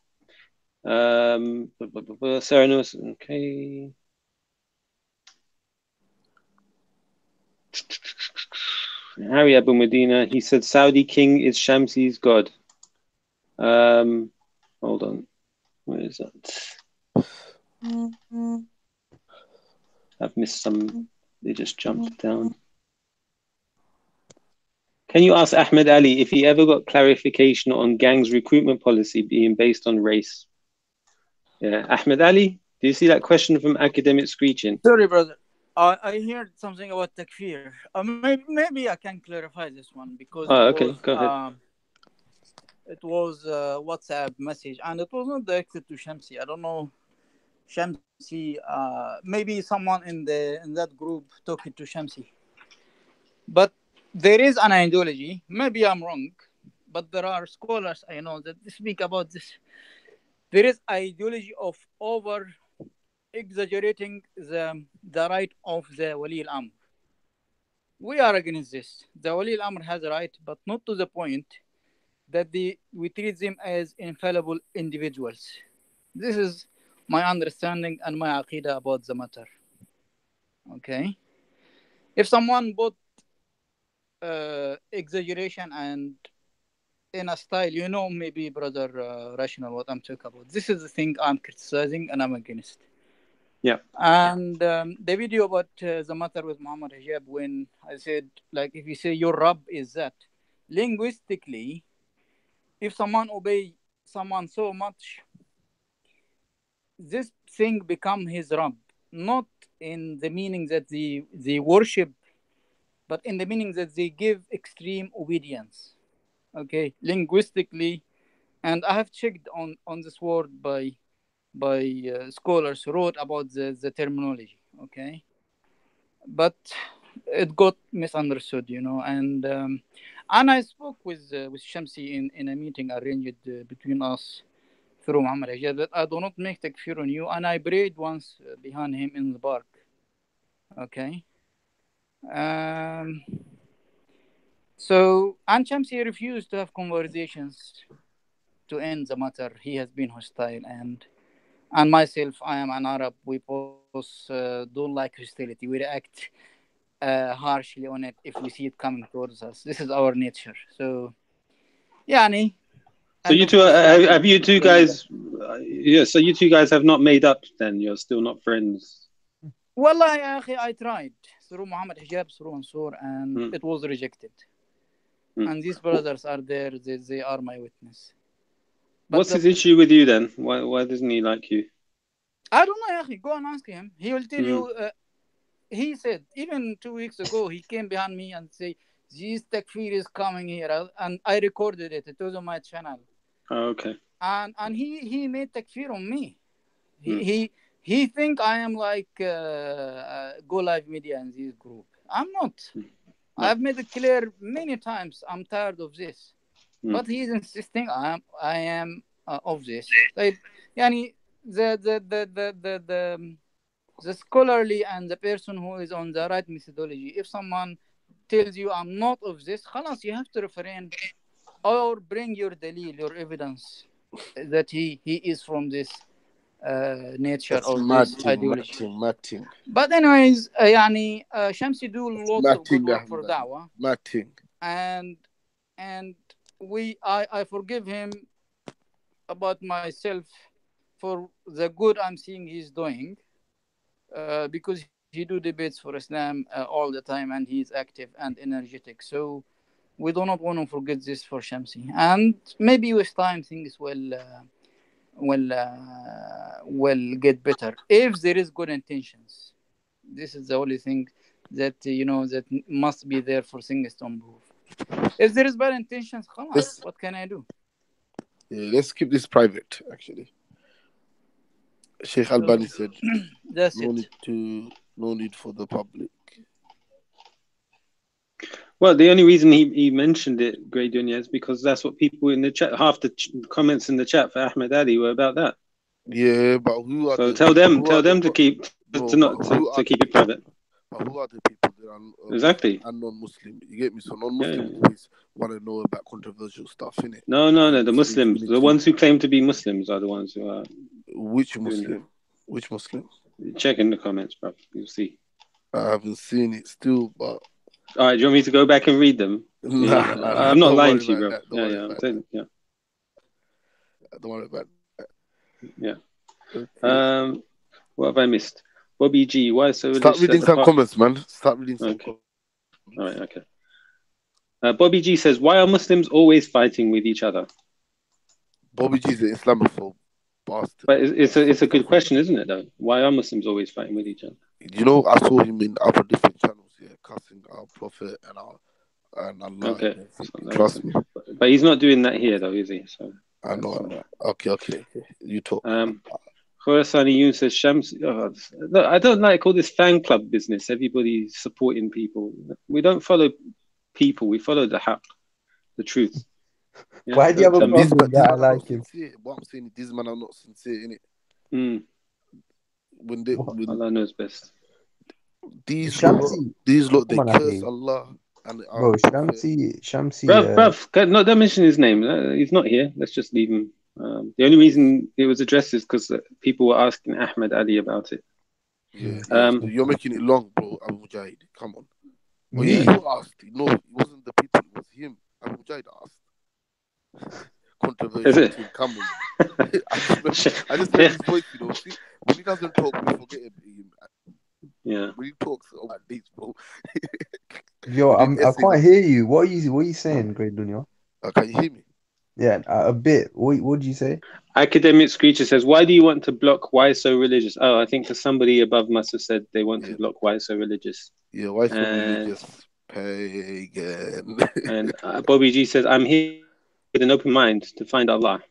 Sarah knows. Okay. Harry Abu Medina, he said Saudi king is Shamsi's god. Hold on. Where is that? I've missed some. They just jumped down. Can you ask Ahmed Ali if he ever got clarification on gangs' recruitment policy being based on race? Yeah, Ahmed Ali, do you see that question from Academic Screeching? Sorry, brother. I heard something about takfir. Maybe I can clarify this one because Go ahead. It was a WhatsApp message and it was not directed to Shamsi. I don't know, Shamsi. Maybe someone in that group talking to Shamsi. But there is an ideology, maybe I'm wrong, but there are scholars I know that speak about this. There is ideology of over exaggerating the right of the Wali al-Amr. We are against this. The Wali al-Amr has a right, but not to the point that we treat them as infallible individuals. This is my understanding and my aqidah about the matter. Okay? If someone put exaggeration and in a style, maybe brother Rational, what I'm talking about. This is the thing I'm criticizing and I'm against. Yeah. And the video about the matter with Muhammad Hijab, when I said, like, if you say your Rabb is that, linguistically, if someone obey someone so much, this thing become his Rabb, not in the meaning that they worship, but in the meaning that they give extreme obedience. Okay, linguistically, and I have checked on this word by scholars who wrote about the terminology. Okay, but it got misunderstood, and I spoke with Shamsi in a meeting arranged between us through Muhammad Hijab that I do not make takfir on you, and I prayed once behind him in the park. Okay. So, and Shamsi refused to have conversations to end the matter. He has been hostile, and myself, I am an Arab. We both don't like hostility. We react harshly on it if we see it coming towards us. This is our nature. So, yani. So you two have you two guys? Yeah. So you two guys have not made up. Then you're still not friends. Wallahi, I tried through Muhammad Hijab, through Mansour, and it was rejected. And these brothers are there. They are my witness. But what's his issue with you then? Why doesn't he like you? I don't know, Yahi. Go and ask him. He will tell you. He said, even 2 weeks ago, he came behind me and said, this takfir is coming here. And I recorded it. It was on my channel. Oh, okay. And he made takfir on me. He think I am like Go Live Media in this group. I'm not. I've made it clear many times. I'm tired of this. But he is insisting I am of this. Like, yani, the scholarly and the person who is on the right methodology, if someone tells you I'm not of this, khalas, you have to refrain or bring your dalil, your evidence that he is from this nature that's or this ideology. Matting. But anyways, Shamsi do lots of good work for da'wah. Matting. And I forgive him about myself for the good I'm seeing he's doing, because he do debates for Islam all the time, and he's active and energetic. So we do not want to forget this for Shamsi. And maybe with time things will get better if there is good intentions. This is the only thing that that must be there for things to improve. If there is bad intentions, what can I do? Yeah, let's keep this private, actually. Sheikh Albani said, no need for the public. Well, the only reason he mentioned it, Grey Dunya, is because that's what people in the chat, half the comments in the chat for Ahmed Ali were about that. Yeah, but who are so tell them to keep to keep it private. But who are the people that are exactly and non-Muslim? You get me? So non-Muslim always want to know about controversial stuff, innit? No. The Muslims, the ones who claim to be Muslims, are the ones who are. Which Muslim? Which Muslim? Check in the comments, bro. You'll see. I haven't seen it still, but. All right, do you want me to go back and read them? Nah, I'm not lying to you, bro. Yeah. Don't worry about that. Yeah. Okay. What have I missed? Bobby G, why so? Start reading some comments, man. Start reading some comments. All right, okay. Bobby G says, why are Muslims always fighting with each other? Bobby G is an Islamophobe bastard. But it's a good question, isn't it, though? Why are Muslims always fighting with each other? You know, I saw him in other different channels, cussing our Prophet and Allah. Okay. Trust me. But he's not doing that here, though, is he? So I know. Okay. You talk. Khorasani Yoon says Shams. Oh, no, I don't like all this fan club business. Everybody supporting people. We don't follow people. We follow the haqq, the truth. Yeah? Why do you have a problem that I like him? What I'm saying is these men are not sincere, innit? When Allah knows best. These lot, they curse Allah. And bro, Shamsi. Bruv, no, don't mention his name. He's not here. Let's just leave him. The only reason it was addressed is because people were asking Ahmed Ali about it. Yeah, you're making it long, bro. Abu Mujahid, come on. Well, he asked. No, it wasn't the people. It was him. Abu Mujahid asked. Controversial team. Come on. I just heard his voice. You know, see, when he doesn't talk, we forget him. Yeah. When he talks about this, bro. Yo, I can't hear you. What are you saying, Great Dunya? Can you hear me? Yeah, a bit. What did you say? Academic Screecher says, why do you want to block Why So Religious? Oh, I think because somebody above must have said they want to block Why So Religious. Yeah, Why So Religious? Pagan. And Bobby G says, I'm here with an open mind to find Allah.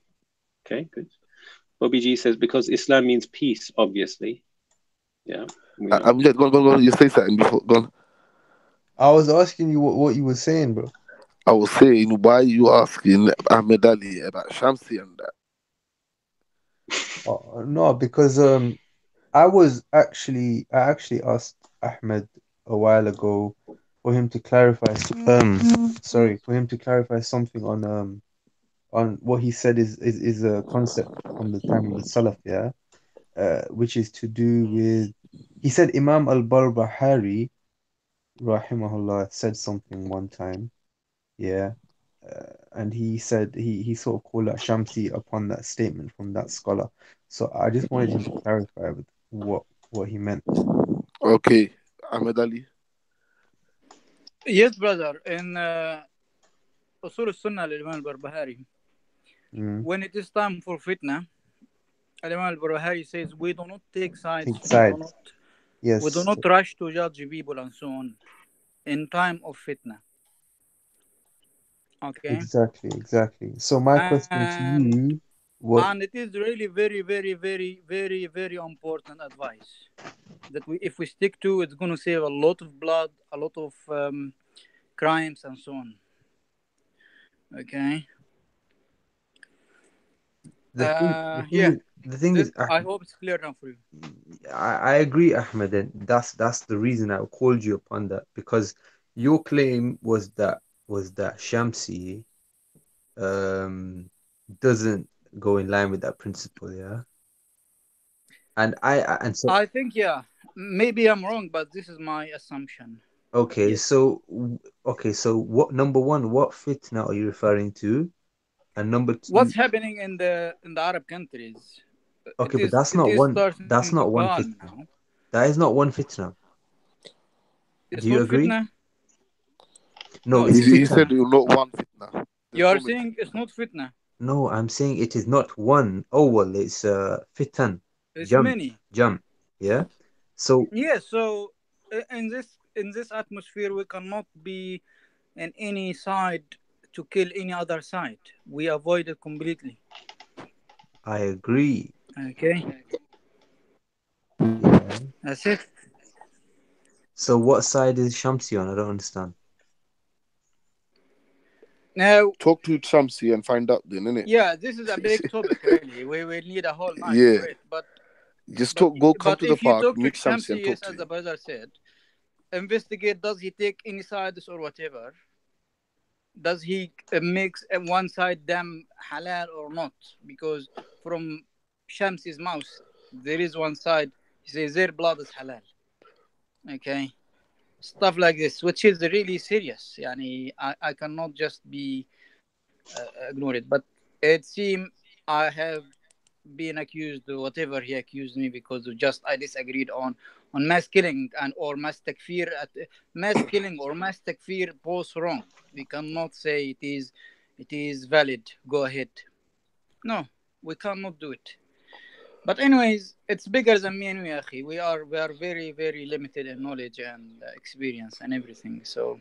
Okay, good. Bobby G says, because Islam means peace, obviously. Yeah. I'm just go on. You say something before. Go on. I was asking you what you were saying, bro. I was saying, why are you asking Ahmed Ali about Shamsi and that? No, because I actually asked Ahmed a while ago for him to clarify something on what he said is a concept from the time of the Salaf, yeah, which is to do with, he said Imam al-Barbahari rahimahullah said something one time, yeah, and he said he sort of called out Shamsi upon that statement from that scholar. So I just wanted him to clarify with what he meant. Okay, Ahmed Ali. Yes, brother. In Usul al-Sunnah al-Imam al-Barbahari, when it is time for fitna, Imam al-Barbahari says we do not take sides. We do not rush to judge people and so on in time of fitna. Okay. Exactly. So my question to you, and it is really very, very, very, very, very important advice that if we stick to, it's going to save a lot of blood, a lot of crimes, and so on. Okay. The thing is, I hope it's clear now for you. I agree, Ahmed, and that's the reason I called you upon that, because your claim was that Shamsi doesn't go in line with that principle, yeah. And so I think maybe I'm wrong, but this is my assumption. Okay, yes. So what, number one, what fitna are you referring to? And number two, what's happening in the Arab countries? Okay, but that's not one fitna. Now. That is not one fitna. It's Do you agree? Fitna? No, it's fitna. He said you're not one fitna. You are saying it's not fitna. No, I'm saying it is not one. Oh well, it's fitan. It's many. Jump. Yeah. So so in this atmosphere, we cannot be in any side to kill any other side. We avoid it completely. I agree. Okay. Yeah. That's it. So what side is Shamsi on? I don't understand. Now talk to Shamsi and find out then, innit? Yeah, this is a big topic, really. We will need a whole night for it. But come to the park, meet Shamsi and talk to him. As the brother said, investigate, does he take any sides or whatever? Does he mix one side damn halal or not? Because from Shamsi's mouth, there is one side, he says their blood is halal. Okay? Stuff like this, which is really serious. Yani, I cannot just be ignore it. But it seems I have been accused of whatever he accused me because of just I disagreed on mass killing and or mass takfir. Mass killing or mass takfir both wrong. We cannot say it is valid. Go ahead. No, we cannot do it. But anyways, it's bigger than me and you, Akhi. We are very, very limited in knowledge and experience and everything. So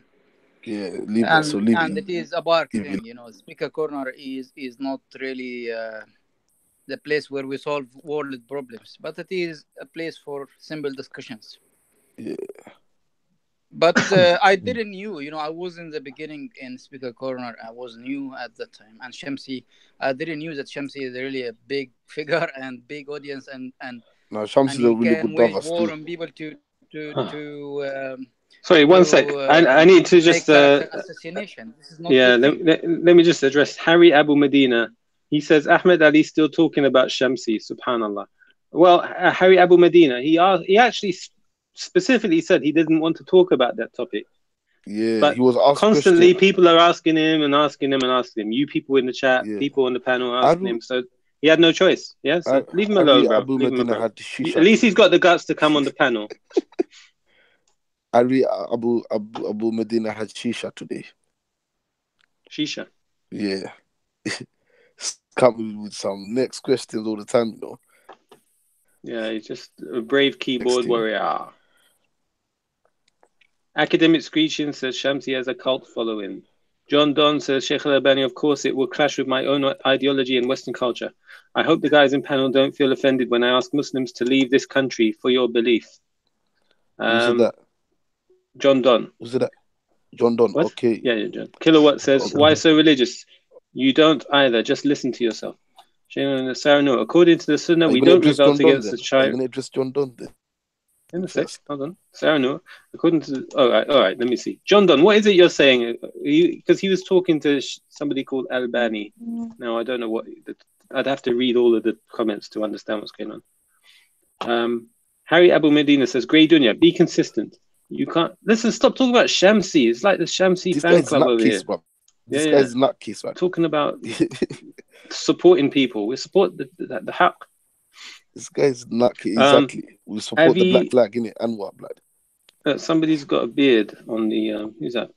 leave it is a bark thing, Speaker corner is not really the place where we solve world problems, but it is a place for simple discussions. Yeah. But I didn't knew, I was in the beginning in Speaker Corner. I was new at that time. And Shamsi, I didn't knew that Shamsi is really a big figure and big audience, and No, Shamsi is a really good wage brother, war Steve. on people Sorry, one sec. I need to just assassination. This is not let me just address Harry Abu Medina. He says Ahmed Ali still talking about Shamsi. Subhanallah. Well, Harry Abu Medina, he actually specifically said he didn't want to talk about that topic. Yeah, but he was asked constantly. People are asking him and asking him and asking him. You people in the chat, people on the panel are asking him. So he had no choice. Yeah, so leave him alone, bro. Leave him alone. At least he's got the guts to come on the panel. Abu Medina had shisha today. Shisha. Yeah. Coming with some next questions all the time, Yeah, he's just a brave keyboard warrior. Academic Screeching says Shamsi has a cult following. John Don says Sheikh Al-Albani, of course it will clash with my own ideology and Western culture. I hope the guys in panel don't feel offended when I ask Muslims to leave this country for your belief. Who's that? John Don. Who's that? John Don. What? Okay. Yeah, John. Kilowatt says, why so religious? You don't either. Just listen to yourself. Sarah, no. According to the Sunnah, we don't revolt against the child. I'm going to address John Don then. In a sec. Hold on. Sarah, no. According to... All right. Let me see. John Don, what is it you're saying? Because he was talking to somebody called Albani. Now, I don't know what... I'd have to read all of the comments to understand what's going on. Harry Abu Medina says, Grey Dunya, be consistent. You can't... Listen, stop talking about Shamsi. It's like the Shamsi fan club over here. This guy's nutcase, man. Talking about supporting people. We support the haqq. This guy's nutcase. Exactly. We support the black flag, innit? And what, blood? Somebody's got a beard on the... who's that?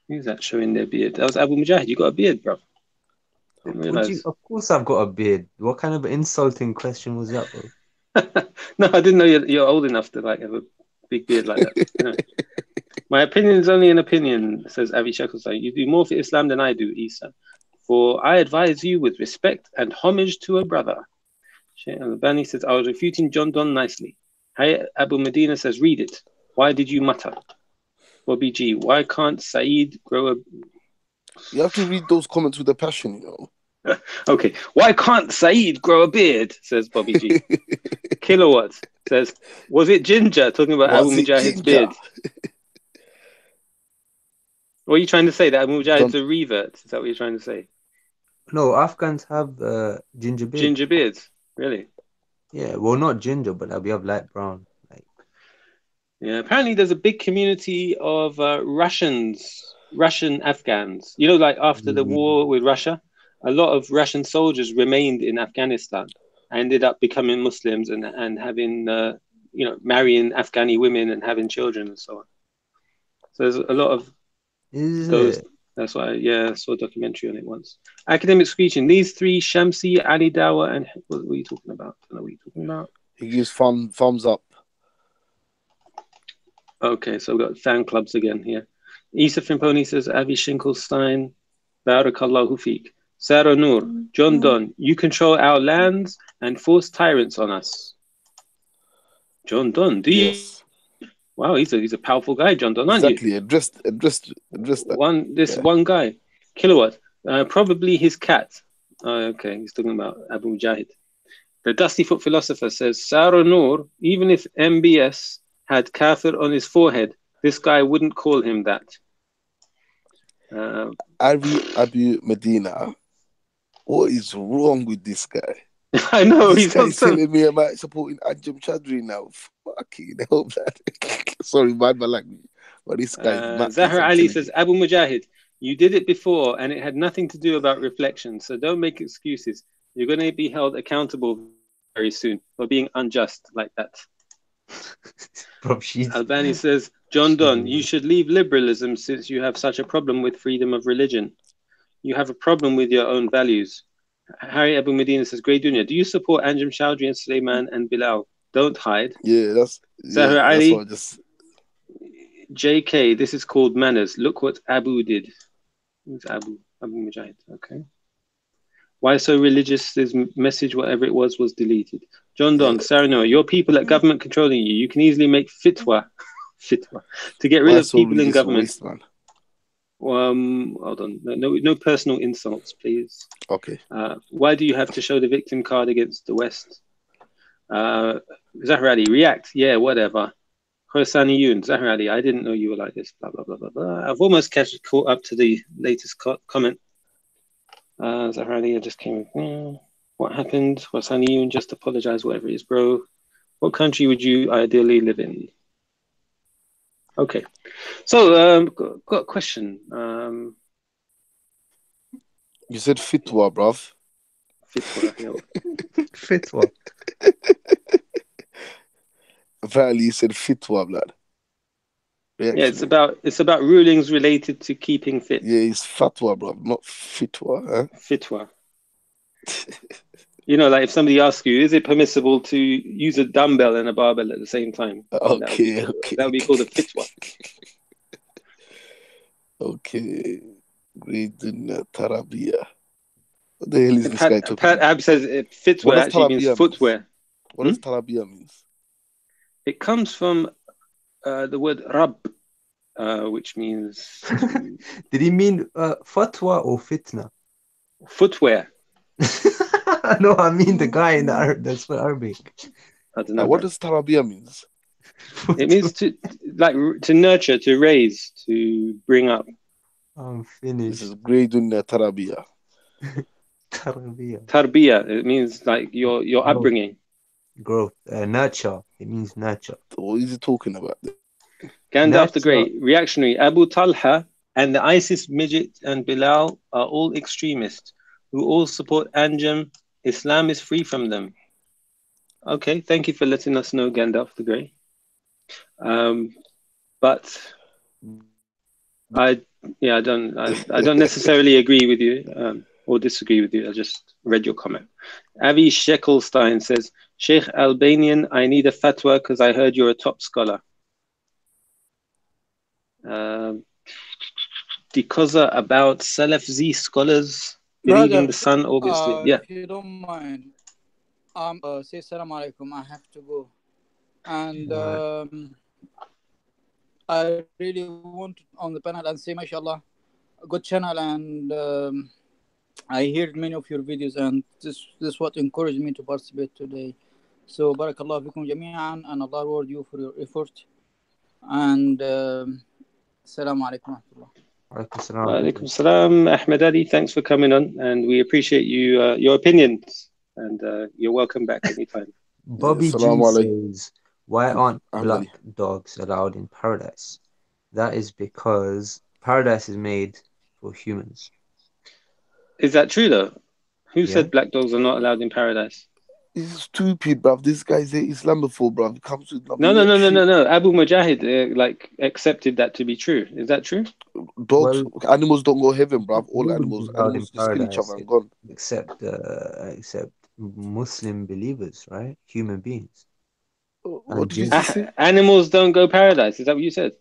Who's that showing their beard? That was Abu Mujahid. You got a beard, bro. Of course I've got a beard. What kind of insulting question was that, bro? No, I didn't know you're old enough to like have a big beard like that. No. My opinion is only an opinion, says Avi Shakusai. You do more for Islam than I do, Isa. For I advise you with respect and homage to a brother. Sheikh Al-Albani says, I was refuting John Don nicely. Hayat Abu Medina says, read it. Why did you mutter? Bobby G, why can't Saeed grow a... You have to read those comments with a passion, Okay. Why can't Saeed grow a beard? Says Bobby G. Kilowatt says, was it ginger? Talking about Abu Mujahid's beard. What are you trying to say? That Abu Mujahid's a revert? Is that what you're trying to say? No, Afghans have ginger beards. Ginger beards? Really? Yeah, well, not ginger, but we have light brown. Yeah, apparently there's a big community of Russian Afghans. You know, like after the war with Russia, a lot of Russian soldiers remained in Afghanistan, ended up becoming Muslims and having, marrying Afghani women and having children and so on. So there's a lot of those. That's why, I saw a documentary on it once. Academic Screeching. These three, Shamsi, Ali Dawa, and what were you talking about? I don't know what you're talking about. He gives thumbs up. Okay, so we've got fan clubs again here. Isa Frimponi says, Avi Shinkelstein, Barakallahu Fiq. Sarah Noor, John Don, you control our lands and force tyrants on us. John Don, do you? Yes. Wow, he's a powerful guy, John Don, aren't you? Exactly, address that. One guy. Kilowatt, probably his cat. Oh, okay, he's talking about Abu Mujahid. The Dusty Foot Philosopher says, Sarah Noor, even if MBS had kafir on his forehead, this guy wouldn't call him that. Abu Medina, what is wrong with this guy? I know, he's telling me about supporting Anjem Choudary now. Fucking hell, man. Sorry, bad my language. But this guy Zahra Ali says, Abu Mujahid, you did it before and it had nothing to do about reflection, so don't make excuses. You're going to be held accountable very soon for being unjust like that. Albani says, John Don, you should leave liberalism since you have such a problem with freedom of religion. You have a problem with your own values. Harry Abu Medina says, Grey Dunya, do you support Anjem Choudary and Suleiman and Bilal? Don't hide. Yeah, that's Ali. What I just... JK, this is called manners. Look what Abu did. Who's Abu? Abu Mujahid. Okay. Why so religious? His message, whatever it was deleted. John Don, Sarano, your people at government controlling you. You can easily make fitwa to get rid of people in government. Hold on. No personal insults, please. Okay. Why do you have to show the victim card against the West? Zahrali, react. Yeah, whatever. Khorsani Yoon, Zahrali, I didn't know you were like this. Blah, blah, blah, blah, blah. I've almost caught up to the latest comment. Zahrali, I just came. What happened? Khorsani Yoon, just apologize, whatever it is, bro. What country would you ideally live in? Okay. So, got a question. You said fitwa, bruv. Fitwa, yeah. Fitwa. Apparently, you said fitwa, blood. Yeah, it's about rulings related to keeping fit. Yeah, it's fatwa, bruv, not fitwa. Huh? Fitwa. You know, like if somebody asks you, is it permissible to use a dumbbell and a barbell at the same time? Okay, that would be called a fitwa. Okay. Gradun Tarabia. What the hell is this guy talking about? Ab says fitwa actually means footwear. What does Tarabia means? It comes from the word rab, which means... Did he mean fatwa or fitna? Footwear. No, I mean the guy in the that's for Arabic. I don't know. What does Tarabia means? It means to nurture, to raise, to bring up. I'm finished. This is Gradun Tarabia. Tarbiya. It means like your upbringing. Growth. Nurture. It means nurture. What is he talking about? Gandalf the Great, reactionary, Abu Talha, and the ISIS midget and Bilal are all extremists who all support Anjum. Islam is free from them. Okay, thank you for letting us know, Gandalf the Great. But I don't necessarily agree with you or disagree with you. I just read your comment. Avi Sheckelstein says, Sheikh Albanian, I need a fatwa because I heard you're a top scholar. Dikoza about Salaf Z scholars believing the sun, obviously. If you don't mind, say salam alaikum. I have to go. And I really want on the panel and say, mashallah, good channel. And I heard many of your videos, and this is what encouraged me to participate today. So, barakallah fikum jami'an, and Allah reward you for your effort. And Assalamu alaikum wa alaikum salam. Ahmed Ali, thanks for coming on, and we appreciate you your opinions, and you're welcome back anytime. Bobby G says, why aren't black dogs allowed in paradise? That is because paradise is made for humans. Is that true though? Who said black dogs are not allowed in paradise? He's stupid, bruv. This guy's an Islamophobe, bruv. He comes with no. Abu Mujahid accepted that to be true. Is that true? Dogs, animals don't go heaven, bruv. All animals just kill each other and gone. Except Muslim believers, right? Human beings. What did you say? Animals don't go paradise. Is that what you said?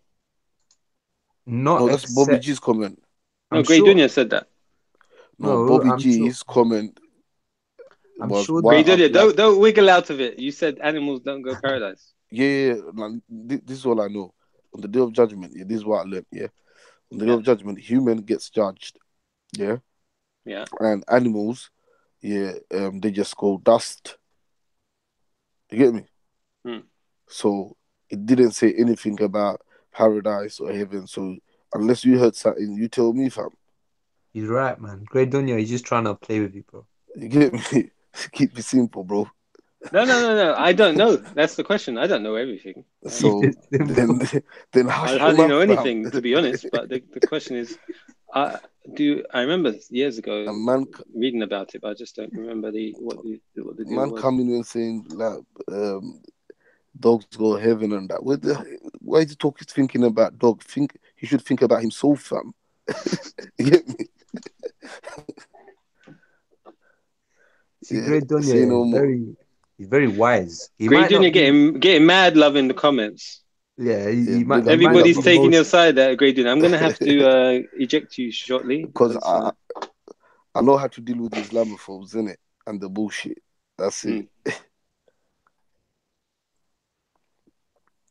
No, that's Bobby G's comment. No, Grey Dunya said that. No, Bobby G's comment. I'm sure. Grey Dunya, don't wiggle out of it. You said animals don't go paradise. Yeah. This is all I know. On the day of judgment, this is what I learned. Yeah, on the day of judgment, human gets judged. Yeah. And animals, they just go dust. You get me? So it didn't say anything about paradise or heaven. So unless you heard something, you tell me, fam. He's right, man. Grey Dunya, he's just trying to play with you, bro. You get me? Keep it simple, bro. No. I don't know. That's the question. I don't know everything. So then I hardly know anything, to be honest. But the question is, I remember years ago reading about it, but I just don't remember what the deal man was. coming and saying like dogs go to heaven and that. Why is he thinking about dog? He should think about himself, fam. You get me? Grey Dunya he's very wise. Grey Dunya getting mad love in the comments. Yeah, everybody's taking your side there, Grey Dunya. I'm gonna have to eject you shortly because I know how to deal with the Islamophobes, innit? And the bullshit. That's it.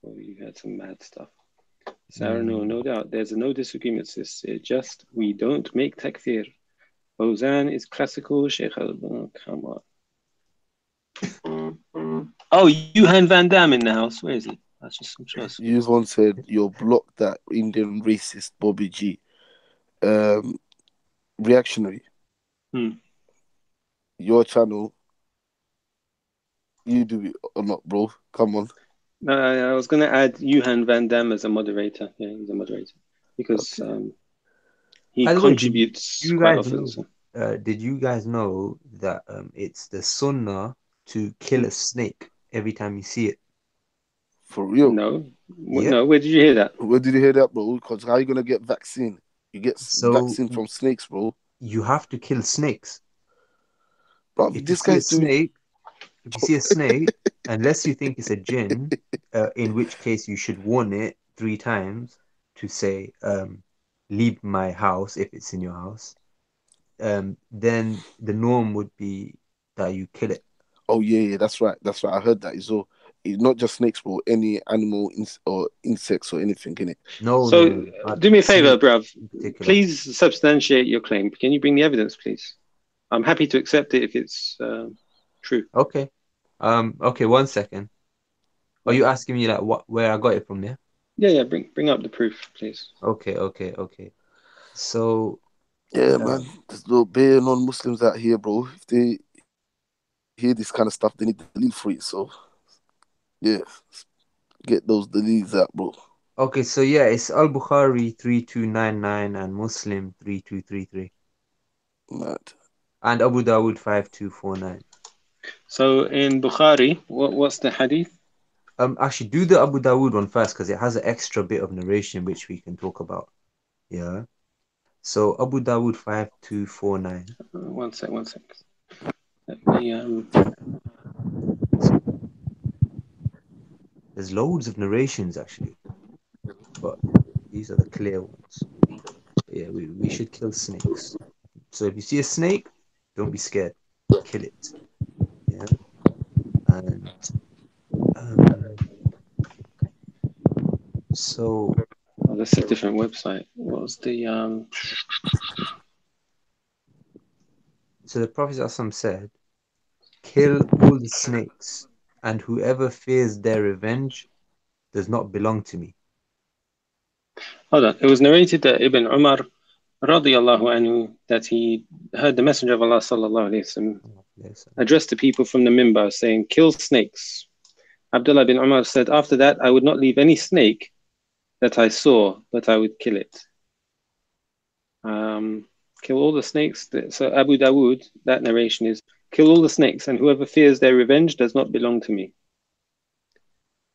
Well, you had some mad stuff. Sarah, no doubt. There's no disagreement, sis. Just we don't make takfir. Ozan is classical. Sheikh come on. Oh, Johan Van Dam in the house. Where is he? That's just some trust. You once said you'll block that Indian racist Bobby G. Reactionary. Your channel. You do it or not, bro? Come on. No, I was going to add Johan Van Dam as a moderator. Yeah, he's a moderator because he contributes quite often. Did you guys know that it's the sunnah to kill a snake every time you see it? For real? No. No, where did you hear that? Where did you hear that, bro? Because how are you going to get vaccine? You get vaccine from snakes, bro. You have to kill snakes. Bro, if this guy's doing... If you see a snake, unless you think it's a jinn, in which case you should warn it 3 times to say, leave my house if it's in your house, then the norm would be that you kill it. Oh, yeah, that's right. That's right. I heard that. So it's not just snakes, bro. Any animal or insects or anything, innit? No. Do me a favor, bruv. Please substantiate your claim. Can you bring the evidence, please? I'm happy to accept it if it's true. Okay. Okay, 1 second. Are you asking me like where I got it from? Yeah. Bring up the proof, please. Okay. So yeah, man, there's no bare non-Muslims out here, bro. If they hear this kind of stuff, they need to delete for it. So yeah, get those deletes out, bro. Okay, so yeah, it's Al-Bukhari 3299 and Muslim 3233. Mad. And Abu Dawud 5249. So in Bukhari, what's the hadith? Actually, do the Abu Dawud one first because it has an extra bit of narration which we can talk about. Yeah. So Abu Dawud 5249. One sec. Let me. There's loads of narrations actually, but these are the clear ones. Yeah, we should kill snakes. So if you see a snake, don't be scared. Kill it. Yeah. And so that's a different website. What was the So the Prophet ﷺ said, kill all the snakes, and whoever fears their revenge does not belong to me. Hold on. It was narrated that Ibn Umar radiyallahu anhu that he heard the Messenger of Allah sallallahu alayhi wasallam address the people from the minbar saying, kill snakes. Abdullah bin Umar said, after that I would not leave any snake that I saw, but I would kill it. Kill all the snakes. So Abu Dawood, that narration is, kill all the snakes, and whoever fears their revenge does not belong to me.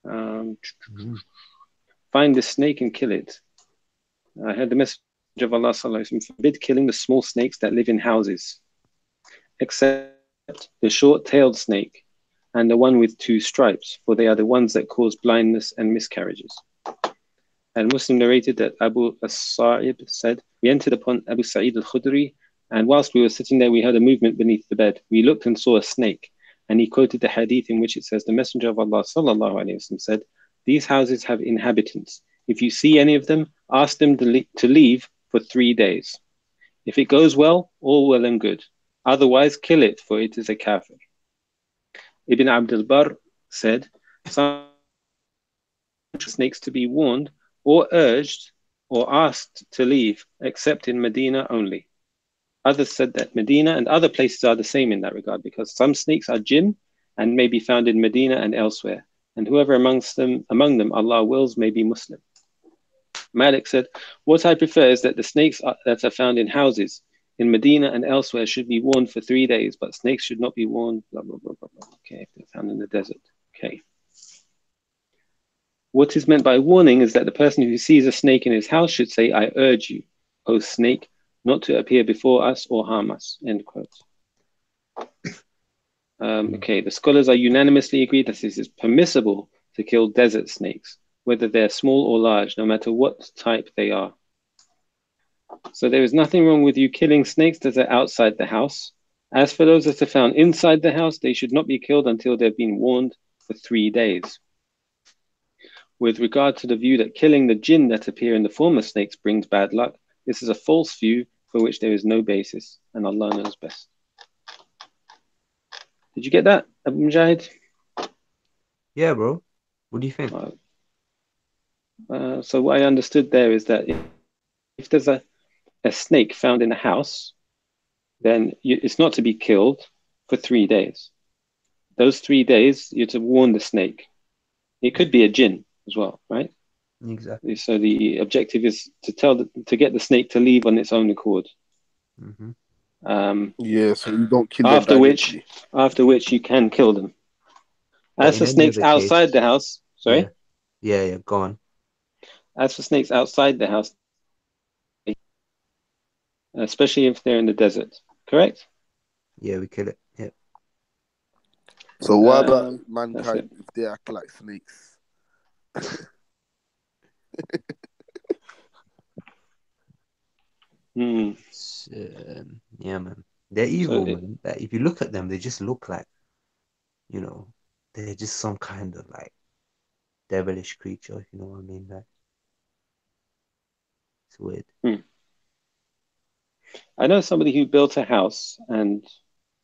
Find the snake and kill it. I heard the Messenger of Allah forbid killing the small snakes that live in houses, except the short-tailed snake and the one with 2 stripes, for they are the ones that cause blindness and miscarriages. And Muslim narrated that Abu As-Sa'ib said, we entered upon Abu Sa'id al-Khudri, and whilst we were sitting there, we heard a movement beneath the bed. We looked and saw a snake, and he quoted the hadith in which it says, the Messenger of Allah sallallahu alayhi wasallam said, these houses have inhabitants. If you see any of them, ask them to leave for 3 days. If it goes well, all well and good. Otherwise, kill it, for it is a kafir. Ibn Abdul Barr said, some snakes to be warned or urged or asked to leave, except in Medina only. Others said that Medina and other places are the same in that regard, because some snakes are jinn and may be found in Medina and elsewhere, and whoever among them Allah wills may be Muslim. Malik said, what I prefer is that the snakes that are found in houses in Medina and elsewhere should be warned for 3 days, but snakes should not be warned, blah, blah, blah, blah, blah. Okay, if they're found in the desert. Okay. What is meant by warning is that the person who sees a snake in his house should say, I urge you, O snake, not to appear before us or harm us. End quote. Okay, the scholars are unanimously agreed that it is permissible to kill desert snakes, whether they're small or large, no matter what type they are. So there is nothing wrong with you killing snakes that are outside the house. As for those that are found inside the house, they should not be killed until they've been warned for 3 days. With regard to the view that killing the jinn that appear in the form of snakes brings bad luck, this is a false view for which there is no basis, and Allah knows best. Did you get that, Abu Mujahid? Yeah, bro. What do you think? So what I understood there is that if there's a snake found in a house, then it's not to be killed for 3 days. Those 3 days, you're to warn the snake. It could be a jinn as well, right? Exactly. So the objective is to get the snake to leave on its own accord. Mm-hmm. Yeah, so you don't kill after them which you can kill them. As for snakes outside the house, sorry? Yeah, go on. As for snakes outside the house, especially if they're in the desert, correct? Yeah, we kill it. Yeah. So what about mankind if they act like snakes? Yeah, man. They're evil, man. If you look at them, they just look like, they're just some kind of like devilish creature, if you know what I mean. Like, it's weird. I know somebody who built a house and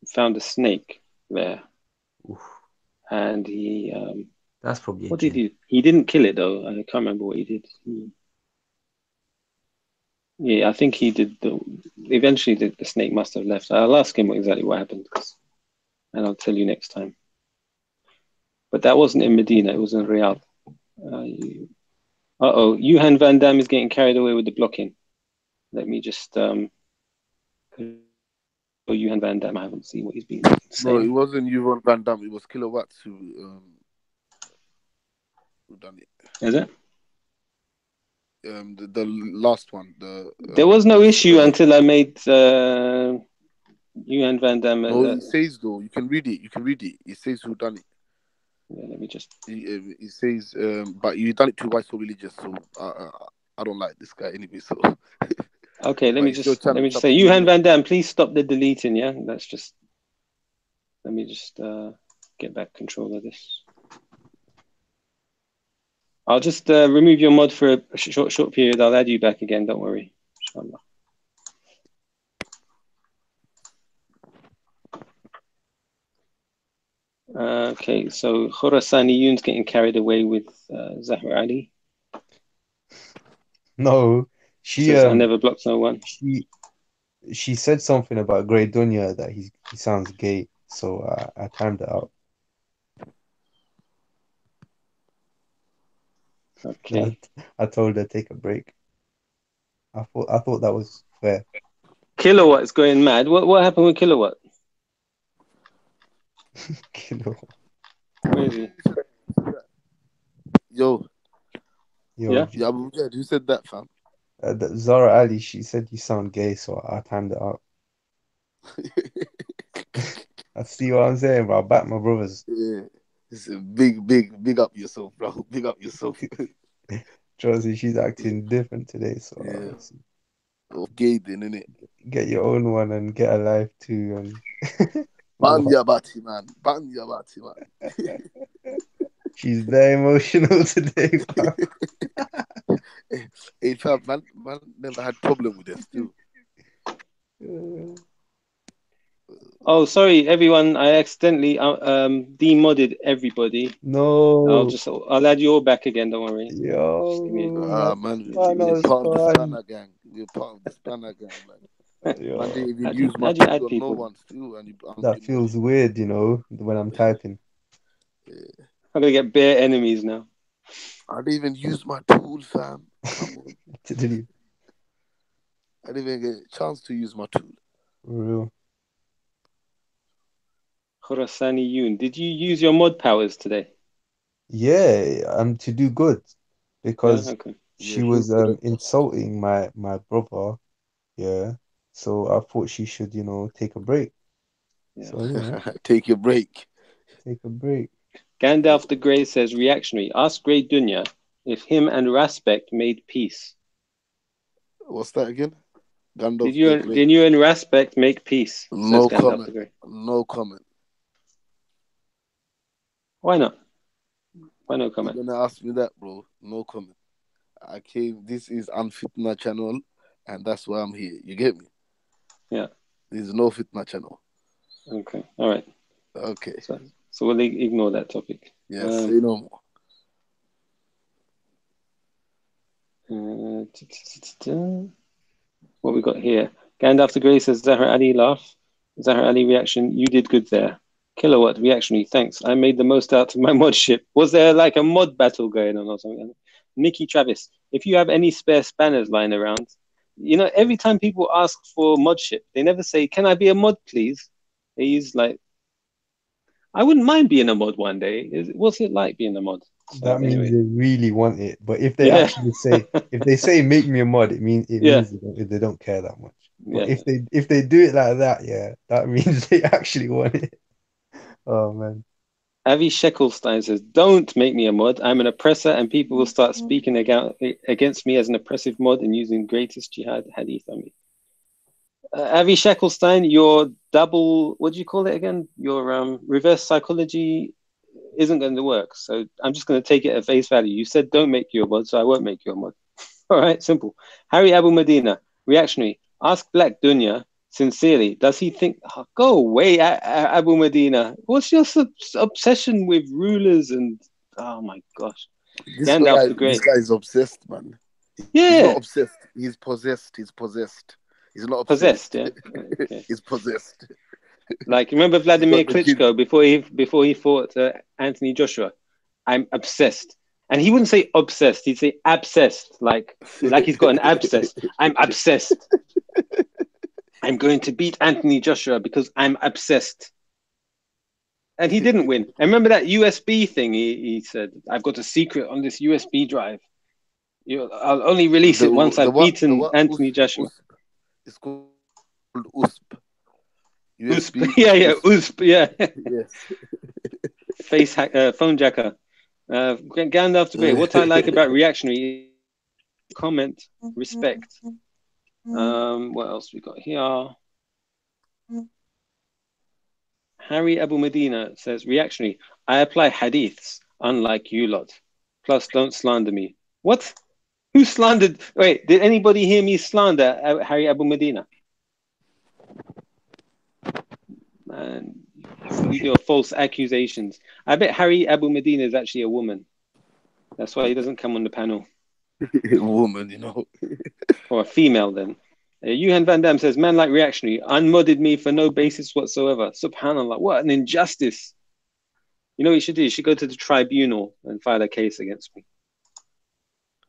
found a snake there. Oof. And he that's probably what did he do? He didn't kill it though. I can't remember what he did. I think he did. Eventually, the snake must have left. I'll ask him exactly what happened, and I'll tell you next time. But that wasn't in Medina. It was in Riyadh. Johan van Dam is getting carried away with the blocking. Let me just. Johan van Dam. I haven't seen what he's been saying. No, it wasn't Johan van Dam. It was Kilowatts who done it. Is it? The last one. There was no issue until I made Johan van Dam. No, it says though. You can read it. It says who done it. Yeah, let me just. It says, but you done it to white so religious. So I don't like this guy anyway. So. Okay, let me just say, Johan van Dam, please stop the deleting. Yeah, that's just. Let me just get back control of this. I'll just remove your mod for a short period. I'll add you back again. Don't worry. Inshallah. Okay, so Khurasaniyun's getting carried away with Zahra Ali. No, she says, I never blocked no one. She said something about Grey Dunya that he sounds gay, so I timed it out. Okay. I told her take a break. I thought that was fair. Kilowatt is going mad. What happened with Kilowatt? Kilowatt. Where is he? Yo. Yeah. Who said that, fam? Zara Ali. She said you sound gay, so I timed it out. I see what I'm saying, bro. I back my brothers. Yeah. It's a big up yourself, bro. Big up yourself. Josie, she's acting different today, so yeah. Gay then, innit? Get your own one and get a life too. And Banya Bati, man. She's very emotional today, fam. Hey, fam, man never had problem with this too. Oh, sorry, everyone. I accidentally demodded everybody. No. I'll add you all back again. Don't worry. Yo, man, we're part of the Spanner gang. We're part of the Spanner gang, man. Man didn't even use my tool on no one's too. That feels weird, when I'm typing. Yeah. I'm gonna get bare enemies now. I didn't even use my tool, fam. Come on. Did you? I didn't even get a chance to use my tool. For real. Khurasaniyun, did you use your mod powers today? Yeah, to do good, because she was insulting my brother. Yeah, so I thought she should, take a break. Yeah. So, take a break. Take a break. Gandalf the Grey says, reactionary, ask Grey Dunya if him and Raspect made peace. What's that again? Gandalf Did you and Raspect make peace? No comment. No comment. Why not? Why no comment? You're gonna ask me that, bro? No comment. I came. This is Unfitna channel, and that's why I'm here. You get me? Yeah. There's no Fitna channel. Okay. All right. Okay. So we'll ignore that topic. Yeah. Say no more. What we got here? Gandalf the Grey says, Zahra Ali laugh. Zahra Ali reaction, you did good there. Kilowatt reactionary, thanks. I made the most out of my mod ship. Was there like a mod battle going on or something? Nikki Travis, if you have any spare spanners lying around, you know, every time people ask for mod ship, they never say, can I be a mod, please? They use like, I wouldn't mind being a mod one day. What's it like being a mod? So that means they really want it. But if they actually say, if they say make me a mod, it means they don't care that much. But if they do it like that, that means they actually want it. Oh man. Avi Sheckelstein says, don't make me a mod. I'm an oppressor and people will start speaking against me as an oppressive mod and using greatest jihad hadith on me. Avi Sheckelstein, your double, what do you call it again? Your reverse psychology isn't going to work. So I'm just going to take it at face value. You said don't make you a mod, so I won't make you a mod. All right, simple. Harry Abu Medina, reactionary. Ask Black Dunya sincerely, does he think, go away, Abu Medina. What's your obsession with rulers and, oh my gosh. This guy is obsessed, man. Yeah. He's not obsessed. He's possessed. He's not obsessed. Possessed, yeah. Okay. He's possessed. Like, remember Vladimir Klitschko before he fought Anthony Joshua? I'm obsessed. And he wouldn't say obsessed. He'd say abscessed. Like he's got an abscess. I'm obsessed. I'm going to beat Anthony Joshua because I'm obsessed. And he didn't win. I remember that USB thing. He said, I've got a secret on this USB drive. I'll only release it once I've beaten Anthony Joshua. It's called USP. USB. Yeah, USP, yeah. Yes. Face hack, phone jacker. Gandalf the Grey. What I like about reactionary, comment, respect. What else we got here? Harry Abu Medina says, reactionary, I apply hadiths, unlike you lot. Plus, don't slander me. What? Who slandered? Wait, did anybody hear me slander Harry Abu Medina? Man, your false accusations. I bet Harry Abu Medina is actually a woman. That's why he doesn't come on the panel. Woman, you know. Or a female, then. Johan Van Dam says, man like reactionary, unmodded me for no basis whatsoever. Subhanallah, what an injustice. You know what you should do? You should go to the tribunal and file a case against me.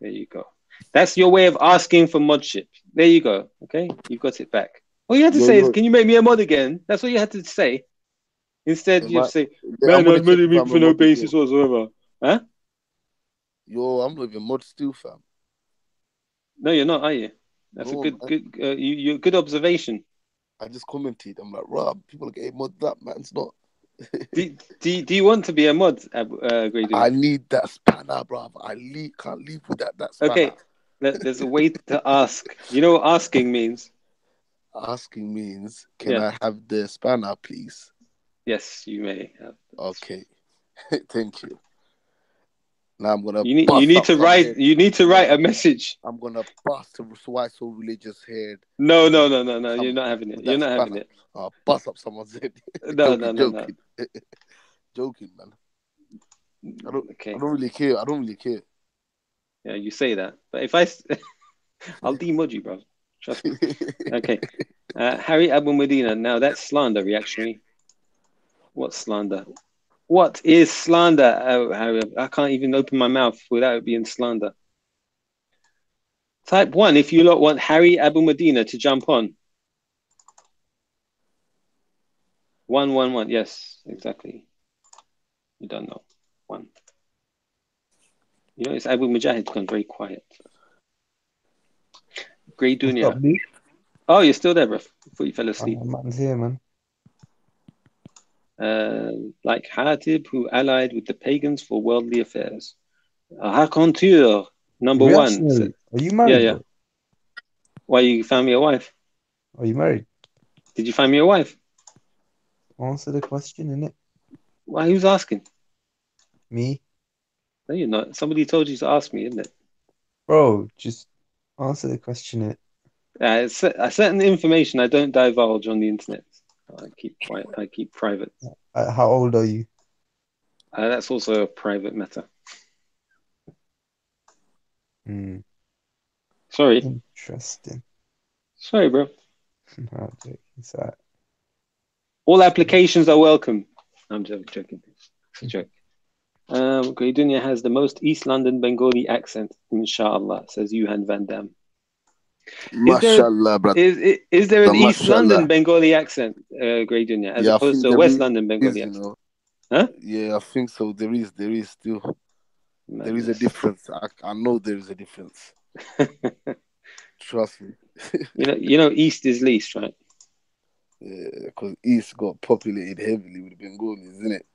There you go. That's your way of asking for modship. There you go. Okay? You've got it back. All you had to say is, can you make me a mod again? That's what you had to say. Instead, you say, man, unmodded me for no basis whatsoever. Huh? Yo, I'm not even mod still, fam. No, you're not, are you? That's a good observation. I just commented. I'm like, Rob, people are getting mod that, man. It's not. do you want to be a mod, Grady? I need that spanner, bro. Can't leave with that spanner. Okay, there's a way to ask. You know what asking means? Asking means, can I have the spanner, please? Yes, you may. Okay, thank you. Now I'm gonna. You need to write. You need to write a message. I'm gonna bust a white so religious head. No. You're not having it. You're not having it. I'll bust up someone's head. No. Joking, man. I don't really care. Yeah, you say that, but if I'll demod you, bro. Trust me. Okay. Harry Abu Medina. Now that's slander, reactionary. What slander? What is slander? Oh, Harry, I can't even open my mouth without it being slander. Type 1 if you lot want Harry Abu Medina to jump on. 111. Yes, exactly. You don't know. 1. You know, it's Abu Mujahid's gone very quiet. Grey Dunya. Oh, you're still there, bro. I thought you fell asleep. Man's here, man. Like Hatib, who allied with the pagans for worldly affairs. Raconteur, number 1. Are you married? Yeah. Why you found me a wife? Are you married? Did you find me a wife? Answer the question, innit? Why? Who's asking? Me? No, you're not. Somebody told you to ask me, isn't it? Bro, just answer the question, innit? Certain information I don't divulge on the internet. I keep quiet. I keep private. How old are you? That's also a private matter. Sorry. Interesting. Sorry, bro. No, it's all right. All applications are welcome. I'm joking. It's a joke. Grey Dunya has the most East London Bengali accent, inshallah, says Yuhan Van Dam. Mashallah, brother. Is there an East London Bengali accent, Grey Dunya, as opposed to a West London Bengali accent? You know. Huh? Yeah, I think so. There is still. Madness. There is a difference. I know there is a difference. Trust me. you know, East is least, right? Yeah, because East got populated heavily with Bengalis, isn't it?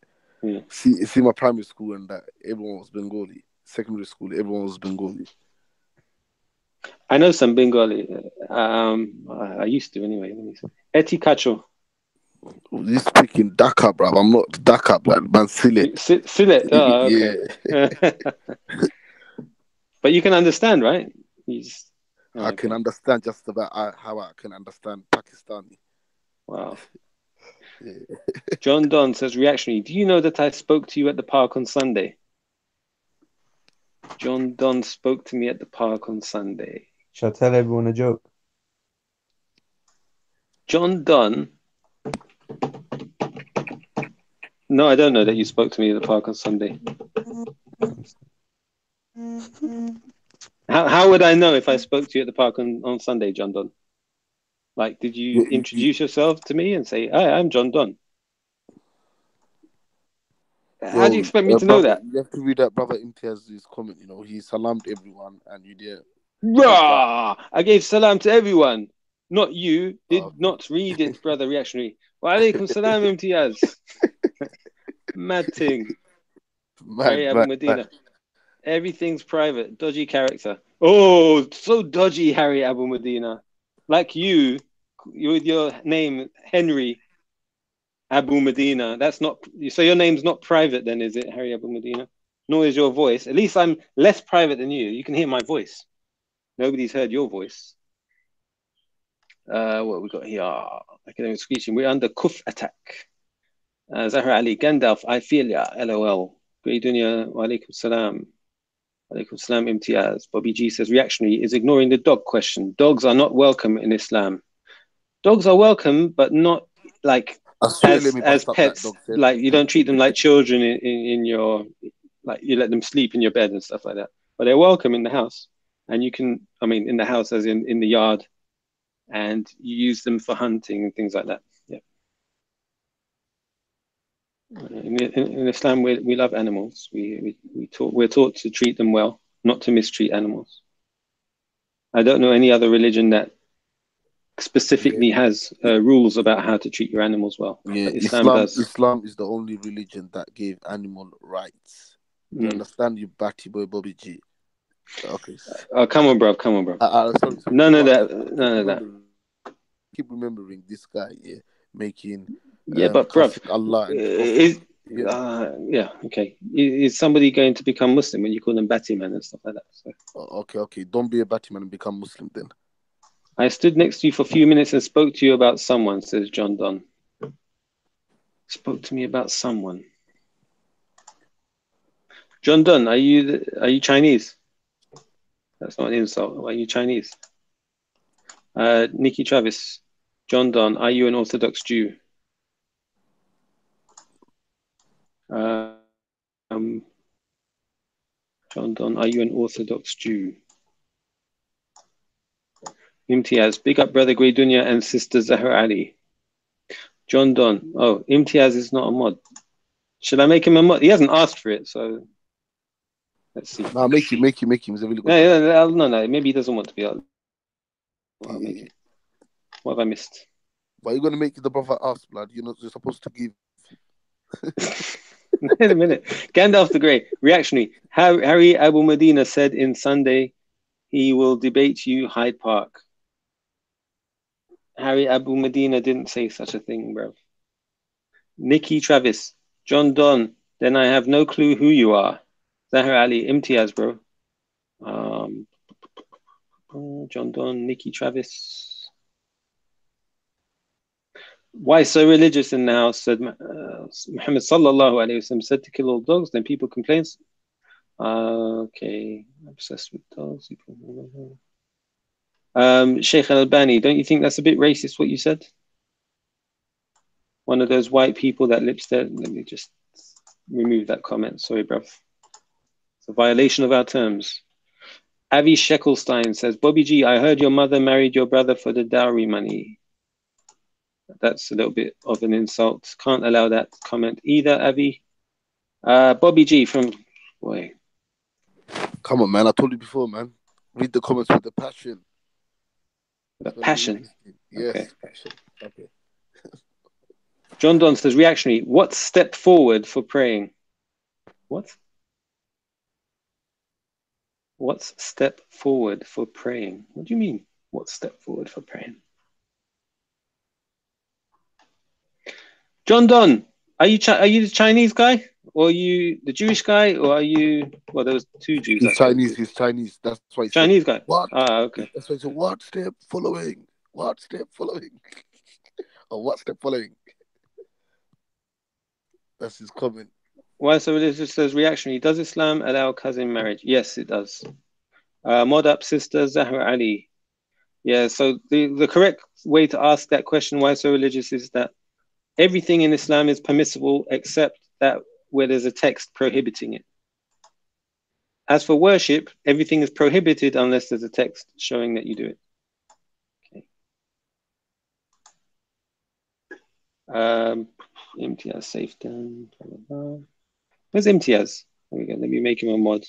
Yeah. See my primary school and that everyone was Bengali. Secondary school, everyone was Bengali. I know some Bengali. I used to anyway. Eti Kacho. You speaking Dhaka, bruv. I'm not Dhaka, blood, man. Sylhet. Sylhet. Oh, okay. Yeah. But you can understand, right? I can understand just about how I can understand Pakistani. Wow. Yeah. John Don says, reactionary, do you know that I spoke to you at the park on Sunday? John Don spoke to me at the park on Sunday. Shall I tell everyone a joke? John Don? No, I don't know that you spoke to me at the park on Sunday. How would I know if I spoke to you at the park on Sunday, John Don? Like, did you introduce yourself to me and say, hi, I'm John Don? How do you expect me to know that? You have to read that brother Imtiaz's comment, you know, he salamed everyone and you did. Rah! I gave salam to everyone. Not you. Did not read it, brother reactionary. Wa alaikum salam, Imtiaz. Mad thing. Harry Abu Medina. Everything's private. Dodgy character. Oh, so dodgy, Harry Abu Medina. Like you with your name, Henry Abu Medina. That's not. So your name's not private then, is it, Harry Abu Medina? Nor is your voice. At least I'm less private than you. You can hear my voice. Nobody's heard your voice. What we got here? Academic screeching. We're under Kuf attack. Zahra Ali Gandalf. I feel ya. LOL. Grey Dunya. Wa alaikum salam. Alaikum salam Imtiaz. Bobby G says reactionary is ignoring the dog question. Dogs are not welcome in Islam. Dogs are welcome, but not like as pets. Like you don't treat them like children in your, like you let them sleep in your bed and stuff like that. But they're welcome in the house. And you can, I mean, in the house as in the yard, and you use them for hunting and things like that. Yeah. In Islam, we love animals. We're taught to treat them well, not to mistreat animals. I don't know any other religion that specifically has rules about how to treat your animals well. Yeah, Islam is the only religion that gave animal rights. You understand, you batty boy Bobby G? Okay. Come on, bro. Sorry. None of that. Keep remembering this guy, yeah, making. Yeah, but bro, Allah. Okay. Is somebody going to become Muslim when you call them Batman and stuff like that? So. Okay. Don't be a Batman and become Muslim then. I stood next to you for a few minutes and spoke to you about someone, says John Don. Spoke to me about someone. John Don, are you Chinese? That's not an insult. Are you Chinese? Nikki Travis, John Don, are you an Orthodox Jew? John Don, are you an Orthodox Jew? Imtiaz, big up brother Grey Dunya and sister Zahra Ali. John Don, oh, Imtiaz is not a mod. Should I make him a mod? He hasn't asked for it, so let's see. No, make him. He's a really good No, maybe he doesn't want to be. I'll make it. What have I missed? But you're gonna make the brother ask, blood. You're supposed to give. Wait a minute. Gandalf the Grey, reactionary. Harry Abu Medina said in Sunday he will debate you Hyde Park. Harry Abu Medina didn't say such a thing, bro. Nikki Travis, John Don, then I have no clue who you are. Zahra Ali, Imtiaz, bro. John Don, Nikki Travis. Why so religious in the house? Said Muhammad sallallahu alayhi wasallam said to kill all dogs. Then people complain. Okay, obsessed with dogs. Sheikh Al-Albani, don't you think that's a bit racist what you said? One of those white people that lips there. Let me just remove that comment. Sorry, bruv. It's a violation of our terms. Avi Sheckelstein says, Bobby G, I heard your mother married your brother for the dowry money. That's a little bit of an insult. Can't allow that comment either, Avi. Bobby G from... Boy. Come on, man. I told you before, man. Read the comments with the passion. The passion? Yes, okay. Passion. Okay. John Don says, reactionary, what step forward for praying? What? What's step forward for praying? What do you mean, what step forward for praying? John Don, are you the Chinese guy? Or are you the Jewish guy? Or are you... Well, there was two Jews. He's Chinese. He's Chinese. That's why he Chinese said, guy? What? Ah, okay. That's why he said, what step following? What step following? Or what step following? That's his comment. Why so religious says reactionary. Does Islam allow cousin marriage? Yes, it does. Mod up sister Zahra Ali. Yeah, so the correct way to ask that question, why so religious, is that everything in Islam is permissible except that where there's a text prohibiting it. As for worship, everything is prohibited unless there's a text showing that you do it. Okay. Imtiaz safe done. Where's Imtiaz? There we go. Let me make him a mod.